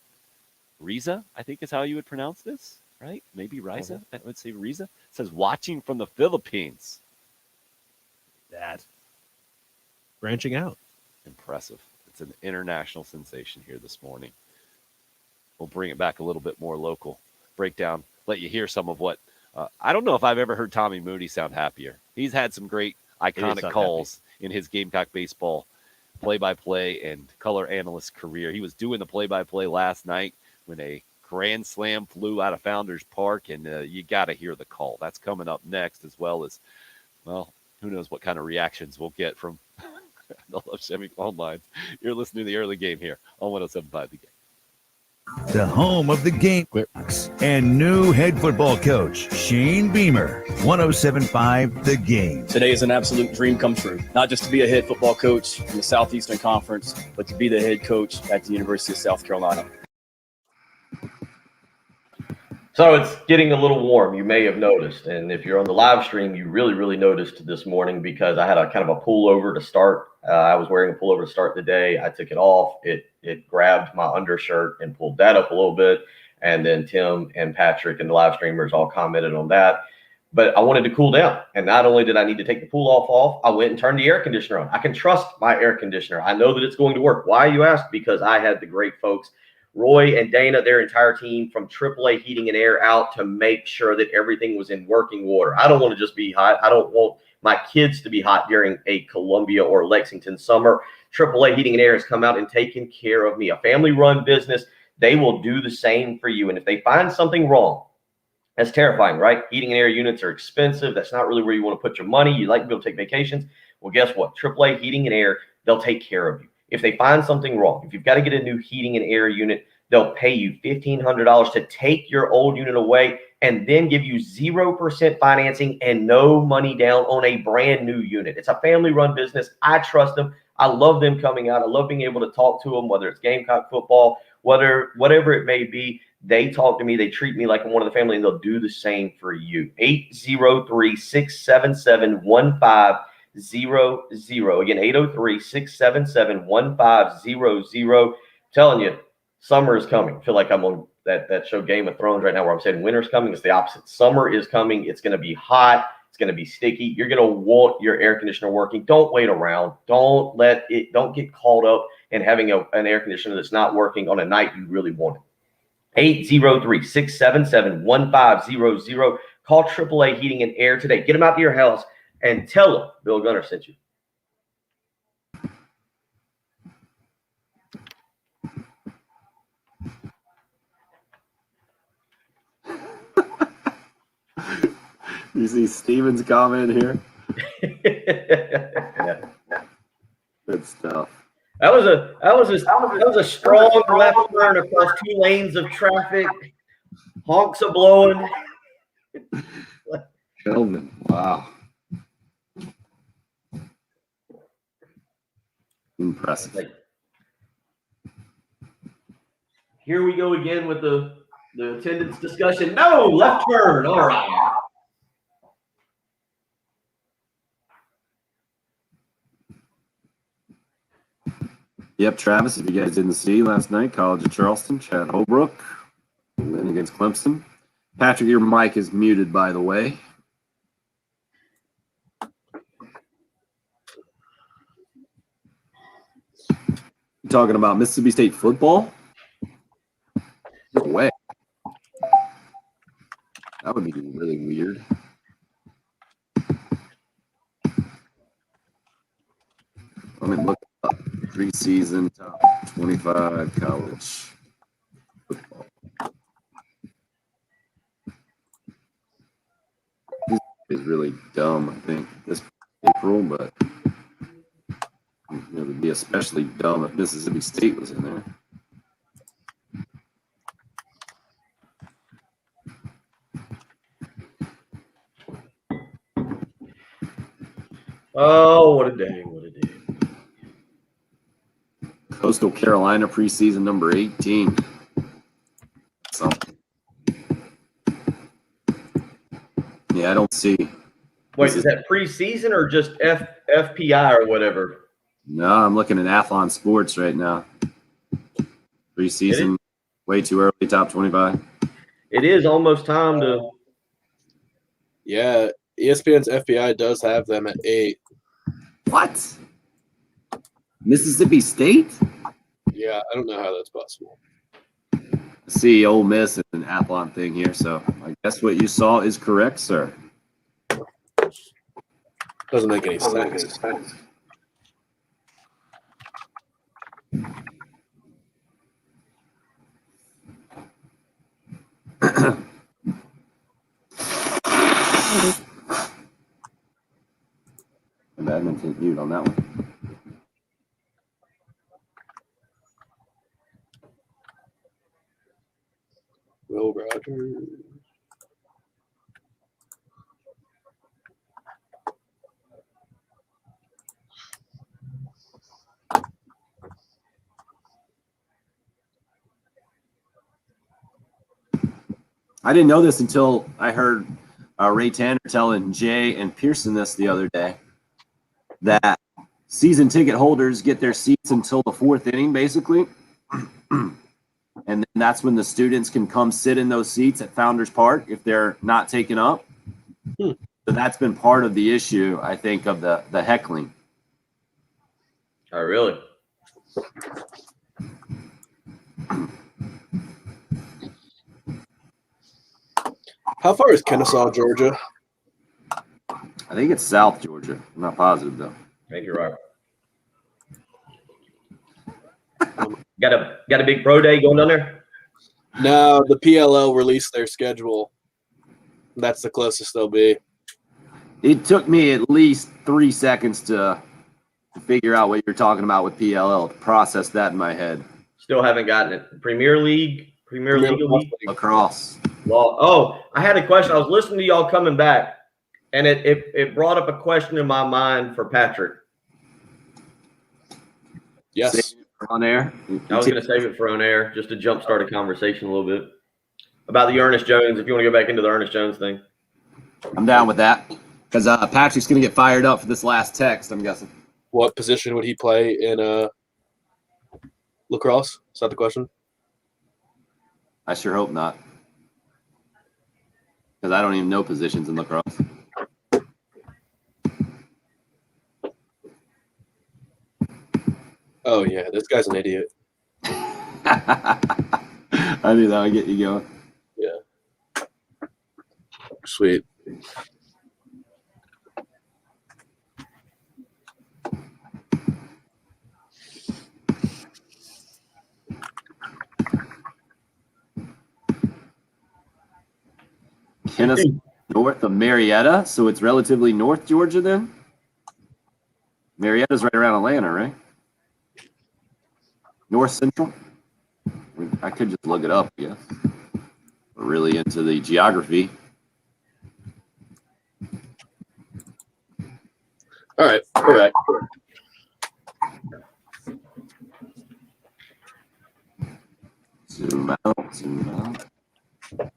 Riza? I think is how you would pronounce this, right? Maybe Riza. I would say Riza. It says watching from the Philippines. That branching out. Impressive. It's an international sensation here this morning. We'll bring it back a little bit more local. Breakdown. Let you hear some of what. I don't know if I've ever heard Tommy Mooney sound happier. He's had some great iconic calls in his Gamecock baseball play-by-play and color analyst career. He was doing the play-by-play last night when a grand slam flew out of Founders Park, and you got to hear the call. That's coming up next, as well as, well, who knows what kind of reactions we'll get from the Love Chevy phone lines. You're listening to the early game here on 107.5 The Game. The home of the Gamecocks and new head football coach, Shane Beamer, 107.5 The Game. Today is an absolute dream come true. Not just to be a head football coach in the Southeastern Conference, but to be the head coach at the University of South Carolina. So it's getting a little warm, you may have noticed. And if you're on the live stream, you really noticed this morning because I had a kind of a pullover to start. I was wearing a pullover to start the day. I took it off. It grabbed my undershirt and pulled that up a little bit. And then Tim and Patrick and the live streamers all commented on that. But I wanted to cool down. And not only did I need to take the pull off, I went and turned the air conditioner on. I can trust my air conditioner. I know that it's going to work. Why, you ask? Because I had the great folks, Roy and Dana, their entire team from AAA Heating and Air out to make sure that everything was in working order. I don't want to just be hot. I don't want my kids to be hot during a Columbia or Lexington summer. AAA Heating and Air has come out and taken care of me. A family-run business. They will do the same for you. And if they find something wrong, that's terrifying, right? Heating and air units are expensive. That's not really where you want to put your money. You like to be able to take vacations. Well, guess what? AAA Heating and Air, they'll take care of you. If they find something wrong, if you've got to get a new heating and air unit, they'll pay you $1,500 to take your old unit away and then give you 0% financing and no money down on a brand new unit. It's a family-run business. I trust them. I love them coming out. I love being able to talk to them, whether it's Gamecock football, whatever it may be. They talk to me. They treat me like I'm one of the family, and they'll do the same for you. 803-677-1500. Again, 803-677-1500. Telling you, summer is coming. I feel like I'm on that show Game of Thrones right now, where I'm saying winter's coming. It's the opposite. Summer is coming. It's going to be hot. It's going to be sticky. You're going to want your air conditioner working. Don't wait around. Don't get caught up in having an air conditioner that's not working on a night you really want it. 803-677-1500. Call AAA Heating and Air today. Get them out to your house and tell them Bill Gunner sent you. You see Steven's comment here? Yeah. Good stuff. That was a strong left turn across 2 lanes of traffic. Honks a blowing. Kelvin, wow. Impressive. Here we go again with the attendance discussion. No, left turn. All right. Yep, Travis, if you guys didn't see last night, College of Charleston, Chad Holbrook, win against Clemson. Patrick, your mic is muted, by the way. You talking about Mississippi State football? No way. That would be really weird. Let me look up preseason top 25 college football. This is really dumb, I think, this April, but it would be especially dumb if Mississippi State was in there. Oh, what a day. What a day. Coastal Carolina preseason number 18. Something. Yeah, I don't see. Wait, is that preseason or just FPI or whatever? No, I'm looking at Athlon Sports right now. Preseason, way too early, top 25. It is almost time to. Yeah, ESPN's FBI does have them at 8. What? Mississippi State? Yeah, I don't know how that's possible. See, Ole Miss is an Athlon thing here, so I guess what you saw is correct, sir. Doesn't make any sense. Badminton mute on that one. Will Rogers. I didn't know this until I heard Ray Tanner telling Jay and Pearson this the other day, that season ticket holders get their seats until the 4th inning, basically. And then that's when the students can come sit in those seats at Founders Park if they're not taken up. So that's been part of the issue, I think, of the heckling. Oh, really? How far is Kennesaw, Georgia? I think it's South Georgia. I'm not positive, though. I think you're right. Got a big pro day going on there? No, the PLL released their schedule. That's the closest they'll be. It took me at least 3 seconds to figure out what you're talking about with PLL, to process that in my head. Still haven't gotten it. Premier League lacrosse. Oh, I had a question. I was listening to y'all coming back, and it brought up a question in my mind for Patrick. Yes. On air. I was going to save it for on air just to jumpstart a conversation a little bit about the Ernest Jones. If you want to go back into the Ernest Jones thing, I'm down with that because Patrick's going to get fired up for this last text, I'm guessing. What position would he play in lacrosse? Is that the question? I sure hope not. Because I don't even know positions in lacrosse. Oh yeah, this guy's an idiot. I knew that would get you going. Yeah. Sweet. Kennesaw, north of Marietta, so it's relatively North Georgia then? Marietta's right around Atlanta, right? North Central? I could just look it up, I guess. We're really into the geography. All right, we're back. Zoom out, zoom out.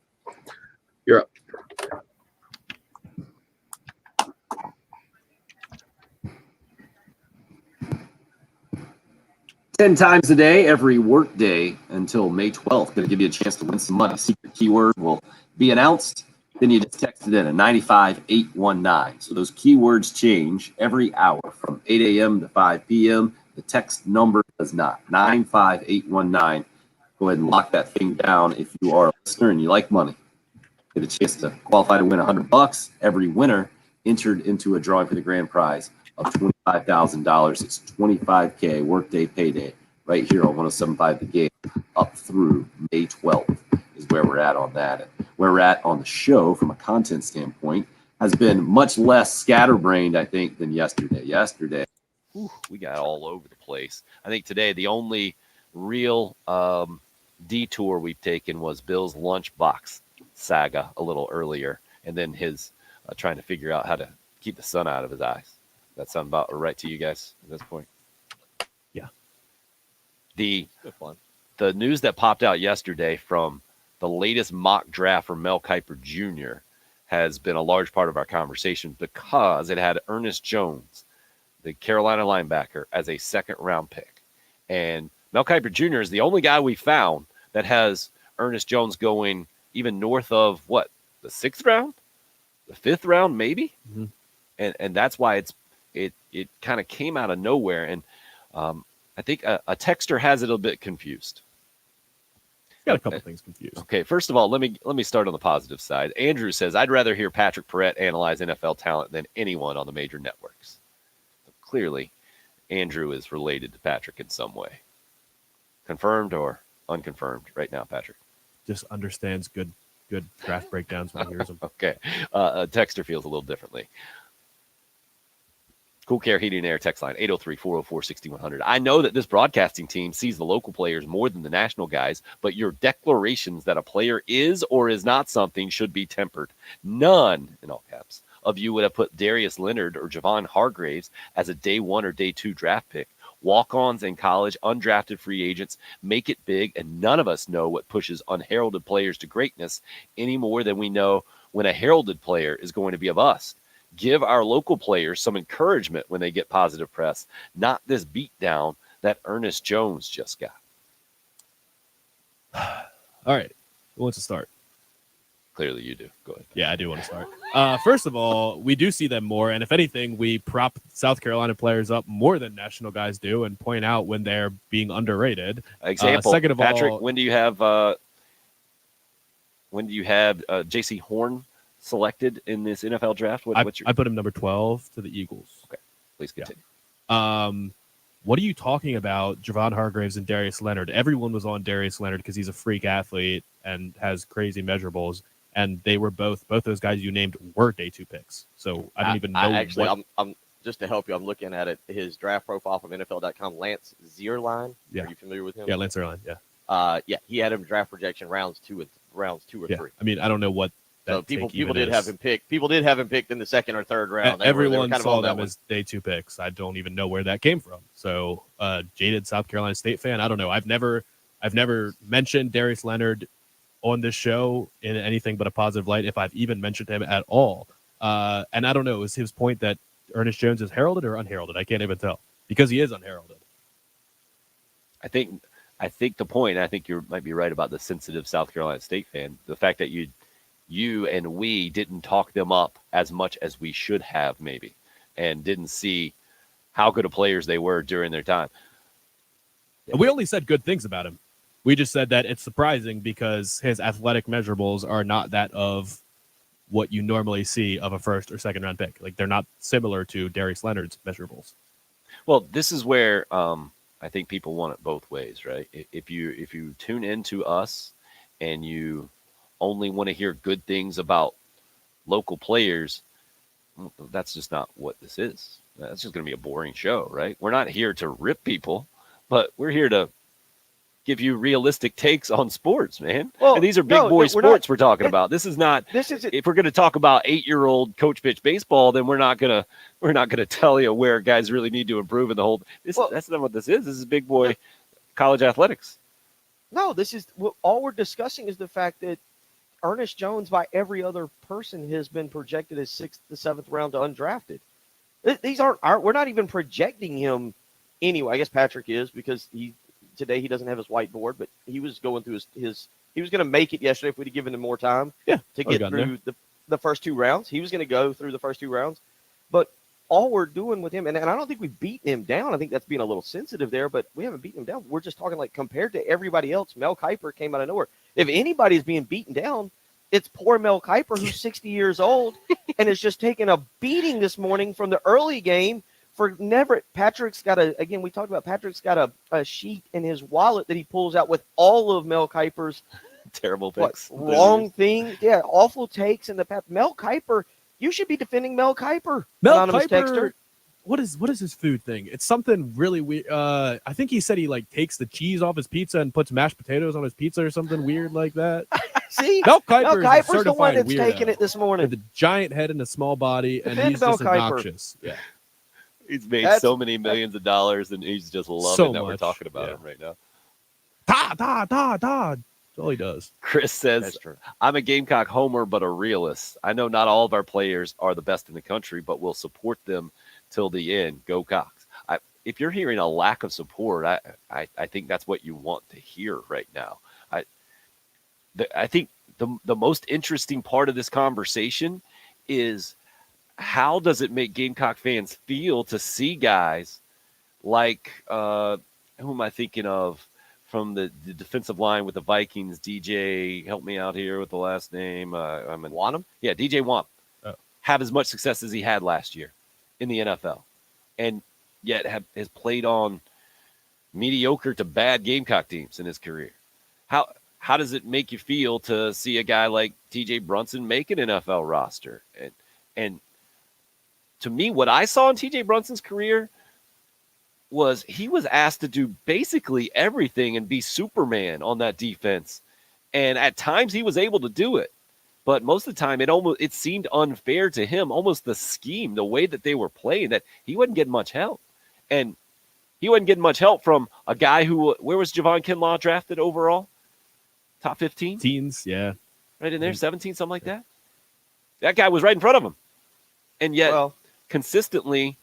You're up. Ten times a day, every work day until May 12th. Going to give you a chance to win some money. Secret keyword will be announced. Then you just text it in at 95819. So those keywords change every hour from 8 a.m. to 5 p.m. The text number does not. 95819. Go ahead and lock that thing down if you are a listener and you like money. Get a chance to qualify to win $100. Every winner entered into a drawing for the grand prize of $25,000. It's $25K workday payday right here on 107.5 The Game up through May 12th is where we're at on that. And where we're at on the show from a content standpoint has been much less scatterbrained, I think, than yesterday. We got all over the place. I think today the only real detour we've taken was Bill's lunchbox saga a little earlier, and then his trying to figure out how to keep the sun out of his eyes. That sound about right to you guys at this point? Yeah. The news that popped out yesterday from the latest mock draft for Mel Kiper Jr. has been a large part of our conversation because it had Ernest Jones, the Carolina linebacker, as a second-round pick. And Mel Kiper Jr. is the only guy we found that has Ernest Jones going even north of, what, the 6th round? The 5th round, maybe? Mm-hmm. And that's why it kind of came out of nowhere. And I think a texter has it a bit confused. Got a couple things confused. Okay, first of all, let me start on the positive side. Andrew says, I'd rather hear Patrick Perrette analyze NFL talent than anyone on the major networks. So clearly, Andrew is related to Patrick in some way. Confirmed or unconfirmed right now, Patrick? Just understands good draft breakdowns when he hears them. Okay. Texter feels a little differently. Cool Care Heating and Air text line 803-404-6100. I know that this broadcasting team sees the local players more than the national guys, but your declarations that a player is or is not something should be tempered. None, in all caps, of you would have put Darius Leonard or Javon Hargraves as a day 1 or day 2 draft pick. Walk-ons in college, undrafted free agents, make it big, and none of us know what pushes unheralded players to greatness any more than we know when a heralded player is going to be a bust. Give our local players some encouragement when they get positive press, not this beatdown that Ernest Jones just got. All right. Who wants to start? Clearly you do. Go ahead. Yeah, I do want to start. First of all, we do see them more. And if anything, we prop South Carolina players up more than national guys do and point out when they're being underrated. Example, second of Patrick, all, when do you have J.C. Horn selected in this NFL draft? I put him number 12 to the Eagles. Okay, please continue. Yeah. What are you talking about, Javon Hargraves and Darius Leonard? Everyone was on Darius Leonard because he's a freak athlete and has crazy measurables. And they were both those guys you named were day 2 picks. So I don't even know. I'm just to help you. I'm looking at it. His draft profile from NFL.com. Lance Zierlein. Yeah. Are you familiar with him? Yeah, Lance Zierlein. Yeah. Yeah. He had him draft projection rounds 2 or 3. I mean, I don't know what. So people did have him picked. People did have him picked in the 2nd or 3rd round. Everyone saw them as day 2 picks. I don't even know where that came from. So, jaded South Carolina State fan. I don't know. I've never mentioned Darius Leonard on this show in anything but a positive light, if I've even mentioned him at all. And I don't know. Is his point that Ernest Jones is heralded or unheralded? I can't even tell because he is unheralded. I think I think the point, and I think you might be right about the sensitive South Carolina State fan, the fact that you and we didn't talk them up as much as we should have maybe, and didn't see how good of players they were during their time. We only said good things about him. We just said that it's surprising because his athletic measurables are not that of what you normally see of a first or second round pick. Like, they're not similar to Darius Leonard's measurables. Well, this is where I think people want it both ways, right? If you tune into us and you only want to hear good things about local players, that's just not what this is. That's just going to be a boring show, right? We're not here to rip people, but we're here to give you realistic takes on sports, man. Well, and these are big boy sports we're talking about. This is not. This is if we're going to talk about 8-year-old coach pitch baseball, then we're not gonna tell you where guys really need to improve in the whole. That's not what this is. This is big boy college athletics. No, this is all we're discussing is the fact that Ernest Jones, by every other person, has been projected as 6th to 7th round to undrafted. These aren't we're not even projecting him anyway. I guess Patrick is, because today he doesn't have his whiteboard, but he was going through his he was going to make it yesterday if we'd have given him more time to get through the first 2 rounds. He was going to go through the first 2 rounds. But all we're doing with him, and I don't think we've beaten him down. I think that's being a little sensitive there, but we haven't beaten him down. We're just talking like compared to everybody else, Mel Kiper came out of nowhere. If anybody's being beaten down, it's poor Mel Kiper, who's 60 years old and is just taking a beating this morning from the early game for never. Patrick's got we talked about Patrick's got a sheet in his wallet that he pulls out with all of Mel Kiper's terrible picks, wrong things. Yeah, awful takes in the past. Mel Kiper, you should be defending Mel Kiper. Mel Anonymous Kiper, texter. what is his food thing? It's something really weird. I think he said he like takes the cheese off his pizza and puts mashed potatoes on his pizza or something weird like that. See, Mel Kiper Kiper's the one that's taking it this morning. With a giant head and a small body, and Defend he's Mel just Kiper. obnoxious. Yeah, He's made so many millions of dollars, and he's just loving that we're talking about him right now. That's all he does. Chris says, I'm a Gamecock homer, but a realist. I know not all of our players are the best in the country, but we'll support them till the end. Go Cox. If you're hearing a lack of support, I think that's what you want to hear right now. I think the most interesting part of this conversation is how does it make Gamecock fans feel to see guys like, who am I thinking of from the defensive line with the Vikings? DJ, help me out here with the last name. Wanham? Yeah, DJ Wanham. Have as much success as he had last year in the NFL, and yet has played on mediocre to bad Gamecock teams in his career. How does it make you feel to see a guy like TJ Brunson make an NFL roster? And to me, what I saw in TJ Brunson's career was he was asked to do basically everything and be Superman on that defense. And at times he was able to do it. But most of the time it seemed unfair to him, almost the scheme, the way that they were playing, that he wasn't getting much help. And he wasn't getting much help from a guy where was Javon Kinlaw drafted overall? Top 15? Teens, yeah. Right in there, 17, something like that. That guy was right in front of him. And yet, consistently,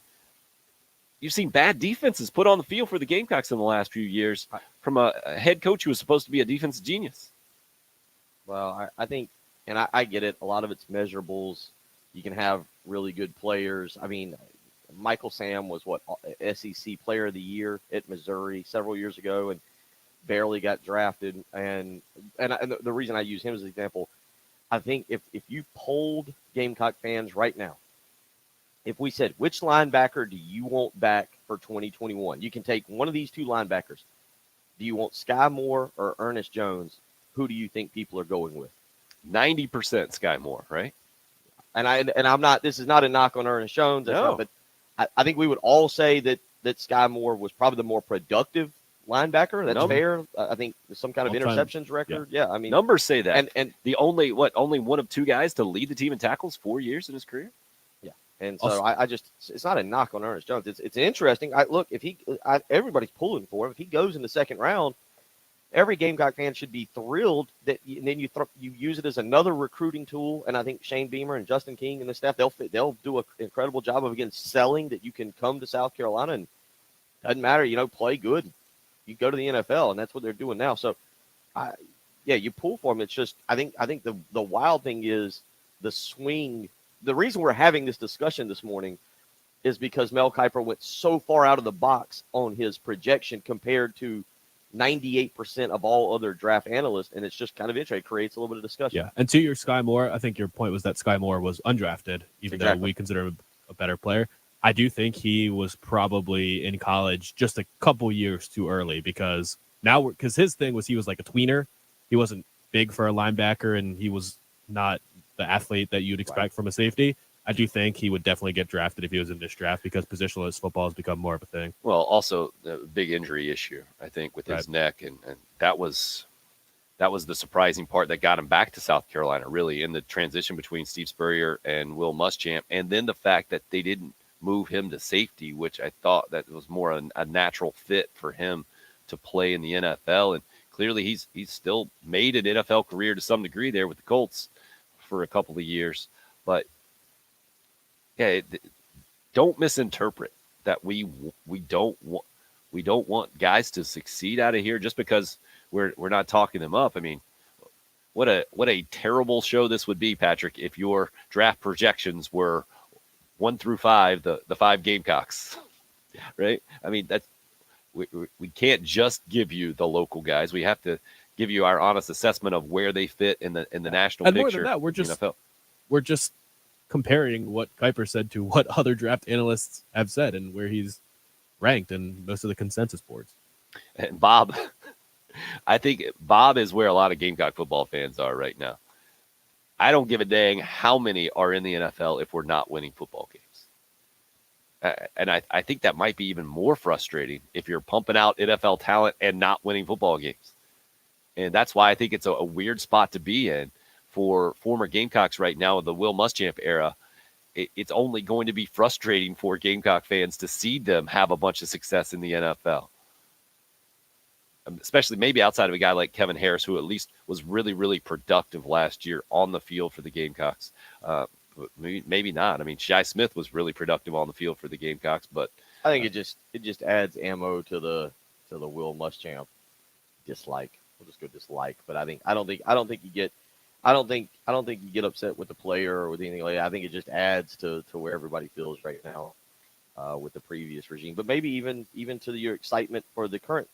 you've seen bad defenses put on the field for the Gamecocks in the last few years from a head coach who was supposed to be a defensive genius. Well, I think, and I get it, a lot of it's measurables. You can have really good players. I mean, Michael Sam was SEC Player of the Year at Missouri several years ago, and barely got drafted. And the reason I use him as an example, I think if you polled Gamecock fans right now, if we said, which linebacker do you want back for 2021? You can take one of these 2 linebackers. Do you want Sky Moore or Ernest Jones? Who do you think people are going with? 90% Sky Moore, right? And I'm not, this is not a knock on Ernest Jones. But I think we would all say that Sky Moore was probably the more productive linebacker. That's fair. I think some kind of interceptions record. Yeah, I mean, numbers say that. And the only one of 2 guys to lead the team in tackles 4 years in his career. Yeah, and so I just, it's not a knock on Ernest Jones. It's interesting. Look, if everybody's pulling for him. If he goes in the 2nd round, every Gamecock fan should be thrilled that. And then you use it as another recruiting tool. And I think Shane Beamer and Justin King and the staff, they'll do an incredible job of selling that you can come to South Carolina and doesn't matter, play good. you go to the NFL, and that's what they're doing now. So, you pull for him. It's just I think the wild thing is the swing. The reason we're having this discussion this morning is because Mel Kiper went so far out of the box on his projection compared to 98% of all other draft analysts, and it's just kind of interesting. It creates a little bit of discussion. Yeah, and to your Sky Moore, I think your point was that Sky Moore was undrafted, even though we consider him a better player. I do think he was probably in college just a couple years too early because his thing was he was like a tweener. He wasn't big for a linebacker, and he was not the athlete that you'd expect from a safety. I do think he would definitely get drafted if he was in this draft because positionless football has become more of a thing. Well, also a big injury issue, I think, with his neck, and that was the surprising part that got him back to South Carolina, really, in the transition between Steve Spurrier and Will Muschamp, and then the fact that they didn't move him to safety, which I thought that was more a natural fit for him to play in the NFL, and clearly he's still made an NFL career to some degree there with the Colts for a couple of years, but yeah, don't misinterpret that we don't want guys to succeed out of here just because we're not talking them up. I mean, what a terrible show this would be, Patrick, if your draft projections were 1 through 5, the 5 Gamecocks, right? I mean, that's we can't just give you the local guys. We have to give you our honest assessment of where they fit in the national and picture. More than that, we're just comparing what Kiper said to what other draft analysts have said and where he's ranked in most of the consensus boards. And Bob, I think Bob is where a lot of Gamecock football fans are right now. I don't give a dang how many are in the NFL if we're not winning football games. And I think that might be even more frustrating if you're pumping out NFL talent and not winning football games. And that's why I think it's a weird spot to be in for former Gamecocks right now in the Will Muschamp era. It's only going to be frustrating for Gamecock fans to see them have a bunch of success in the NFL. Especially maybe outside of a guy like Kevin Harris, who at least was really, really productive last year on the field for the Gamecocks. But maybe not. I mean, Shi Smith was really productive on the field for the Gamecocks, but I think it just adds ammo to the Will Muschamp dislike. We'll just go dislike. But I don't think you get upset with the player or with anything like that. I think it just adds to where everybody feels right now with the previous regime. But maybe even to your excitement for the current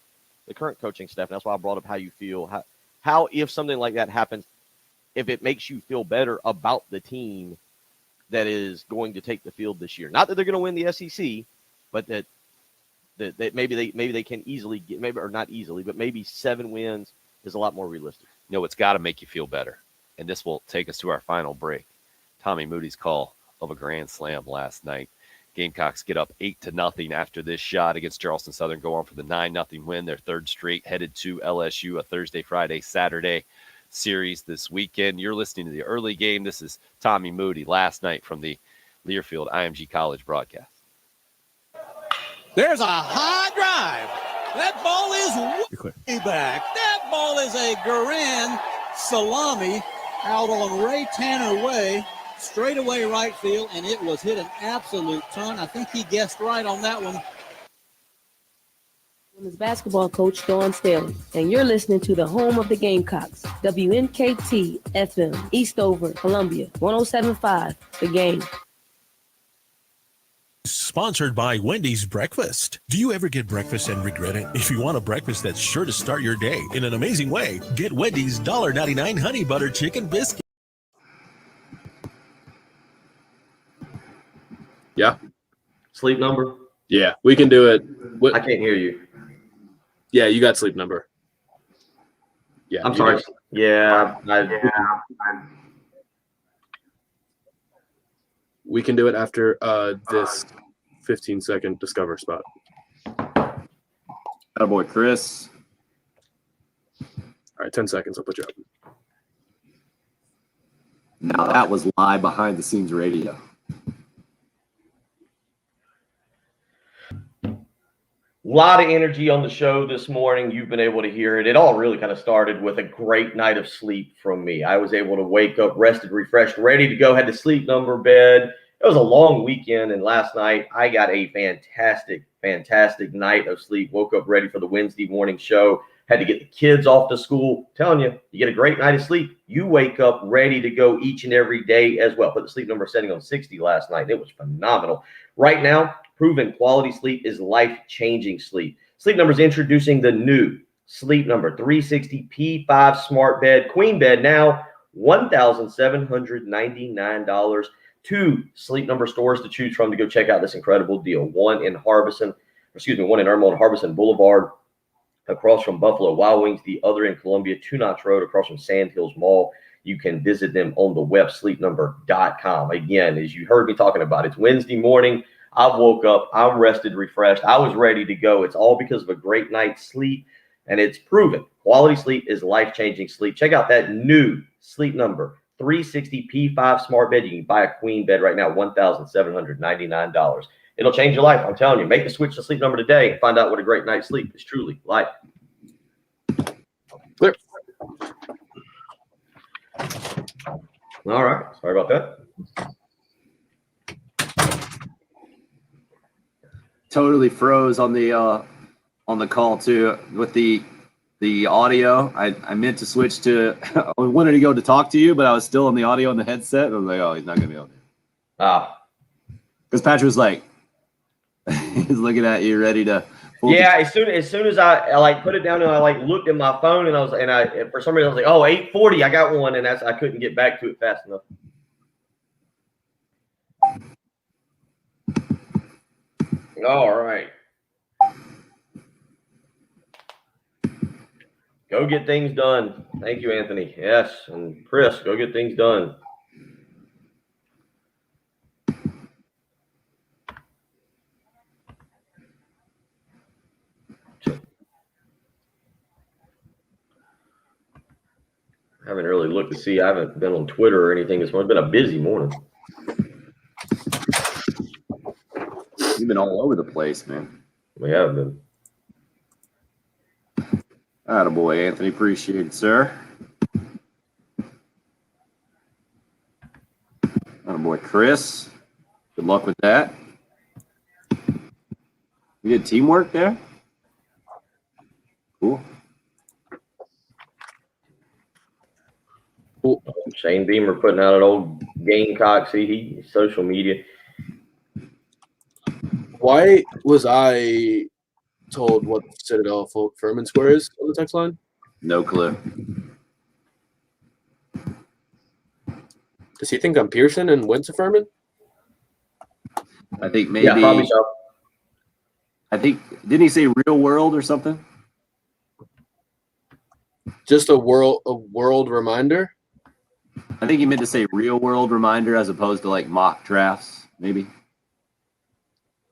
coaching staff. And that's why I brought up how you feel. How if something like that happens, if it makes you feel better about the team that is going to take the field this year. Not that they're going to win the SEC, but that maybe they can easily get, maybe, or not easily, but maybe 7 wins is a lot more realistic. No, it's got to make you feel better. And this will take us to our final break. Tommy Moody's call of a grand slam last night. Gamecocks get up 8-0 after this shot against Charleston Southern, go on for the 9-0 win, their 3rd straight, headed to LSU, a Thursday, Friday, Saturday series this weekend. You're listening to the early game. This is Tommy Moody last night from the Learfield IMG College broadcast. There's a high drive. That ball is way back. That ball is a Garin salami out on Ray Tanner Way, straight away right field, and it was hit an absolute ton. I think he guessed right on that one. Women's basketball coach Dawn Staley, and you're listening to the home of the Gamecocks, WNKT FM, Eastover, Columbia, 107.5, The Game. Sponsored by Wendy's Breakfast. Do you ever get breakfast and regret it? If you want a breakfast that's sure to start your day in an amazing way, get Wendy's $1.99 honey butter chicken biscuit. Yeah. Sleep number? Yeah, we can do it. I can't hear you. Yeah, you got sleep number. Yeah. I'm sorry. Yeah. We can do it after this 15-second Discover spot. Attaboy, Chris. All right, 10 seconds. I'll put you up. Now that was live behind-the-scenes radio. A lot of energy on the show this morning. You've been able to hear it. It all really kind of started with a great night of sleep from me. I was able to wake up rested, refreshed, ready to go. Had the sleep number bed. It was a long weekend, and last night I got a fantastic fantastic night of sleep. Woke up ready for the Wednesday morning show. Had to get the kids off to school. I'm telling you, you get a great night of sleep. You wake up ready to go each and every day as well. Put the sleep number setting on 60 last night. It was phenomenal. Right now, proven quality sleep is life-changing sleep. Sleep Number is introducing the new Sleep Number 360 P5 Smart Bed, Queen Bed, now $1,799. 2 Sleep Number stores to choose from to go check out this incredible deal. One in Irma and Harbison Boulevard, across from Buffalo Wild Wings. The other in Columbia, 2 Notch Road, across from Sand Hills Mall. You can visit them on the web, sleepnumber.com. Again, as you heard me talking about, it's Wednesday morning. I woke up, I'm rested, refreshed. I was ready to go. It's all because of a great night's sleep, and it's proven. Quality sleep is life-changing sleep. Check out that new Sleep Number 360 P5 Smart Bed. You can buy a queen bed right now, $1,799. It'll change your life. I'm telling you. Make the switch to Sleep Number today and find out what a great night's sleep is truly like. Clear. All right. Sorry about that. Totally froze on the call too with the audio. I meant to switch to. I wanted to go to talk to you, but I was still on the audio on the headset. I was like, oh, he's not gonna be able to. Because Patrick was like, he's looking at you, ready to. Yeah, as soon as I like put it down and I like looked at my phone and I for some reason I was like, oh, 8:40, I got one, and I couldn't get back to it fast enough. All right. Go get things done. Thank you, Anthony. Yes, and Chris, go get things done. I haven't really looked to see. I haven't been on Twitter or anything this morning. It's been a busy morning. You've been all over the place, man. We have been. Attaboy, Anthony. Appreciate it, sir. Attaboy, Chris. Good luck with that. We did teamwork there. Cool. Shane Beamer putting out an old Gamecock CD, social media. Why was I told what Citadel Furman square is on the text line? No clue. Does he think I'm Pearson and went to Furman? I think maybe. Yeah, probably so. I think, didn't he say real world or something? Just a world reminder? I think he meant to say real world reminder as opposed to like mock drafts, maybe.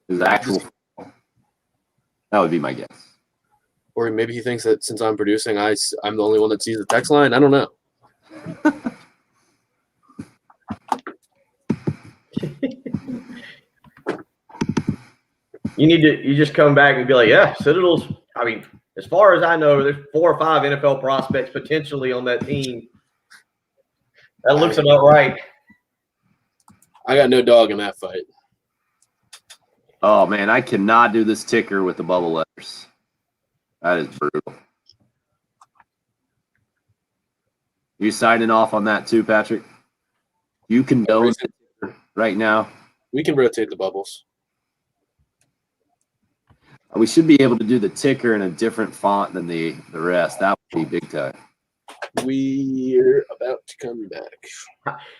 His actual. That would be my guess. Or maybe he thinks that since I'm producing, I'm the only one that sees the text line. I don't know. You just come back and be like, yeah, Citadel's. I mean, as far as I know, there's 4 or 5 NFL prospects potentially on that team. That looks about right. I got no dog in that fight. Oh man, I cannot do this ticker with the bubble letters. That is brutal. You signing off on that too, Patrick? You condone it right now? We can rotate the bubbles. We should be able to do the ticker in a different font than the rest. That would be big time. We're about to come back.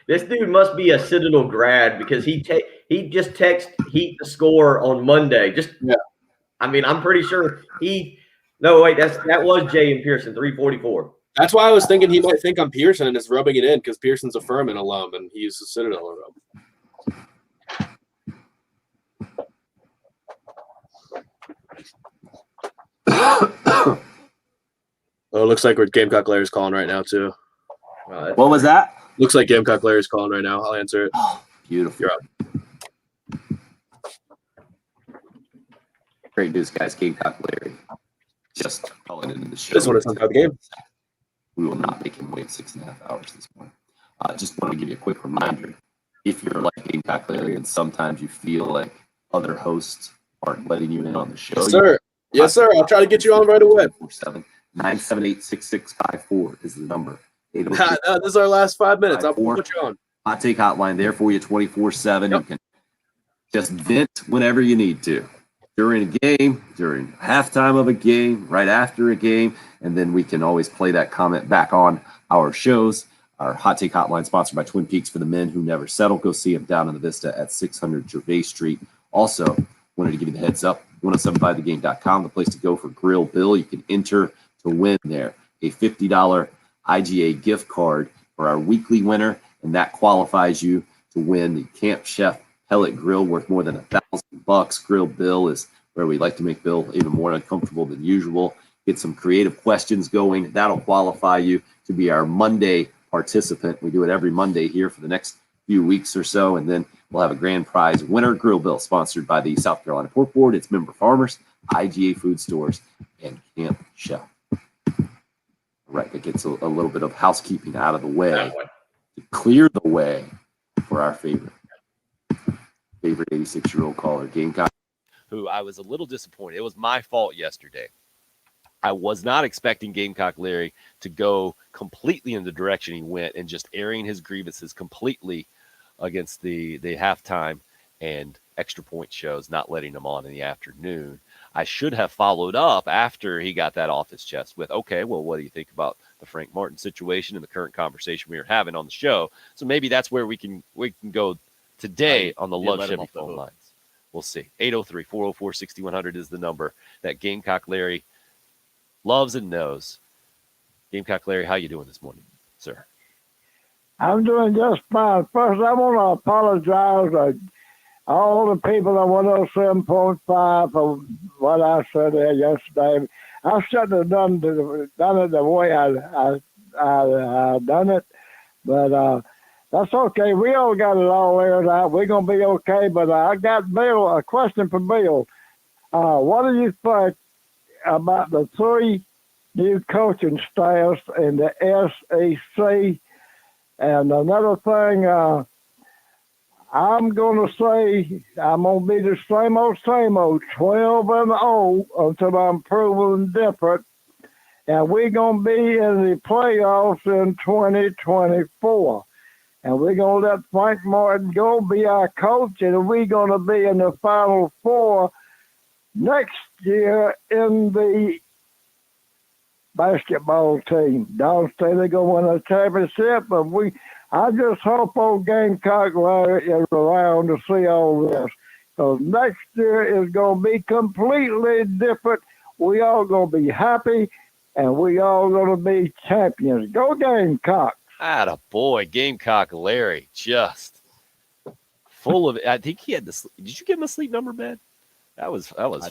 This dude must be a Citadel grad because he just texted Heat the score on Monday. I mean, I'm pretty sure that was Jay and Pearson, 344. That's why I was thinking he might think I'm Pearson and is rubbing it in because Pearson's a Furman alum and he's a Citadel alum. Oh, it looks like we're Gamecock Larry's calling right now too. What was that? Looks like Gamecock Larry's calling right now. I'll answer it. Oh, beautiful. You're up. Great news, guys. Gamecock Larry just calling into the show. Just want to talk about the game. We will not make him wait 6.5 hours this morning. Just want to give you a quick reminder. If you're like Gamecock Larry and sometimes you feel like other hosts Mark letting you in on the show. Yes, sir. Yes, sir. I'll try to get you on right away. 978-6654 is the number. This is our last 5 minutes. I'll put you on. Hot Take Hotline there for you 24/7. You can just vent whenever you need to. During a game, during halftime of a game, right after a game, and then we can always play that comment back on our shows. Our Hot Take Hotline sponsored by Twin Peaks for the men who never settle. Go see them down in the Vista at 600 Gervais Street. Also, wanted to give you the heads up, 1075thegame.com, the place to go for Grill Bill. You can enter to win there a $50 IGA gift card for our weekly winner, and that qualifies you to win the Camp Chef pellet grill worth more than $1,000. Grill Bill is where we like to make Bill even more uncomfortable than usual. Get some creative questions going. That'll qualify you to be our Monday participant. We do it every Monday here for the next few weeks or so, and then we'll have a grand prize winner. Grill Bill, sponsored by the South Carolina Pork Board, its member farmers, IGA food stores, and Camp Chef. Right, that gets a little bit of housekeeping out of the way to clear the way for our favorite 86-year-old caller, Gamecock. Who I was a little disappointed. It was my fault yesterday. I was not expecting Gamecock Larry to go completely in the direction he went and just airing his grievances completely against the halftime and extra point shows, not letting them on in the afternoon. I should have followed up after he got that off his chest with, okay, well, what do you think about the Frank Martin situation and the current conversation we were having on the show? So maybe that's where we can go today on the Love Chevy phone lines. We'll see. 803-404-6100 is the number that Gamecock Larry loves and knows. Gamecock Larry, how you doing this morning, sir? I'm doing just fine. First, I want to apologize to all the people at 107.5 for what I said there yesterday. I shouldn't have done it the way I done it, but that's okay. We all got it all aired out. We're going to be okay, but I got Bill, a question for Bill. What do you think about the 3 new coaching staffs in the SEC? And another thing, I'm going to say I'm going to be the same old, 12-0 until I'm proven different. And we're going to be in the playoffs in 2024. And we're going to let Frank Martin go be our coach, and we're going to be in the Final Four next year in the basketball team. Don't say they're going to win a championship, but I just hope old Gamecock Larry is around to see all this. Because next year is going to be completely different. We all going to be happy, and we all going to be champions. Go Gamecocks. Attaboy, Gamecock Larry, just full of. I think he had the. Did you give him a sleep number bed? That was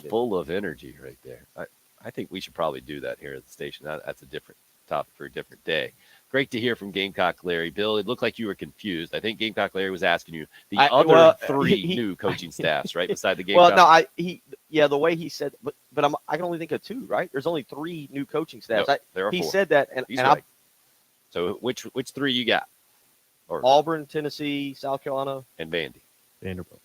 full of energy right there. I think we should probably do that here at the station. That's a different topic for a different day. Great to hear from Gamecock Larry. Bill, it looked like you were confused. I think Gamecock Larry was asking you the other 3 new coaching staffs, right, beside the Gamecock. Well, no, the way he said, but I can only think of 2, right? There's only 3 new coaching staffs. Nope, there are 4. He said that, and right. So which 3 you got? Or Auburn, Tennessee, South Carolina, and Vanderbilt.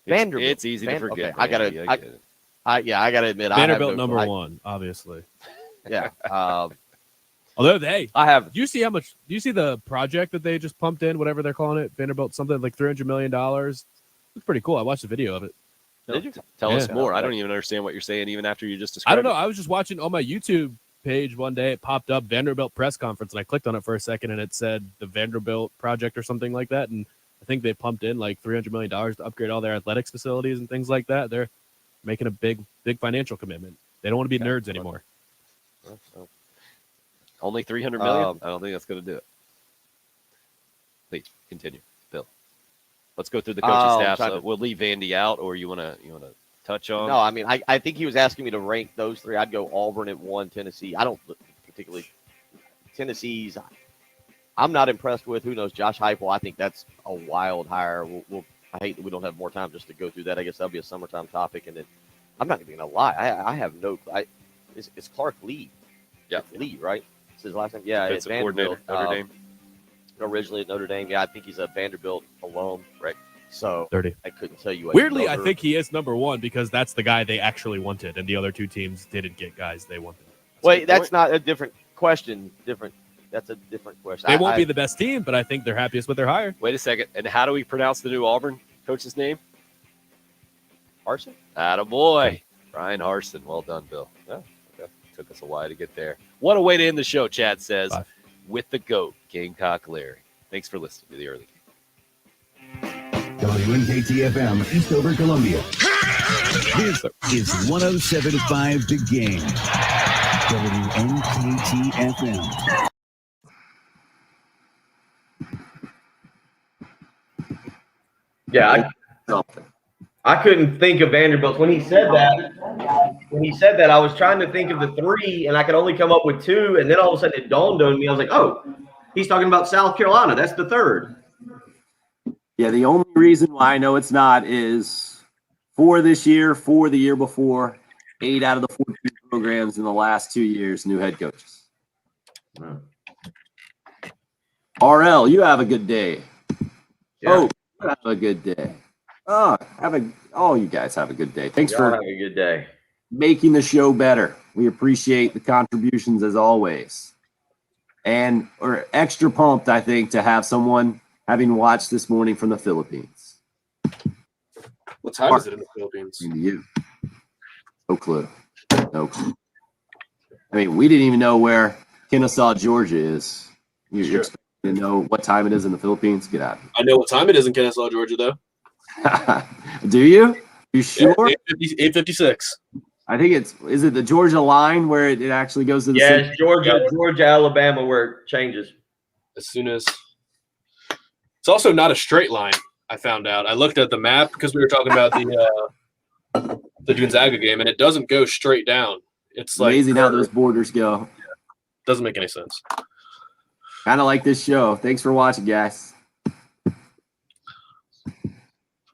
Vanderbilt. It's easy to forget. Okay. I gotta admit, Vanderbilt I have no number 1, obviously. Yeah. Although I have. Do you see how much? Do you see the project that they just pumped in? Whatever they're calling it, Vanderbilt, something like $300 million. Looks pretty cool. I watched the video of it. Did you? Tell us more. I don't even understand what you're saying, even after you just described. I don't know. I was just watching on my YouTube page one day. It popped up Vanderbilt press conference, and I clicked on it for a second, and it said the Vanderbilt project or something like that. And I think they pumped in like $300 million to upgrade all their athletics facilities and things like that. They're making a big financial commitment. They don't want to be nerds anymore. Only $300 million? I don't think that's going to do it. Please continue, Bill. Let's go through the coaching staff. We'll leave Vandy out, or you want to touch on? No, I mean, I think he was asking me to rank those 3. I'd go Auburn at 1, Tennessee. I don't particularly Tennessee's. I'm not impressed with. Who knows? Josh Heupel. I think that's a wild hire. I hate that we don't have more time just to go through that. I guess that'll be a summertime topic. And then I'm not even gonna lie. I have no. It's Clark Lee. Yeah, Lee, right? It's his last name. Yeah, it's Vanderbilt. Notre Dame. Originally at Notre Dame. Yeah, I think he's a Vanderbilt alum. Right. So 30. I couldn't tell you. Weirdly, I another- think he is number one because that's the guy they actually wanted, and the other two teams didn't get guys they wanted. Wait, that's not a different question. That's a different question. They won't be the best team, but I think they're happiest with their hire. Wait a second. And how do we pronounce the new Auburn coach's name? Harsin. Attaboy. Brian Harsin. Well done, Bill. Oh, okay. Took us a while to get there. What a way to end the show, Chad says, with the GOAT, Gamecock Larry. Thanks for listening to the early game. WNKT-FM, Eastover, Columbia. This is 107.5 The Game. WNKT-FM. Yeah, I couldn't think of Vanderbilt when he said that. I was trying to think of the three, and I could only come up with two. And then all of a sudden, it dawned on me. I was like, "Oh, he's talking about South Carolina. That's the third." Yeah, the only reason why I know it's not is 4 this year, 4 the year before, 8 out of the 14 programs in the last 2 years, new head coaches. RL, you have a good day. Yeah. Oh, you have a good day. Oh, you guys have a good day. Thanks for having a good day. Making the show better. We appreciate the contributions as always. And we're extra pumped, I think, to have someone having watched this morning from the Philippines. What time is it in the Philippines? You. No clue. No clue. I mean, we didn't even know where Kennesaw, Georgia is. You're expecting to know what time it is in the Philippines? Get out. I know what time it is in Kennesaw, Georgia, though. Do you? You sure? Yeah, 8:56. I think is it the Georgia line where it actually goes to the Yeah, it's Georgia, Alabama, where it changes. As soon as it's also not a straight line. I found out. I looked at the map because we were talking about the Gonzaga game, and it doesn't go straight down. It's like amazing how those borders go. Doesn't make any sense. Kind of like this show. Thanks for watching, guys.